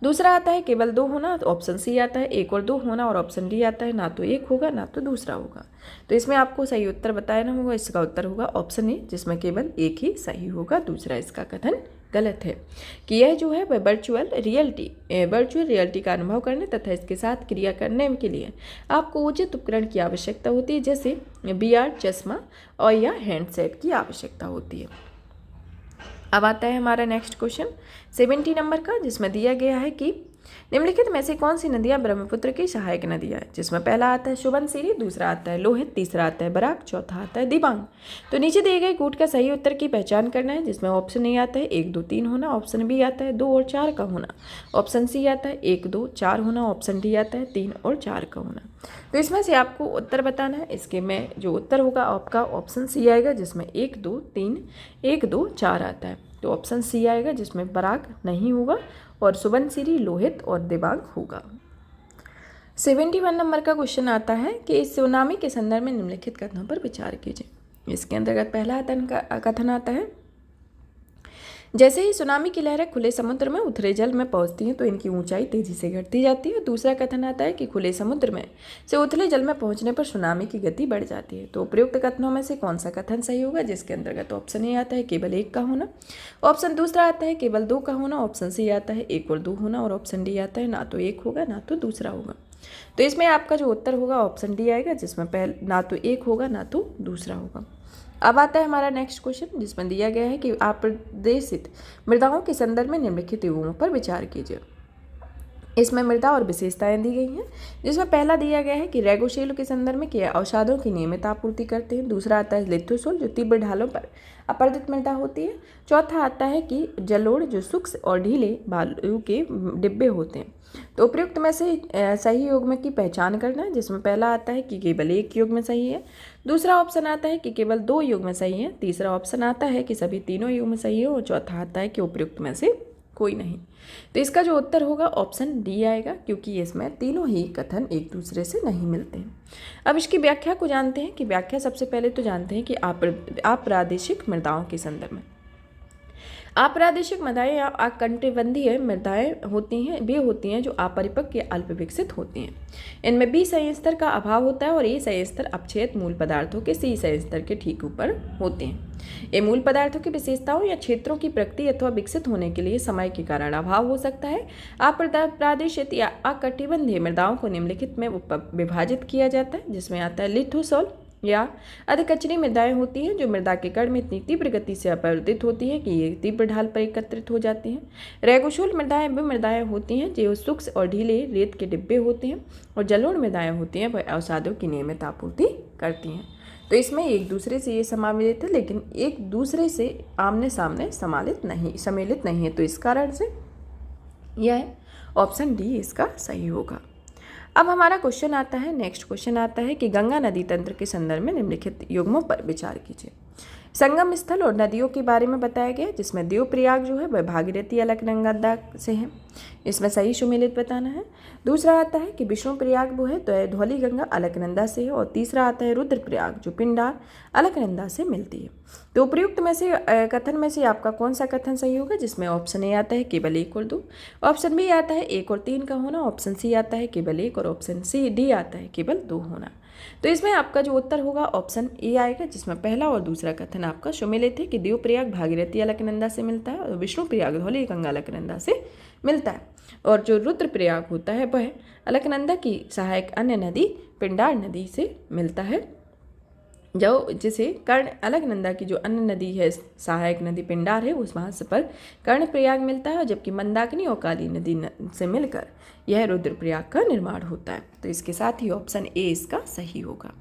A: दूसरा आता है केवल 2 होना, तो ऑप्शन सी आता है 1 और 2 होना, और ऑप्शन डी आता है ना तो 1 होगा ना तो दूसरा होगा। तो इसमें आपको सही उत्तर बताना होगा, इसका उत्तर होगा ऑप्शन ए, जिसमें केवल 1 ही सही होगा, दूसरा इसका कथन गलत है। कि यह जो है वह वर्चुअल रियलिटी का अनुभव करने तथा इसके साथ क्रिया करने के लिए आपको उचित उपकरण की आवश्यकता होती है, जैसे VR चश्मा और या हैंडसेट की आवश्यकता होती है। अब आता है हमारा नेक्स्ट क्वेश्चन 70 नंबर का, जिसमें दिया गया है कि निम्नलिखित में से कौन सी नदियां ब्रह्मपुत्र की सहायक नदियां हैं, जिसमें पहला आता है सुबनसिरी, दूसरा आता है लोहित, तीसरा आता है बराक, चौथा आता है दिबांग। तो नीचे दिए गए कूट का सही उत्तर की पहचान करना है, जिसमें ऑप्शन ए आता है 1 2 3 होना, ऑप्शन बी आता है 2 और 4 का होना, ऑप्शन सी आता है 1 2 4 होना, ऑप्शन डी आता है 3 और 4 का होना। तो इसमें से आपको उत्तर बताना है। इसके में जो उत्तर होगा आपका ऑप्शन सी आएगा, जिसमें 1 2 3 1 2 4 आता है। तो ऑप्शन सी आएगा, जिसमें बराक नहीं होगा और सुबनसिरी, लोहित और दिबांग होगा। 71 नंबर का क्वेश्चन आता है कि इस सुनामी के संदर्भ में निम्नलिखित कथनों पर विचार कीजिए। इसके अंतर्गत पहला कथन आता है, जैसे ही सुनामी की लहरें खुले समुद्र में उथले जल में पहुंचती हैं तो इनकी ऊंचाई तेजी से घटती जाती है। दूसरा कथन आता है कि खुले समुद्र में से उथले जल में पहुंचने पर सुनामी की गति बढ़ जाती है। तो उपयुक्त कथनों में से कौन सा कथन सही होगा, जिसके अंतर्गत ऑप्शन ए आता है केवल 1 का होना, ऑप्शन दूसरा आता है केवल 2 का होना, ऑप्शन सी आता है 1 और 2 होना, और ऑप्शन डी आता है ना तो 1 होगा ना तो दूसरा होगा। तो इसमें आपका जो उत्तर होगा ऑप्शन डी आएगा, जिसमें ना तो 1 होगा ना तो दूसरा होगा। अब आता है हमारा नेक्स्ट क्वेश्चन, जिसमें दिया गया है कि आप प्रदेशित मृदाओं के संदर्भ में निम्नलिखित युगों पर विचार कीजिए। इसमें मृदा और विशेषताएं दी गई हैं, जिसमें पहला दिया गया है कि रेगोशैल के संदर्भ में कि औषधों की नियमित आपूर्ति करते हैं। दूसरा आता है लिथोसोल, जो तीव्र ढालों पर अपर्दित मृदा होती है। चौथा आता है कि जलोढ़, जो सूक्ष्म और ढीले बालू के डिब्बे होते हैं। तो उपयुक्त में से सही युग्म की पहचान करना है, जिसमें पहला आता है कि केवल 1 युग्म सही है, दूसरा ऑप्शन आता है कि केवल 2 युग्म सही है, तीसरा ऑप्शन आता है कि सभी तीनों युग्म सही है, और चौथा आता है कि उपयुक्त में से कोई नहीं। तो इसका जो उत्तर होगा ऑप्शन डी आएगा, क्योंकि इसमें तीनों ही कथन एक दूसरे से नहीं मिलते हैं। अब इसकी व्याख्या को जानते हैं कि व्याख्या सबसे पहले तो जानते हैं कि अप्रादेशिक मृदाओं के संदर्भ में अप्रादेशिक मृदाएं या अकटिबंधीय मृदाएं होती हैं, वे होती हैं जो अपरिपक्व या अल्प विकसित होती हैं। इनमें बी संयस्तर का अभाव होता है और ए संयस्तर अपक्षेत्र मूल पदार्थों के सी संयस्तर के ठीक ऊपर होते हैं। ये मूल पदार्थों की विशेषताओं या क्षेत्रों की प्रकृति अथवा विकसित होने के लिए समय के कारण अभाव हो सकता है। अप्रादेशिक या अकटिबंधीय मृदाओं को निम्नलिखित में विभाजित किया जाता है, जिसमें आता है लिथोसोल या अधिकचरी मृदाएं होती हैं, जो मृदा के कण में इतनी तीव्र गति से अपवर्तित होती है कि ये तीव्र ढाल पर एकत्रित हो जाती हैं। रेगोशूल मृदाएं वे मृदाएं होती हैं जो सूक्ष्म और ढीले रेत के डिब्बे होते हैं, और जलोढ़ मृदाएं होती हैं वह अवसादों की नियमित आपूर्ति करती हैं। तो इसमें एक दूसरे से ये समावित है, लेकिन एक दूसरे से आमने सामने सम्मिलित नहीं है। तो इस कारण से यह ऑप्शन डी इसका सही होगा। अब हमारा क्वेश्चन आता है, नेक्स्ट क्वेश्चन आता है कि गंगा नदी तंत्र के संदर्भ में निम्नलिखित युग्मों पर विचार कीजिए। संगम स्थल और नदियों के बारे में बताया गया, जिसमें देवप्रयाग जो है वह भागीरथी अलकनंदा से है, इसमें सही सुमेलित बताना है। दूसरा आता है कि विष्णुप्रयाग वो है तो धौली गंगा अलकनंदा से है, और तीसरा आता है रुद्रप्रयाग जो पिंडार अलकनंदा से मिलती है। तो उपयुक्त में से कथन में से आपका कौन सा कथन सही होगा, जिसमें ऑप्शन ए आता है केवल 1 और 2, ऑप्शन बी आता है 1 और 3 का होना, ऑप्शन सी आता है केवल 1 और ऑप्शन सी डी आता है केवल 2 होना। तो इसमें आपका जो उत्तर होगा ऑप्शन ए आएगा, जिसमें पहला और दूसरा कथन आपका सुमेलित है कि देवप्रयाग भागीरथी अलकनंदा से मिलता है और विष्णुप्रयाग धौली गंगा अलकनंदा से मिलता है। और जो रुद्रप्रयाग होता है वह अलकनंदा की सहायक अन्य नदी पिंडार नदी से मिलता है, जो जिसे कर्ण अलकनंदा की जो अन्य नदी है सहायक नदी पिंडार है उस वहाँ से पर कर्णप्रयाग मिलता है, जबकि मंदाकिनी और काली नदी से मिलकर यह रुद्रप्रयाग का निर्माण होता है। तो इसके साथ ही ऑप्शन ए इसका सही होगा।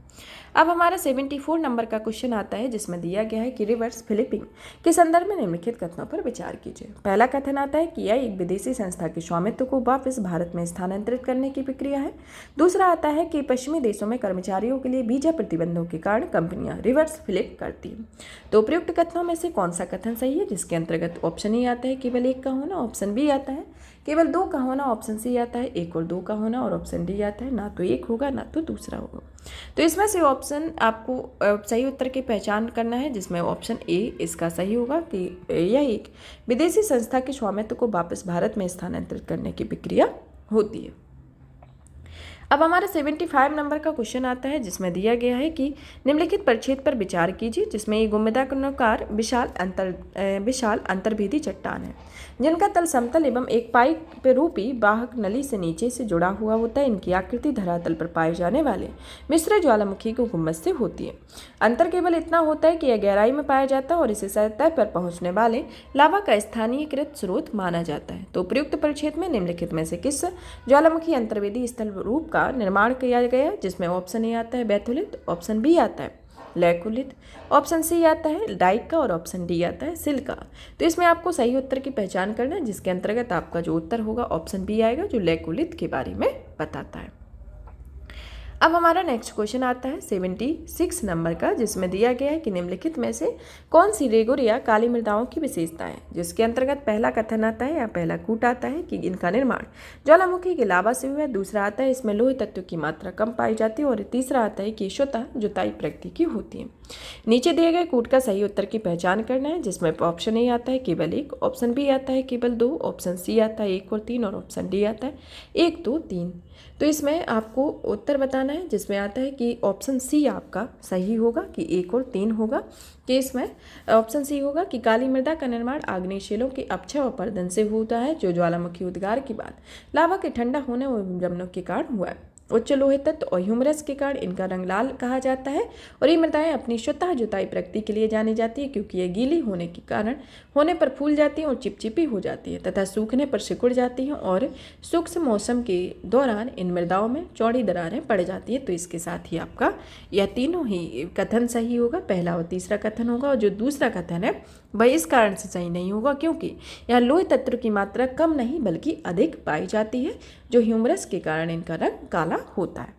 A: अब हमारा 74 नंबर का क्वेश्चन आता है, जिसमें दिया गया है कि रिवर्स फ्लिपिंग के संदर्भ में निम्नलिखित कथनों पर विचार कीजिए। पहला कथन आता है कि यह एक विदेशी संस्था के स्वामित्व को वापस भारत में स्थानांतरित करने की प्रक्रिया है। दूसरा आता है कि पश्चिमी देशों में कर्मचारियों के लिए वीजा प्रतिबंधों के कारण कंपनियां रिवर्स फ्लिप करती हैं। तो उपयुक्त कथनों में से कौन सा कथन सही है, जिसके अंतर्गत ऑप्शन ए आता है केवल एक का होना, ऑप्शन बी आता है केवल दो का होना, ऑप्शन सी आता है एक और दो का होना, और ऑप्शन डी आता है ना तो एक होगा ना तो दूसरा होगा। तो इसमें से ऑप्शन आपको सही उत्तर की पहचान करना है, जिसमें ऑप्शन ए इसका सही होगा कि यह एक विदेशी संस्था के स्वामित्व को वापस भारत में स्थानांतरित करने की प्रक्रिया होती है। अब हमारा 75 नंबर का क्वेश्चन आता है, जिसमें दिया गया है कि निम्नलिखित परिच्छेद पर विचार कीजिए, जिसमें ये गुंबदाकार विशाल अंतर्भेदी चट्टान है, जिनका तल समतल एवं एक पाइप रूपी वाहक नली से नीचे से जुड़ा हुआ होता है। इनकी आकृति धरातल पर पाए जाने वाले मिश्र ज्वालामुखी को गुंबद से होती है। अंतर केवल इतना होता है कि यह गहराई में पाया जाता है और इसे सतह पर पहुंचने वाले लावा का स्थानीयकृत स्रोत माना जाता है। तो प्रयुक्त परिच्छेद में निम्नलिखित में से किस ज्वालामुखी अंतर्वेदी स्थल रूप का निर्माण किया गया, जिसमें ऑप्शन ए आता है बैथुलित, ऑप्शन बी आता है लैकुलित, ऑप्शन सी आता है डाइक का, और ऑप्शन डी आता है सिल्का। तो इसमें आपको सही उत्तर की पहचान करना है, जिसके अंतर्गत आपका जो उत्तर होगा ऑप्शन बी आएगा, जो लैकुलित के बारे में बताता है। अब हमारा नेक्स्ट क्वेश्चन आता है 76 नंबर का, जिसमें दिया गया है कि निम्नलिखित में से कौन सी रेगुर या काली मृदाओं की विशेषता है, जिसके अंतर्गत पहला कथन आता है या पहला कूट आता है कि इनका निर्माण ज्वालामुखी के लावा से हुआ है। दूसरा आता है इसमें लोहे तत्व की मात्रा कम पाई जाती है, और तीसरा आता है कि स्वतः जुताई प्रकृति की होती है। नीचे दिए गए कूट का सही उत्तर की पहचान करना है, जिसमें ऑप्शन ए आता है केवल एक, ऑप्शन बी आता है केवल दो, ऑप्शन सी आता है एक और तीन, और ऑप्शन डी आता है एक दो तीन। तो इसमें आपको उत्तर बताना है, जिसमें आता है कि ऑप्शन सी आपका सही होगा कि एक और तीन होगा। कि इसमें ऑप्शन सी होगा कि काली मृदा का निर्माण आग्नेयशिलाओं के अपक्षय और पर्दन से होता है, जो ज्वालामुखी उद्गार के बाद लावा के ठंडा होने और जमने के कारण हुआ है। उच्च लोहे तत्व और ह्यूमरस के कारण इनका रंग लाल कहा जाता है, और ये मृदाएं अपनी स्वतः जुताई प्रकृति के लिए जानी जाती है, क्योंकि ये गीली होने के कारण होने पर फूल जाती हैं और चिपचिपी हो जाती है तथा सूखने पर सिकुड़ जाती हैं, और सूक्ष्म मौसम के दौरान इन मृदाओं में चौड़ी दरारें पड़ जाती है। तो इसके साथ ही आपका यह तीनों ही कथन सही होगा, पहला और तीसरा कथन होगा, और जो दूसरा कथन है वह इस कारण से सही नहीं होगा क्योंकि यहाँ लोहे तत्व की मात्रा कम नहीं बल्कि अधिक पाई जाती है, जो ह्यूमरस के कारण इनका रंग काला होता है।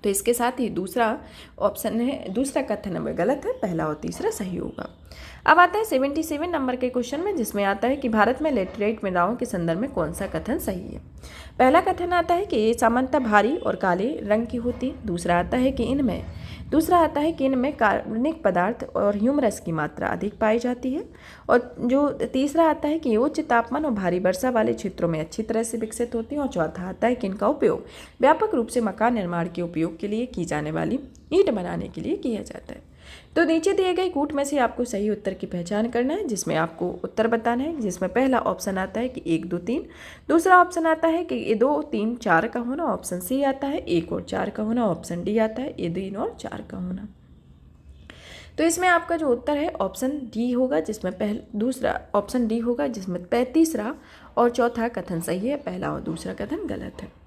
A: तो इसके साथ ही दूसरा ऑप्शन है, दूसरा कथन में गलत है, पहला और तीसरा सही होगा। अब आता है 77 नंबर के क्वेश्चन में, जिसमें आता है कि भारत में लेटराइट मृदाओं के संदर्भ में कौन सा कथन सही है। पहला कथन आता है कि ये सामान्यतः भारी और काले रंग की होती है। दूसरा आता है कि इनमें कार्बनिक पदार्थ और ह्यूमरस की मात्रा अधिक पाई जाती है, और जो तीसरा आता है कि उच्च तापमान और भारी वर्षा वाले क्षेत्रों में अच्छी तरह से विकसित होती हैं, और चौथा आता है कि इनका उपयोग व्यापक रूप से मकान निर्माण के उपयोग के लिए की जाने वाली ईंट बनाने के लिए किया जाता है। तो नीचे दिए गए कूट में से आपको सही उत्तर की पहचान करना है, जिसमें आपको उत्तर बताना है, जिसमें पहला ऑप्शन आता है कि 1 2 3, दूसरा ऑप्शन आता है कि ये 2 3 4 का होना, ऑप्शन सी आता है 1 और 4 का होना, ऑप्शन डी आता है ये 3 और 4 का होना। तो इसमें आपका जो उत्तर है ऑप्शन डी होगा, जिसमें दूसरा ऑप्शन डी होगा, जिसमें तीसरा और चौथा कथन सही है, पहला और दूसरा कथन गलत है।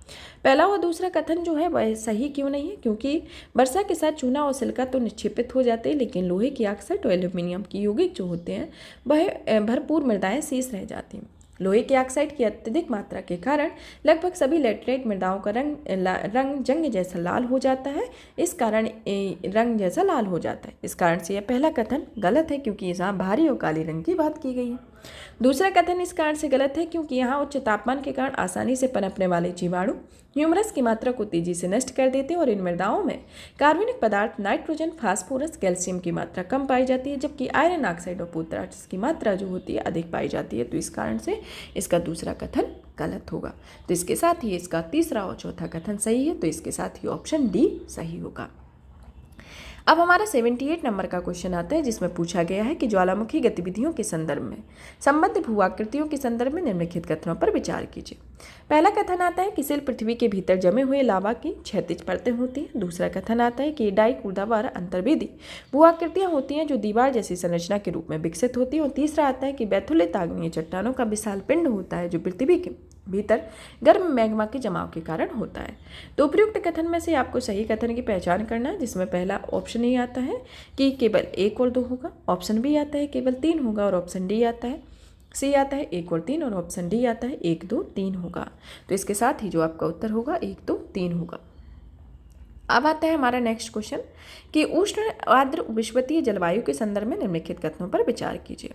A: पहला और दूसरा कथन जो है वह सही क्यों नहीं है, क्योंकि वर्षा के साथ चूना और सिलिका तो निक्षेपित हो जाते हैं, लेकिन लोहे की ऑक्साइड और एल्यूमिनियम की यौगिक जो होते हैं वह भरपूर मृदाएं शेष रह जाती हैं। लोहे की ऑक्साइड की अत्यधिक मात्रा के कारण लगभग सभी लेटराइट मृदाओं का रंग जंग जैसा लाल हो जाता है। इस कारण रंग जैसा लाल हो जाता है, इस कारण से यह पहला कथन गलत है, क्योंकि यहाँ भारी और काले रंग की बात की गई है। दूसरा कथन इस कारण से गलत है क्योंकि यहाँ उच्च तापमान के कारण आसानी से पनपने वाले जीवाणु ह्यूमरस की मात्रा को तेजी से नष्ट कर देते हैं और इन मृदाओं में कार्बनिक पदार्थ नाइट्रोजन, फास्फोरस, कैल्शियम की मात्रा कम पाई जाती है, जबकि आयरन ऑक्साइड और पोटाश की मात्रा जो होती है अधिक पाई जाती है। तो इस कारण से इसका दूसरा कथन गलत होगा। तो इसके साथ ही इसका तीसरा और चौथा कथन सही है, तो इसके साथ ही ऑप्शन डी सही होगा। अब हमारा 78 नंबर का क्वेश्चन आता है जिसमें पूछा गया है कि ज्वालामुखी गतिविधियों के संदर्भ में संबद्ध भूआकृतियों के संदर्भ में निम्नलिखित कथनों पर विचार कीजिए। पहला कथन आता है कि शिल पृथ्वी के भीतर जमे हुए लावा की क्षैतिज परतें होती हैं। दूसरा कथन आता है कि डाई कूदावर अंतर्वेदी भूआकृतियां होती हैं जो दीवार जैसी संरचना के रूप में विकसित होती हैं। और तीसरा आता है कि बैथुलित आग्नेय चट्टानों का विशाल पिंड होता है जो पृथ्वी के भीतर गर्म मैग्मा के जमाव के कारण होता है। तो उपयुक्त कथन में से आपको सही कथन की पहचान करना है, जिसमें पहला ऑप्शन ए आता है कि केवल 1 और 2 होगा, ऑप्शन बी आता है केवल 3 होगा और ऑप्शन डी आता है, सी आता है 1 और 3 और ऑप्शन डी आता है 1, 2, 3 होगा। तो इसके साथ ही जो आपका उत्तर होगा 1, 2, 3 होगा। अब आता है हमारा नेक्स्ट क्वेश्चन कि उष्ण आर्द्र विषुवतीय जलवायु के संदर्भ में निम्नलिखित कथनों पर विचार कीजिए,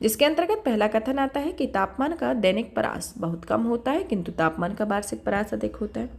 A: जिसके अंतर्गत पहला कथन आता है कि तापमान का दैनिक परास बहुत कम होता है किंतु तापमान का वार्षिक परास अधिक होता है।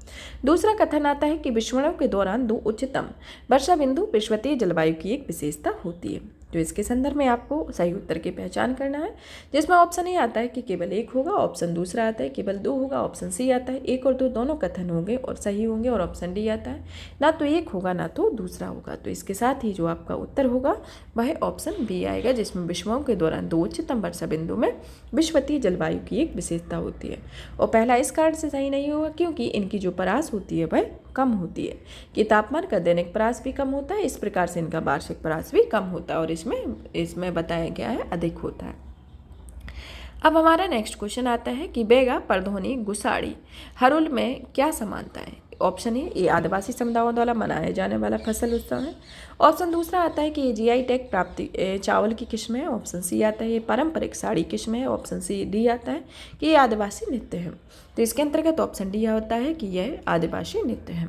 A: दूसरा कथन आता है कि विषुवणों के दौरान 2 उच्चतम वर्षा बिंदु विषुवतीय जलवायु की एक विशेषता होती है। तो इसके संदर्भ में आपको सही उत्तर की पहचान करना है, जिसमें ऑप्शन ए आता है कि केवल 1 होगा, ऑप्शन दूसरा आता है केवल 2 होगा, ऑप्शन सी आता है 1 और 2 दोनों कथन होंगे और सही होंगे और ऑप्शन डी आता है ना तो 1 होगा ना तो दूसरा होगा। तो इसके साथ ही जो आपका उत्तर होगा वह ऑप्शन बी आएगा, जिसमें विषुवों के दौरान 2 उच्चतम वर्षा बिंदु में विषुवतीय जलवायु की एक विशेषता होती है। और पहला इस कारण से सही नहीं होगा क्योंकि इनकी जो परास होती है वह कम होती है कि तापमान का दैनिक परास भी कम होता है, इस प्रकार से इनका वार्षिक परास भी कम होता है और इसमें बताया गया है अधिक होता है। अब हमारा नेक्स्ट क्वेश्चन आता है कि बेगा, परधोनी, गुसाड़ी, हरुल में क्या समानता है। ऑप्शन ए ये आदिवासी समुदायों द्वारा मनाया जाने वाला फसल उत्सव है। ऑप्शन दूसरा आता है कि ये जीआई टैग प्राप्ति चावल की किस्म है। ऑप्शन सी आता है ये पारंपरिक साड़ी किस्म है। ऑप्शन सी डी आता है कि ये आदिवासी नृत्य है। तो इसके अंतर्गत ऑप्शन डी होता है कि यह आदिवासी नृत्य है।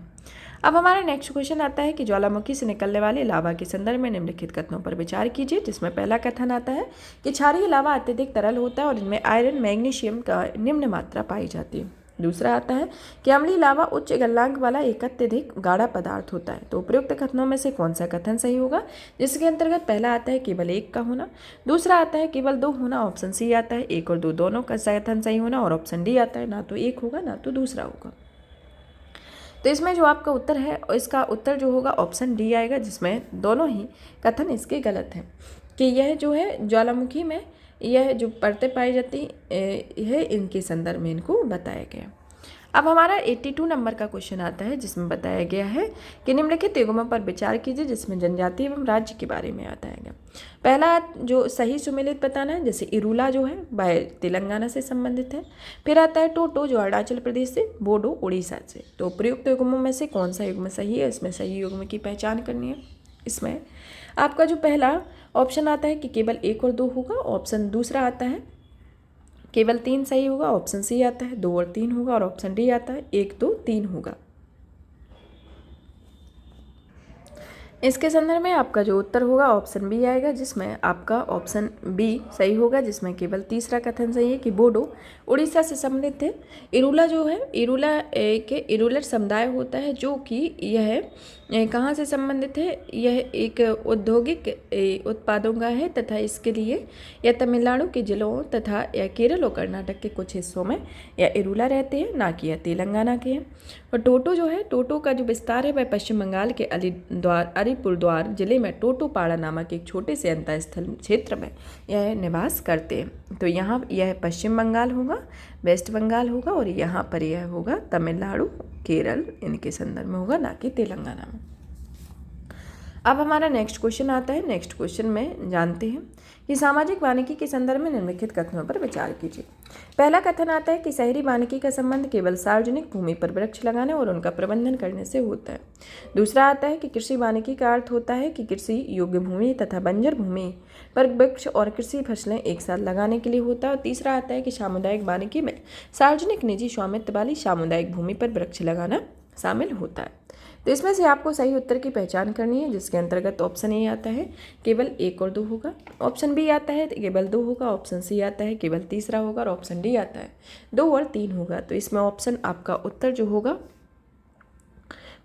A: अब हमारा नेक्स्ट क्वेश्चन आता है कि ज्वालामुखी से निकलने वाले लावा के संदर्भ में निम्नलिखित कथनों पर विचार कीजिए, जिसमें पहला कथन आता है कि क्षारीय लावा अत्यधिक तरल होता है और इनमें आयरन, मैग्नीशियम का निम्न मात्रा पाई जाती है। दूसरा आता है कि अम्लीय लावा उच्च गलनांक वाला एक अत्यधिक गाढ़ा पदार्थ होता है। तो उपयुक्त कथनों में से कौन सा कथन सही होगा, जिसके अंतर्गत पहला आता है केवल 1 का होना, दूसरा आता है केवल 2 होना, ऑप्शन सी आता है 1 और 2 दोनों का कथन सही होना और ऑप्शन डी आता है ना तो 1 होगा ना तो दूसरा होगा। तो इसमें जो आपका उत्तर है इसका उत्तर जो होगा ऑप्शन डी आएगा, जिसमें दोनों ही कथन इसके गलत हैं कि यह जो है ज्वालामुखी में यह जो परतें पाई जाती है इनके संदर्भ में इनको बताया गया। अब हमारा 82 नंबर का क्वेश्चन आता है जिसमें बताया गया है कि निम्नलिखित युग्मों पर विचार कीजिए, जिसमें जनजाति एवं राज्य के बारे में बताया गया। पहला जो सही सुमेलित बताना है, जैसे इरूला जो है वह तेलंगाना से संबंधित है। फिर आता है टोटो जो अरुणाचल प्रदेश से, बोडो उड़ीसा से। तो प्रयुक्त युग्मों में से कौन सा युग्म सही है, इसमें सही युग्म की पहचान करनी है। इसमें आपका जो पहला ऑप्शन आता है कि केवल 1 और 2 होगा, ऑप्शन दूसरा आता है केवल 3 सही होगा, ऑप्शन सी आता है 2 और 3 होगा और ऑप्शन डी आता है 1, 2, 3 होगा। इसके संदर्भ में आपका जो उत्तर होगा ऑप्शन बी आएगा, जिसमें आपका ऑप्शन बी सही होगा, जिसमें केवल तीसरा कथन सही है कि बोडो उड़ीसा से संबंधित है। इरूला जो है इरूला के इरूलर समुदाय होता है जो कि यह कहाँ से संबंधित है, यह एक औद्योगिक उत्पादों का है तथा इसके लिए यह तमिलनाडु के जिलों तथा या केरल और कर्नाटक के कुछ हिस्सों में यह इरूला रहते हैं, ना कि यह तेलंगाना के हैं। और टोटो जो है टोटो का जो विस्तार है वह पश्चिम बंगाल के अलीपुरद्वार जिले में टोटोपाड़ा नामक एक छोटे से अंतःस्थल क्षेत्र में यह निवास करते हैं। तो यहाँ यह पश्चिम बंगाल होगा, वेस्ट बंगाल होगा और यहाँ पर यह होगा तमिलनाडु, केरल इनके संदर्भ में होगा, ना कि तेलंगाना में। अब हमारा नेक्स्ट क्वेश्चन आता है। नेक्स्ट क्वेश्चन में जानते हैं कि सामाजिक वानिकी के संदर्भ में निम्नलिखित कथनों पर विचार कीजिए। पहला कथन आता है कि शहरी वानिकी का संबंध केवल सार्वजनिक भूमि पर वृक्ष लगाने और उनका प्रबंधन करने से होता है। दूसरा आता है कि कृषि वानिकी का अर्थ होता है कि कृषि योग्य भूमि तथा बंजर भूमि पर वृक्ष और कृषि फसलें एक साथ लगाने के लिए होता है। और तीसरा आता है कि सामुदायिक वानिकी में सार्वजनिक निजी स्वामित्व वाली सामुदायिक भूमि पर वृक्ष लगाना शामिल होता है। तो इसमें से आपको सही उत्तर की पहचान करनी है, जिसके अंतर्गत ऑप्शन ए आता है केवल 1 और 2 होगा, ऑप्शन बी आता है केवल 2 होगा, ऑप्शन सी आता है केवल तीसरा होगा और ऑप्शन डी आता है 2 और 3 होगा। तो इसमें ऑप्शन आपका उत्तर जो होगा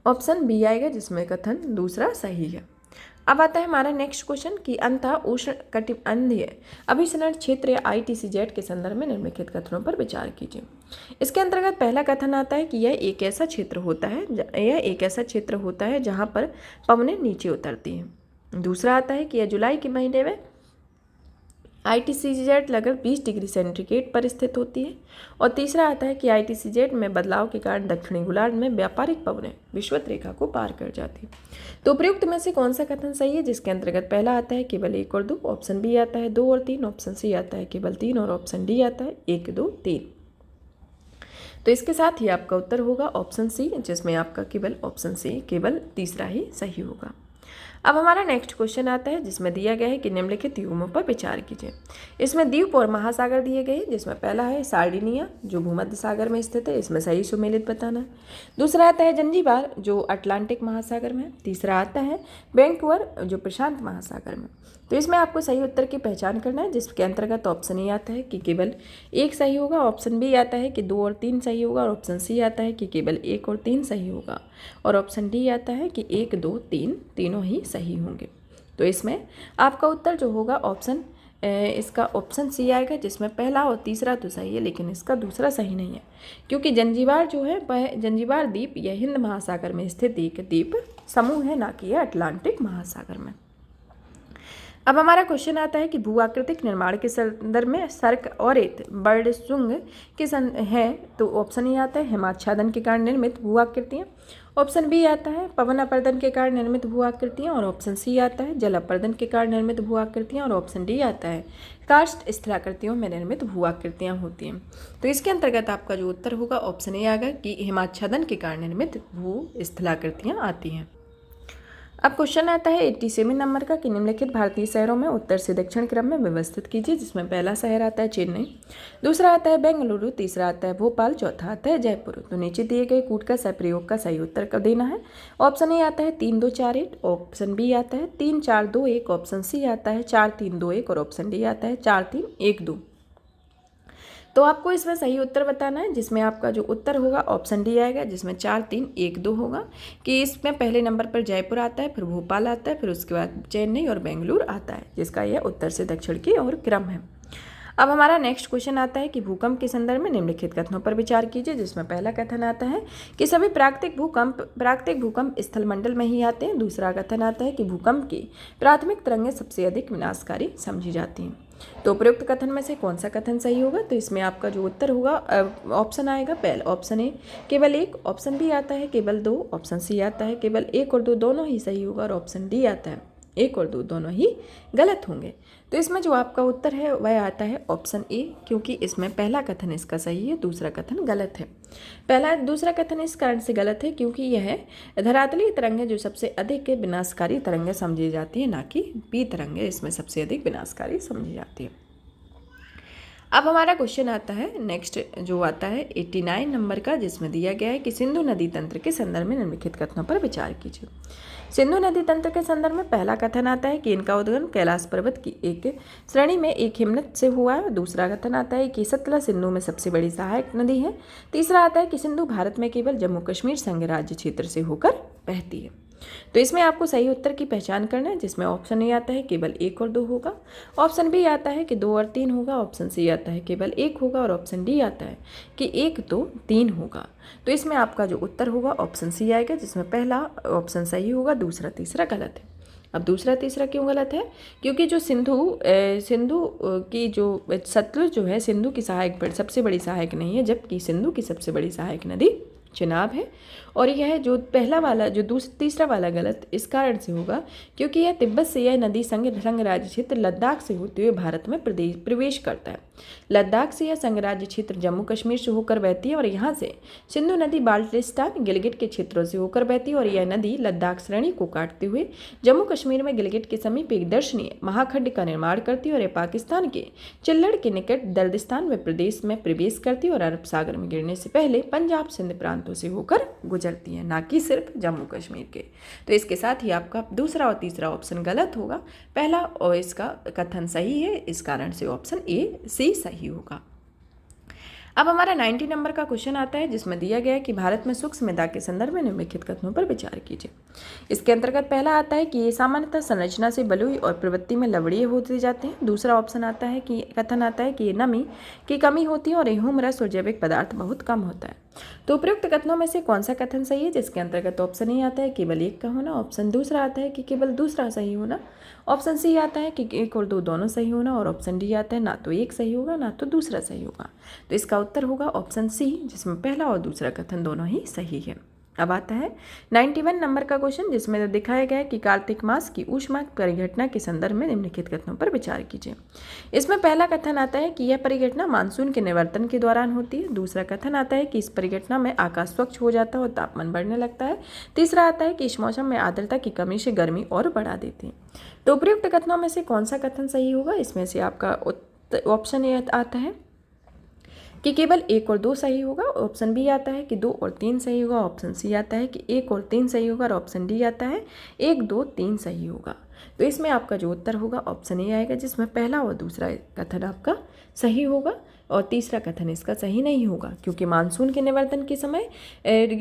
A: ऑप्शन बी आएगा, जिसमें कथन दूसरा सही है। अब आता है हमारा नेक्स्ट क्वेश्चन कि अंतः उष्ण कटिबंधीय अभिसरण क्षेत्र या ITCZ के संदर्भ में निम्नलिखित कथनों पर विचार कीजिए। इसके अंतर्गत पहला कथन आता है कि यह एक ऐसा क्षेत्र होता है जहाँ पर पवनें नीचे उतरती हैं। दूसरा आता है कि यह जुलाई के महीने में ITCZ लगभग 20 डिग्री सेंटीग्रेड पर स्थित होती है। और तीसरा आता है कि ITCZ में बदलाव के कारण दक्षिणी गोलार्ध में व्यापारिक पवनें विषुवत रेखा को पार कर जाती। तो उपयुक्त में से कौन सा कथन सही है, जिसके अंतर्गत पहला आता है केवल 1 और 2, ऑप्शन बी आता है 2 और 3, ऑप्शन सी आता है केवल 3 और ऑप्शन डी आता है 1 2 3। तो इसके साथ ही आपका उत्तर होगा ऑप्शन सी, जिसमें आपका केवल ऑप्शन सी केवल तीसरा ही सही होगा। अब हमारा नेक्स्ट क्वेश्चन आता है, जिसमें दिया गया है कि निम्नलिखित द्वीपों पर विचार कीजिए। इसमें द्वीप और महासागर दिए गए हैं, जिसमें पहला है सार्डिनिया जो भूमध्य सागर में स्थित है, इसमें सही सुमेलित बताना है। दूसरा आता है जंजीबार जो अटलांटिक महासागर में है। तीसरा आता है वैंकूवर जो प्रशांत महासागर में। तो इसमें आपको सही उत्तर की पहचान करना है, जिसके अंतर्गत ऑप्शन ए आता है कि केवल 1 सही होगा, ऑप्शन बी आता है कि 2 और 3 सही होगा, और ऑप्शन सी आता है कि केवल 1 और 3 सही होगा, और ऑप्शन डी आता है कि 1 2 3 तीनों ही सही होंगे। तो इसमें आपका उत्तर जो होगा इसका ऑप्शन सी आएगा, जिसमें पहला और तीसरा तो सही है, लेकिन इसका दूसरा सही नहीं है, क्योंकि जंजीबार जो है वह जंजीबार द्वीप यह हिंद महासागर में स्थित एक द्वीप समूह है, ना कि यह अटलांटिक महासागर में। अब हमारा क्वेश्चन आता है कि भू आकृतिक निर्माण के संदर्भ में सर्क और रेत बर्डसुंग के है। तो ऑप्शन ए आता है हिमाच्छादन के कारण निर्मित भू आकृतियाँ, ऑप्शन बी आता है पवन अपर्दन के कारण निर्मित भू आकृतियाँ, और ऑप्शन सी आता है जल अपर्दन के कारण निर्मित भू आकृतियाँ, और ऑप्शन डी आता है कार्स्ट स्थलाकृतियों में निर्मित भू आकृतियाँ होती हैं। तो इसके अंतर्गत आपका जो उत्तर होगा ऑप्शन ए आएगा कि हिमाच्छादन के कारण निर्मित भू स्थलाकृतियाँ आती हैं। अब क्वेश्चन आता है 87 नंबर का कि निम्नलिखित भारतीय शहरों में उत्तर से दक्षिण क्रम में व्यवस्थित कीजिए, जिसमें पहला शहर आता है चेन्नई, दूसरा आता है बेंगलुरु, तीसरा आता है भोपाल, चौथा आता है जयपुर। तो नीचे दिए गए कूट का प्रयोग का सही उत्तर कब देना है। ऑप्शन ए आता है 3 2 4 1, ऑप्शन बी आता है 3 4 2 1, ऑप्शन सी आता है 4 3 2 1, और ऑप्शन डी आता है 4 3 1 2। तो आपको इसमें सही उत्तर बताना है, जिसमें आपका जो उत्तर होगा ऑप्शन डी आएगा, जिसमें 4 3 1 2 होगा, कि इसमें पहले नंबर पर जयपुर आता है, फिर भोपाल आता है, फिर उसके बाद चेन्नई और बेंगलुरु आता है, जिसका यह उत्तर से दक्षिण की ओर क्रम है। अब हमारा नेक्स्ट क्वेश्चन आता है कि भूकंप के संदर्भ में निम्नलिखित कथनों पर विचार कीजिए, जिसमें पहला कथन आता है कि सभी प्राकृतिक भूकंप स्थल मंडल में ही आते हैं। दूसरा कथन आता है कि भूकंप की प्राथमिक तरंगें सबसे अधिक विनाशकारी समझी जाती हैं। तो उपयुक्त कथन में से कौन सा कथन सही होगा। तो इसमें आपका जो उत्तर होगा ऑप्शन आएगा पहले ऑप्शन ए केवल 1, ऑप्शन बी आता है केवल 2, ऑप्शन सी आता है केवल 1 और 2 दोनों ही सही होगा, और ऑप्शन डी आता है 1 और 2 दोनों ही गलत होंगे। तो इसमें जो आपका उत्तर है वह आता है ऑप्शन ए, क्योंकि इसमें पहला कथन इसका सही है, दूसरा कथन गलत है। दूसरा कथन इस कारण से गलत है क्योंकि यह धरातलीय तरंगें जो सबसे अधिक विनाशकारी तरंगें समझी जाती है, ना कि बी तरंगें इसमें सबसे अधिक विनाशकारी समझी जाती है। अब हमारा क्वेश्चन आता है नेक्स्ट जो आता है 89 नंबर का, जिसमें दिया गया है कि सिंधु नदी तंत्र के संदर्भ में निम्नलिखित कथनों पर विचार कीजिए। सिंधु नदी तंत्र के संदर्भ में पहला कथन आता है कि इनका उद्गम कैलाश पर्वत की एक श्रेणी में एक हिमनद से हुआ है। दूसरा कथन आता है कि सतलज सिंधु में सबसे बड़ी सहायक नदी है। तीसरा आता है कि सिंधु भारत में केवल जम्मू कश्मीर संघ राज्य क्षेत्र से होकर बहती है। तो इसमें आपको सही उत्तर की पहचान करना है, जिसमें ऑप्शन ए आता है केवल 1 और 2 होगा, ऑप्शन बी आता है कि 2 और 3 होगा, ऑप्शन सी आता है केवल 1 होगा, और ऑप्शन डी आता है कि 1 2 3 होगा। तो इसमें आपका जो उत्तर होगा ऑप्शन सी आएगा, जिसमें पहला ऑप्शन सही होगा, दूसरा तीसरा गलत है। अब दूसरा तीसरा क्यों गलत है, क्योंकि जो सिंधु की जो सतलुज जो है सिंधु की सहायक सबसे बड़ी सहायक नहीं है, जबकि सिंधु की सबसे बड़ी सहायक नदी चिनाब है। और यह जो पहला वाला जो तीसरा वाला गलत इस कारण से होगा क्योंकि यह तिब्बत से यह नदी संघ राज्य क्षेत्र लद्दाख से होते हुए भारत में प्रवेश करता है। लद्दाख से यह संघ राज्य क्षेत्र जम्मू कश्मीर से होकर बहती है, और यहाँ से सिंधु नदी बाल्टिस्तान गिलगिट के क्षेत्रों से होकर बहती है, और यह नदी लद्दाख श्रेणी को काटते हुए जम्मू कश्मीर में गिलगिट के समीप एक दर्शनीय महाखंड का निर्माण करती है, और यह पाकिस्तान के चिल्लड़ के निकट दर्दिस्तान में प्रदेश में प्रवेश करती है, और अरब सागर में गिरने से पहले पंजाब सिंध प्रांत प्रांतों से होकर गुजरती हैं, ना कि सिर्फ जम्मू कश्मीर के। तो इसके साथ ही आपका दूसरा और तीसरा ऑप्शन गलत होगा, पहला और इसका कथन सही है, इस कारण से ऑप्शन सी सही होगा। अब हमारा 90 नंबर का क्वेश्चन आता है, जिसमें दिया गया है कि भारत में सूक्ष्म मृदा के संदर्भ में निम्नलिखित कथनों पर विचार कीजिए। इसके अंतर्गत पहला आता है कि ये सामान्यतः संरचना से बलुई और प्रवृत्ति में लवड़ीय होते जाते हैं। दूसरा ऑप्शन आता है कि कथन आता है कि ये नमी की कमी होती है और ह्यूमरस और जैविक पदार्थ बहुत कम होता है। तो उपयुक्त कथनों में से कौन सा कथन सही है, जिसके अंतर्गत ऑप्शन ए आता है केवल एक का होना, ऑप्शन दूसरा आता है कि केवल दूसरा सही होना, ऑप्शन सी आता है कि एक और दो दोनों सही होना, और ऑप्शन डी आता है ना तो एक सही होगा ना तो दूसरा सही होगा। तो इसका उत्तर होगा ऑप्शन सी, जिसमें पहला और दूसरा कथन दोनों ही सही है। अब आता है 91 नंबर का क्वेश्चन, जिसमें दिखाया गया है कि कार्तिक मास की ऊष्मा परिघटना के संदर्भ में निम्नलिखित कथनों पर विचार कीजिए। इसमें पहला कथन आता है कि यह परिघटना मानसून के निवर्तन के दौरान होती है। दूसरा कथन आता है कि इस परिघटना में आकाश स्वच्छ हो जाता है और तापमान बढ़ने लगता है। तीसरा आता है कि इस मौसम में आर्द्रता की कमी से गर्मी और बढ़ा देती है। तो उपयुक्त कथनों में से कौन सा कथन सही होगा, इसमें से आपका ऑप्शन ए आता है कि केवल एक और दो सही होगा, ऑप्शन बी आता है कि 2 और 3 सही होगा, ऑप्शन सी आता है कि 1 और 3 सही होगा, और ऑप्शन डी आता है 1, 2, 3 सही होगा। तो इसमें आपका जो उत्तर होगा ऑप्शन ए आएगा, जिसमें पहला और दूसरा कथन आपका सही होगा और तीसरा कथन इसका सही नहीं होगा, क्योंकि मानसून के निवर्तन के समय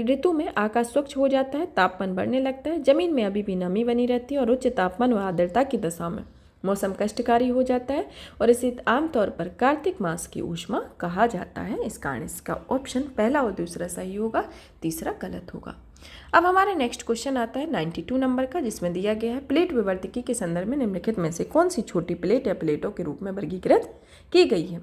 A: ऋतु में आकाश स्वच्छ हो जाता है, तापमान बढ़ने लगता है, जमीन में अभी भी नमी बनी रहती है और उच्च तापमान व आर्द्रता की दशा में मौसम कष्टकारी हो जाता है, और इसे आमतौर पर कार्तिक मास की ऊष्मा कहा जाता है। इस कारण इसका ऑप्शन पहला और दूसरा सही होगा, तीसरा गलत होगा। अब हमारा नेक्स्ट क्वेश्चन आता है 92 नंबर का, जिसमें दिया गया है प्लेट विवर्तकी के संदर्भ में निम्नलिखित में से कौन सी छोटी प्लेट या प्लेटों के रूप में वर्गीकृत की गई है।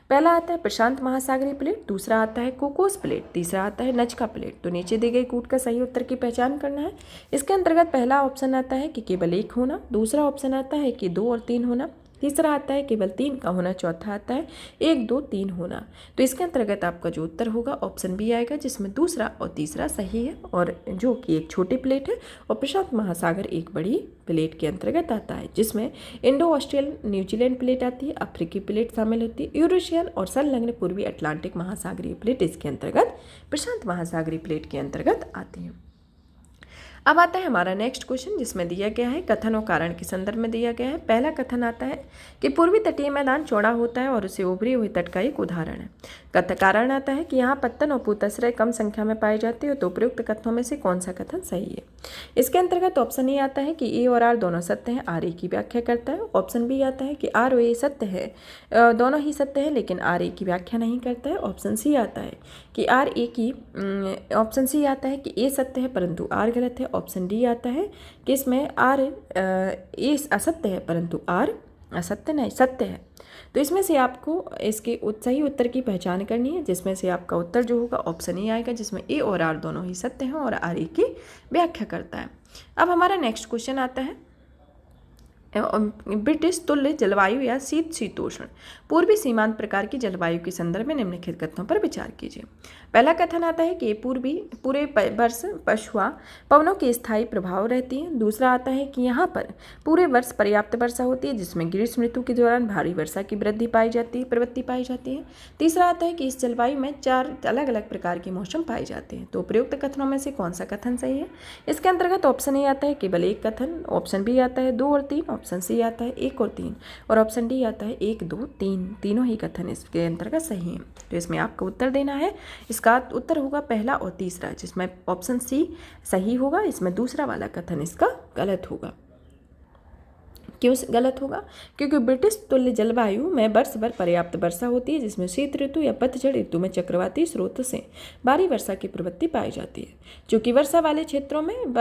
A: पहला आता है प्रशांत महासागरीय प्लेट, दूसरा आता है कोकोस प्लेट, तीसरा आता है नजका प्लेट। तो नीचे दी गई कूट का सही उत्तर की पहचान करना है। इसके अंतर्गत पहला ऑप्शन आता है कि केवल एक होना, दूसरा ऑप्शन आता है कि 2 और 3 होना, तीसरा आता है केवल 3 का होना, चौथा आता है 1, 2, 3 होना। तो इसके अंतर्गत आपका जो उत्तर होगा ऑप्शन बी आएगा, जिसमें दूसरा और तीसरा सही है, और जो कि एक छोटी प्लेट है और प्रशांत महासागर एक बड़ी प्लेट के अंतर्गत आता है, जिसमें इंडो ऑस्ट्रेलियन न्यूजीलैंड प्लेट आती है, अफ्रीकी प्लेट शामिल होती है, यूरेशियन और संलग्न पूर्वी अटलांटिक महासागरीय प्लेट इसके अंतर्गत प्रशांत महासागरीय प्लेट के अंतर्गत आती है। अब आता है हमारा नेक्स्ट क्वेश्चन, जिसमें दिया गया है कथन और कारण के संदर्भ में दिया गया है। पहला कथन आता है कि पूर्वी तटीय मैदान चौड़ा होता है और उसे उभरी हुई तट का एक उदाहरण है। कारण आता है कि यहाँ पत्तन और पूताश्रय कम संख्या में पाए जाते हैं। तो उपयुक्त कथनों में से कौन सा कथन सही है। इसके अंतर्गत ऑप्शन ए आता है कि ए और आर दोनों सत्य हैं, आर ए की व्याख्या करता है। ऑप्शन बी आता है कि आर और ए सत्य है, दोनों ही सत्य है, लेकिन आर ए की व्याख्या नहीं करता है। ऑप्शन सी आता है कि ऑप्शन सी आता है कि ए सत्य है परंतु आर गलत है। ऑप्शन डी आता है कि इसमें आर ए असत्य है परंतु आर असत्य नहीं सत्य है। तो इसमें से आपको इसके सही उत्तर की पहचान करनी है, जिसमें से आपका उत्तर जो होगा ऑप्शन ए आएगा, जिसमें ए और आर दोनों ही सत्य हैं और आर ए की व्याख्या करता है। अब हमारा नेक्स्ट क्वेश्चन आता है ब्रिटिश तुल्य जलवायु या शीतोष्ण पूर्वी सीमांत प्रकार की जलवायु के संदर्भ में निम्नलिखित कथनों पर विचार कीजिए। पहला कथन आता है कि पूरे वर्ष पछुआ पवनों की स्थायी प्रभाव रहती है। दूसरा आता है कि यहाँ पर पूरे वर्ष पर्याप्त वर्षा होती है, जिसमें ग्रीष्म ऋतु के दौरान भारी वर्षा की प्रवृत्ति पाई जाती है। तीसरा आता है कि इस जलवायु में 4 अलग अलग प्रकार के मौसम पाए जाते हैं। तो प्रयुक्त कथनों में से कौन सा कथन सही है। इसके अंतर्गत ऑप्शन ए आता है केवल एक कथन, ऑप्शन बी आता है 2 और 3, ऑप्शन सी आता है 1 और 3, और ऑप्शन डी आता है 1, 2, 3। तीनों ही कथन इसके अंतर्गत सही हैं। तो इसमें आपको उत्तर देना है। इसका उत्तर होगा पहला और तीसरा, जिसमें ऑप्शन सी सही होगा। इसमें दूसरा वाला कथन इसका गलत होगा। क्यों गलत होगा? क्योंकि ब्रिटिश तुल्य जलवायु में वर्ष भर पर्याप्त वर्षा होती है, जिसमें शीत ऋतु या पतझड़ ऋतु में चक्रवाती स्रोत से भारी वर्षा की प्रवृत्ति पाई जाती है। चूंकि वर्षा वाले क्षेत्रों में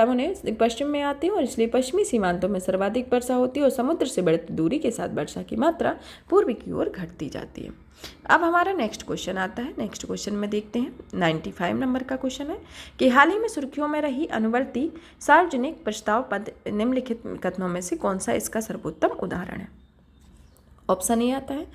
A: पश्चिम में आती है और इसलिए पश्चिमी सीमांतों में सर्वाधिक वर्षा होती है और समुद्र से बढ़ती दूरी के साथ वर्षा की मात्रा पूर्व की ओर घटती जाती है। अब हमारा नेक्स्ट क्वेश्चन आता है। नेक्स्ट क्वेश्चन में देखते हैं 95 नंबर का क्वेश्चन है कि हाल ही में सुर्खियों में रही अनुवर्ती सार्वजनिक प्रस्ताव पद निम्नलिखित कथनों में से कौन सा इसका सर्वोत्तम उदाहरण है। ऑप्शन ए आता है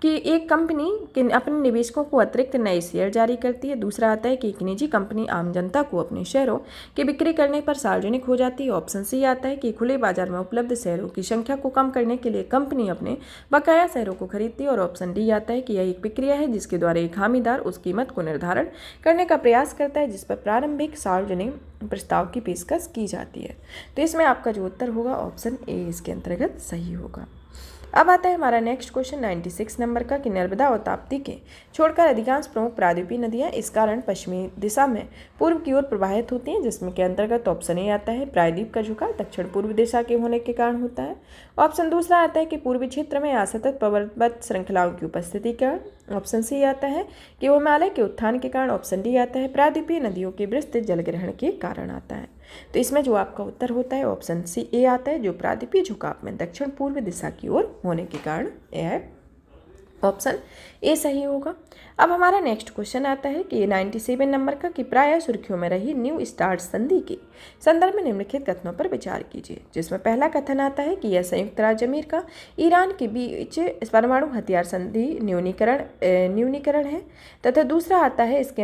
A: कि एक कंपनी के अपने निवेशकों को अतिरिक्त नए शेयर जारी करती है। दूसरा आता है कि एक निजी कंपनी आम जनता को अपने शेयरों की बिक्री करने पर सार्वजनिक हो जाती है। ऑप्शन सी आता है कि खुले बाजार में उपलब्ध शेयरों की संख्या को कम करने के लिए कंपनी अपने बकाया शेयरों को खरीदती है। और ऑप्शन डी आता है कि यह एक प्रक्रिया है जिसके द्वारा एक हामीदार उस कीमत को निर्धारण करने का प्रयास करता है जिस पर प्रारंभिक सार्वजनिक प्रस्ताव की पेशकश की जाती है। तो इसमें आपका जो उत्तर होगा ऑप्शन ए इसके अंतर्गत सही होगा। अब आता है हमारा नेक्स्ट क्वेश्चन 96 नंबर का कि नर्मदा और ताप्ती के छोड़कर अधिकांश प्रमुख प्रायद्वीपीय नदियां इस कारण पश्चिमी दिशा में पूर्व की ओर प्रवाहित होती हैं, जिसमें के अंतर्गत ऑप्शन ए आता है प्रायद्वीप का झुकाव दक्षिण पूर्व दिशा के होने के कारण होता है। ऑप्शन दूसरा आता है कि पूर्वी क्षेत्र में असतत पर्वत श्रृंखलाओं की उपस्थिति के कारण। ऑप्शन सी आता है कि हिमालय के उत्थान के कारण। ऑप्शन डी आता है प्रायद्वीपीय नदियों के विस्तृत जलग्रहण के कारण आता है। तो इसमें जो आपका उत्तर होता है ऑप्शन सी ए आता है जो प्रायद्वीपीय झुकाव में दक्षिण पूर्व दिशा की ओर होने के कारण यह ऑप्शन ए सही होगा। अब हमारा नेक्स्ट क्वेश्चन आता है कि 97 नंबर का कि प्रायः सुर्खियों में रही न्यू स्टार्ट संधि के संदर्भ में निम्नलिखित कथनों पर विचार कीजिए, जिसमें पहला कथन आता है कि यह संयुक्त राज्य अमेरिका ईरान के बीच परमाणु हथियार संधि न्यूनीकरण है, तथा दूसरा आता है इसके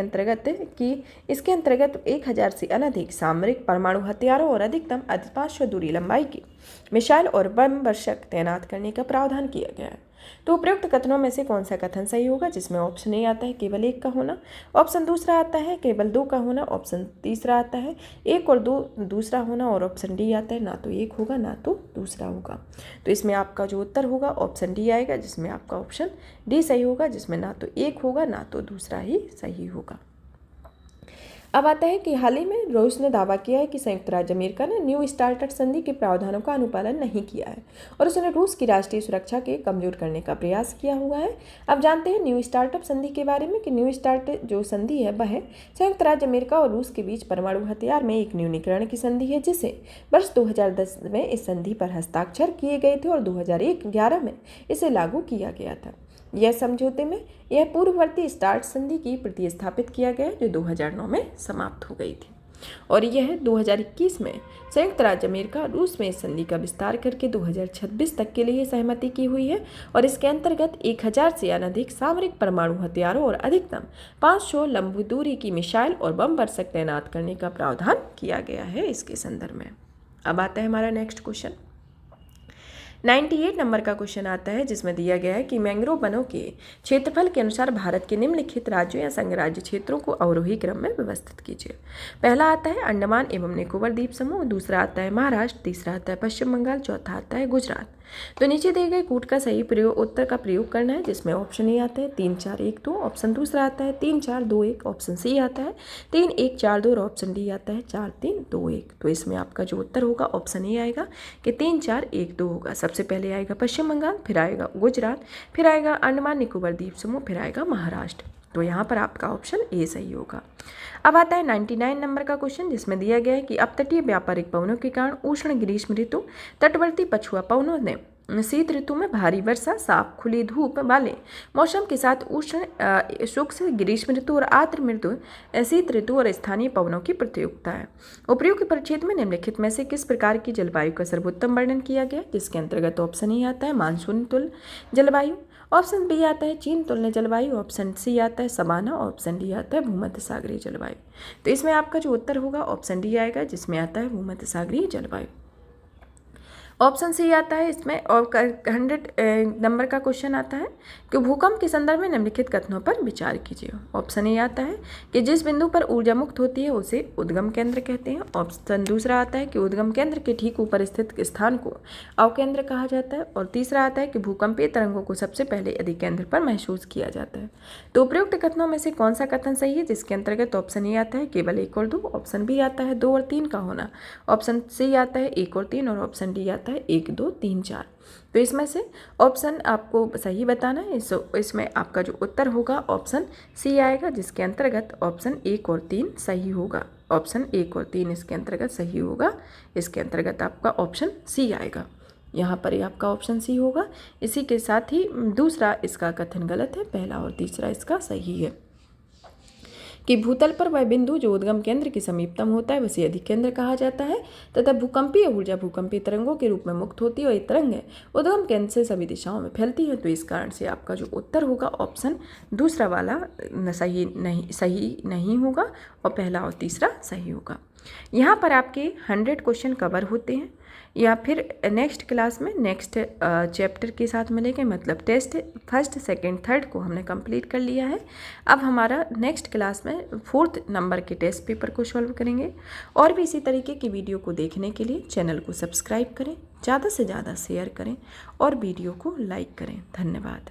A: अंतर्गत 1000 से अनधिक सामरिक परमाणु हथियारों और अधिकतम 500 दूरी लंबाई की मिसाइल और बम वर्षक तैनात करने का प्रावधान किया गया है। तो उपयुक्त कथनों में से कौन सा कथन सही होगा, जिसमें ऑप्शन ए आता है केवल एक का होना, ऑप्शन दूसरा आता है केवल दो का होना, ऑप्शन तीसरा आता है एक और दो दूसरा होना, और ऑप्शन डी आता है ना तो एक होगा ना तो दूसरा होगा। तो इसमें आपका जो उत्तर होगा ऑप्शन डी आएगा, जिसमें आपका ऑप्शन डी सही होगा, जिसमें ना तो एक होगा ना तो दूसरा ही सही होगा। अब आता है कि हाल ही में रूस ने दावा किया है कि संयुक्त राज्य अमेरिका ने न्यू स्टार्ट संधि के प्रावधानों का अनुपालन नहीं किया है और उसने रूस की राष्ट्रीय सुरक्षा के कमजोर करने का प्रयास किया हुआ है। अब जानते हैं न्यू स्टार्टअप संधि के बारे में कि न्यू स्टार्ट जो संधि है वह संयुक्त राज्य अमेरिका और रूस के बीच परमाणु हथियार में एक न्यूनीकरण की संधि है, जिसे वर्ष 2010 में इस संधि पर हस्ताक्षर किए गए थे और 2011 में इसे लागू किया गया था। यह समझौते में यह पूर्ववर्ती स्टार्ट संधि की प्रतिस्थापित किया गया जो 2009 में समाप्त हो गई थी, और यह 2021 में संयुक्त राज्य अमेरिका रूस में इस संधि का विस्तार करके 2026 तक के लिए सहमति की हुई है, और इसके अंतर्गत 1000 से अनधिक सामरिक परमाणु हथियारों और अधिकतम 500 लंबी दूरी की मिसाइल और बम वर्षक तैनात करने का प्रावधान किया गया है इसके संदर्भ में। अब आता है हमारा नेक्स्ट क्वेश्चन 98 नंबर का क्वेश्चन आता है, जिसमें दिया गया है कि मैंग्रोव वनों के क्षेत्रफल के अनुसार भारत के निम्नलिखित राज्यों या संघ राज्य क्षेत्रों को अवरोही क्रम में व्यवस्थित कीजिए। पहला आता है अंडमान एवं निकोबार द्वीप समूह, दूसरा आता है महाराष्ट्र, तीसरा आता है पश्चिम बंगाल, चौथा आता है गुजरात। तो नीचे दिए गए कूट का सही उत्तर का प्रयोग करना है, जिसमें ऑप्शन ए आता है 3 4 1 2, ऑप्शन दूसरा आता है 3 4 2 1, ऑप्शन सी आता है 3 1 4 2 और ऑप्शन डी आता है 4 3 2 1। तो इसमें आपका जो उत्तर होगा ऑप्शन ए आएगा कि 3 4 1 2 होगा। सबसे पहले आएगा पश्चिम बंगाल, फिर आएगा गुजरात, फिर आएगा अंडमान निकोबार द्वीप समूह, फिर आएगा महाराष्ट्र। तो यहाँ पर आपका ऑप्शन ए सही होगा। अब आता है 99 नंबर का क्वेश्चन, जिसमें दिया गया है कि अपतटीय व्यापारिक पवनों के कारण उष्ण ग्रीष्म ऋतु, तटवर्ती पछुआ पवनों ने शीत ऋतु में भारी वर्षा, साफ खुली धूप वाले मौसम के साथ उष्ण शुष्क ग्रीष्म ऋतु और आर्द्र मृदु शीत ऋतु और स्थानीय पवनों की प्रतियोगिता है। उपयुक्त परिच्छेद में निम्नलिखित में से किस प्रकार की जलवायु का सर्वोत्तम वर्णन किया गया, जिसके अंतर्गत ऑप्शन ए आता है मानसून तुल्य जलवायु, ऑप्शन बी आता है चीन तुल्य जलवायु, ऑप्शन सी आता है सवाना, ऑप्शन डी आता है भूमध्य सागरीय जलवायु। तो इसमें आपका जो उत्तर होगा ऑप्शन डी आएगा, जिसमें आता है भूमध्य सागरीय जलवायु। ऑप्शन सी आता है इसमें, और 100 नंबर का क्वेश्चन आता है कि भूकंप के संदर्भ में निम्नलिखित कथनों पर विचार कीजिए। ऑप्शन ए आता है कि जिस बिंदु पर ऊर्जा मुक्त होती है उसे उद्गम केंद्र कहते हैं, ऑप्शन दूसरा आता है कि उद्गम केंद्र के ठीक ऊपर स्थित स्थान को अवकेंद्र कहा जाता है, और तीसरा आता है कि भूकंपीय तरंगों को सबसे पहले अधिकेंद्र पर महसूस किया जाता है। तो उपयुक्त कथनों में से कौन सा कथन सही है, जिसके अंतर्गत ऑप्शन ए आता है केवल 1 और 2, ऑप्शन बी आता है 2 और 3 का होना, ऑप्शन सी आता है 1 और 3 और ऑप्शन डी आता है 1 2 3 4। तो इसमें से ऑप्शन आपको सही बताना है। इसमें आपका जो उत्तर होगा ऑप्शन सी आएगा, जिसके अंतर्गत ऑप्शन 1 और 3 सही होगा। ऑप्शन 1 और 3 इसके अंतर्गत सही होगा, इसके अंतर्गत आपका ऑप्शन सी आएगा। यहाँ पर ही आपका ऑप्शन सी होगा। इसी के साथ ही दूसरा इसका कथन गलत है, पहला और तीसरा इसका सही है। कि भूतल पर वह बिंदु जो उद्गम केंद्र के समीपतम होता है उसे अधिकेंद्र कहा जाता है तथा भूकंपीय ऊर्जा भूकंपीय तरंगों के रूप में मुक्त होती है और ये तरंगें उद्गम केंद्र से सभी दिशाओं में फैलती है। तो इस कारण से आपका जो उत्तर होगा ऑप्शन दूसरा वाला सही नहीं होगा और पहला और तीसरा सही होगा। यहाँ पर आपके 100 क्वेश्चन कवर होते हैं या फिर नेक्स्ट क्लास में नेक्स्ट चैप्टर के साथ मिलेंगे, मतलब टेस्ट फर्स्ट सेकंड थर्ड को हमने कंप्लीट कर लिया है। अब हमारा नेक्स्ट क्लास में 4th नंबर के टेस्ट पेपर को सॉल्व करेंगे। और भी इसी तरीके की वीडियो को देखने के लिए चैनल को सब्सक्राइब करें, ज़्यादा से ज़्यादा शेयर करें और वीडियो को लाइक करें। धन्यवाद।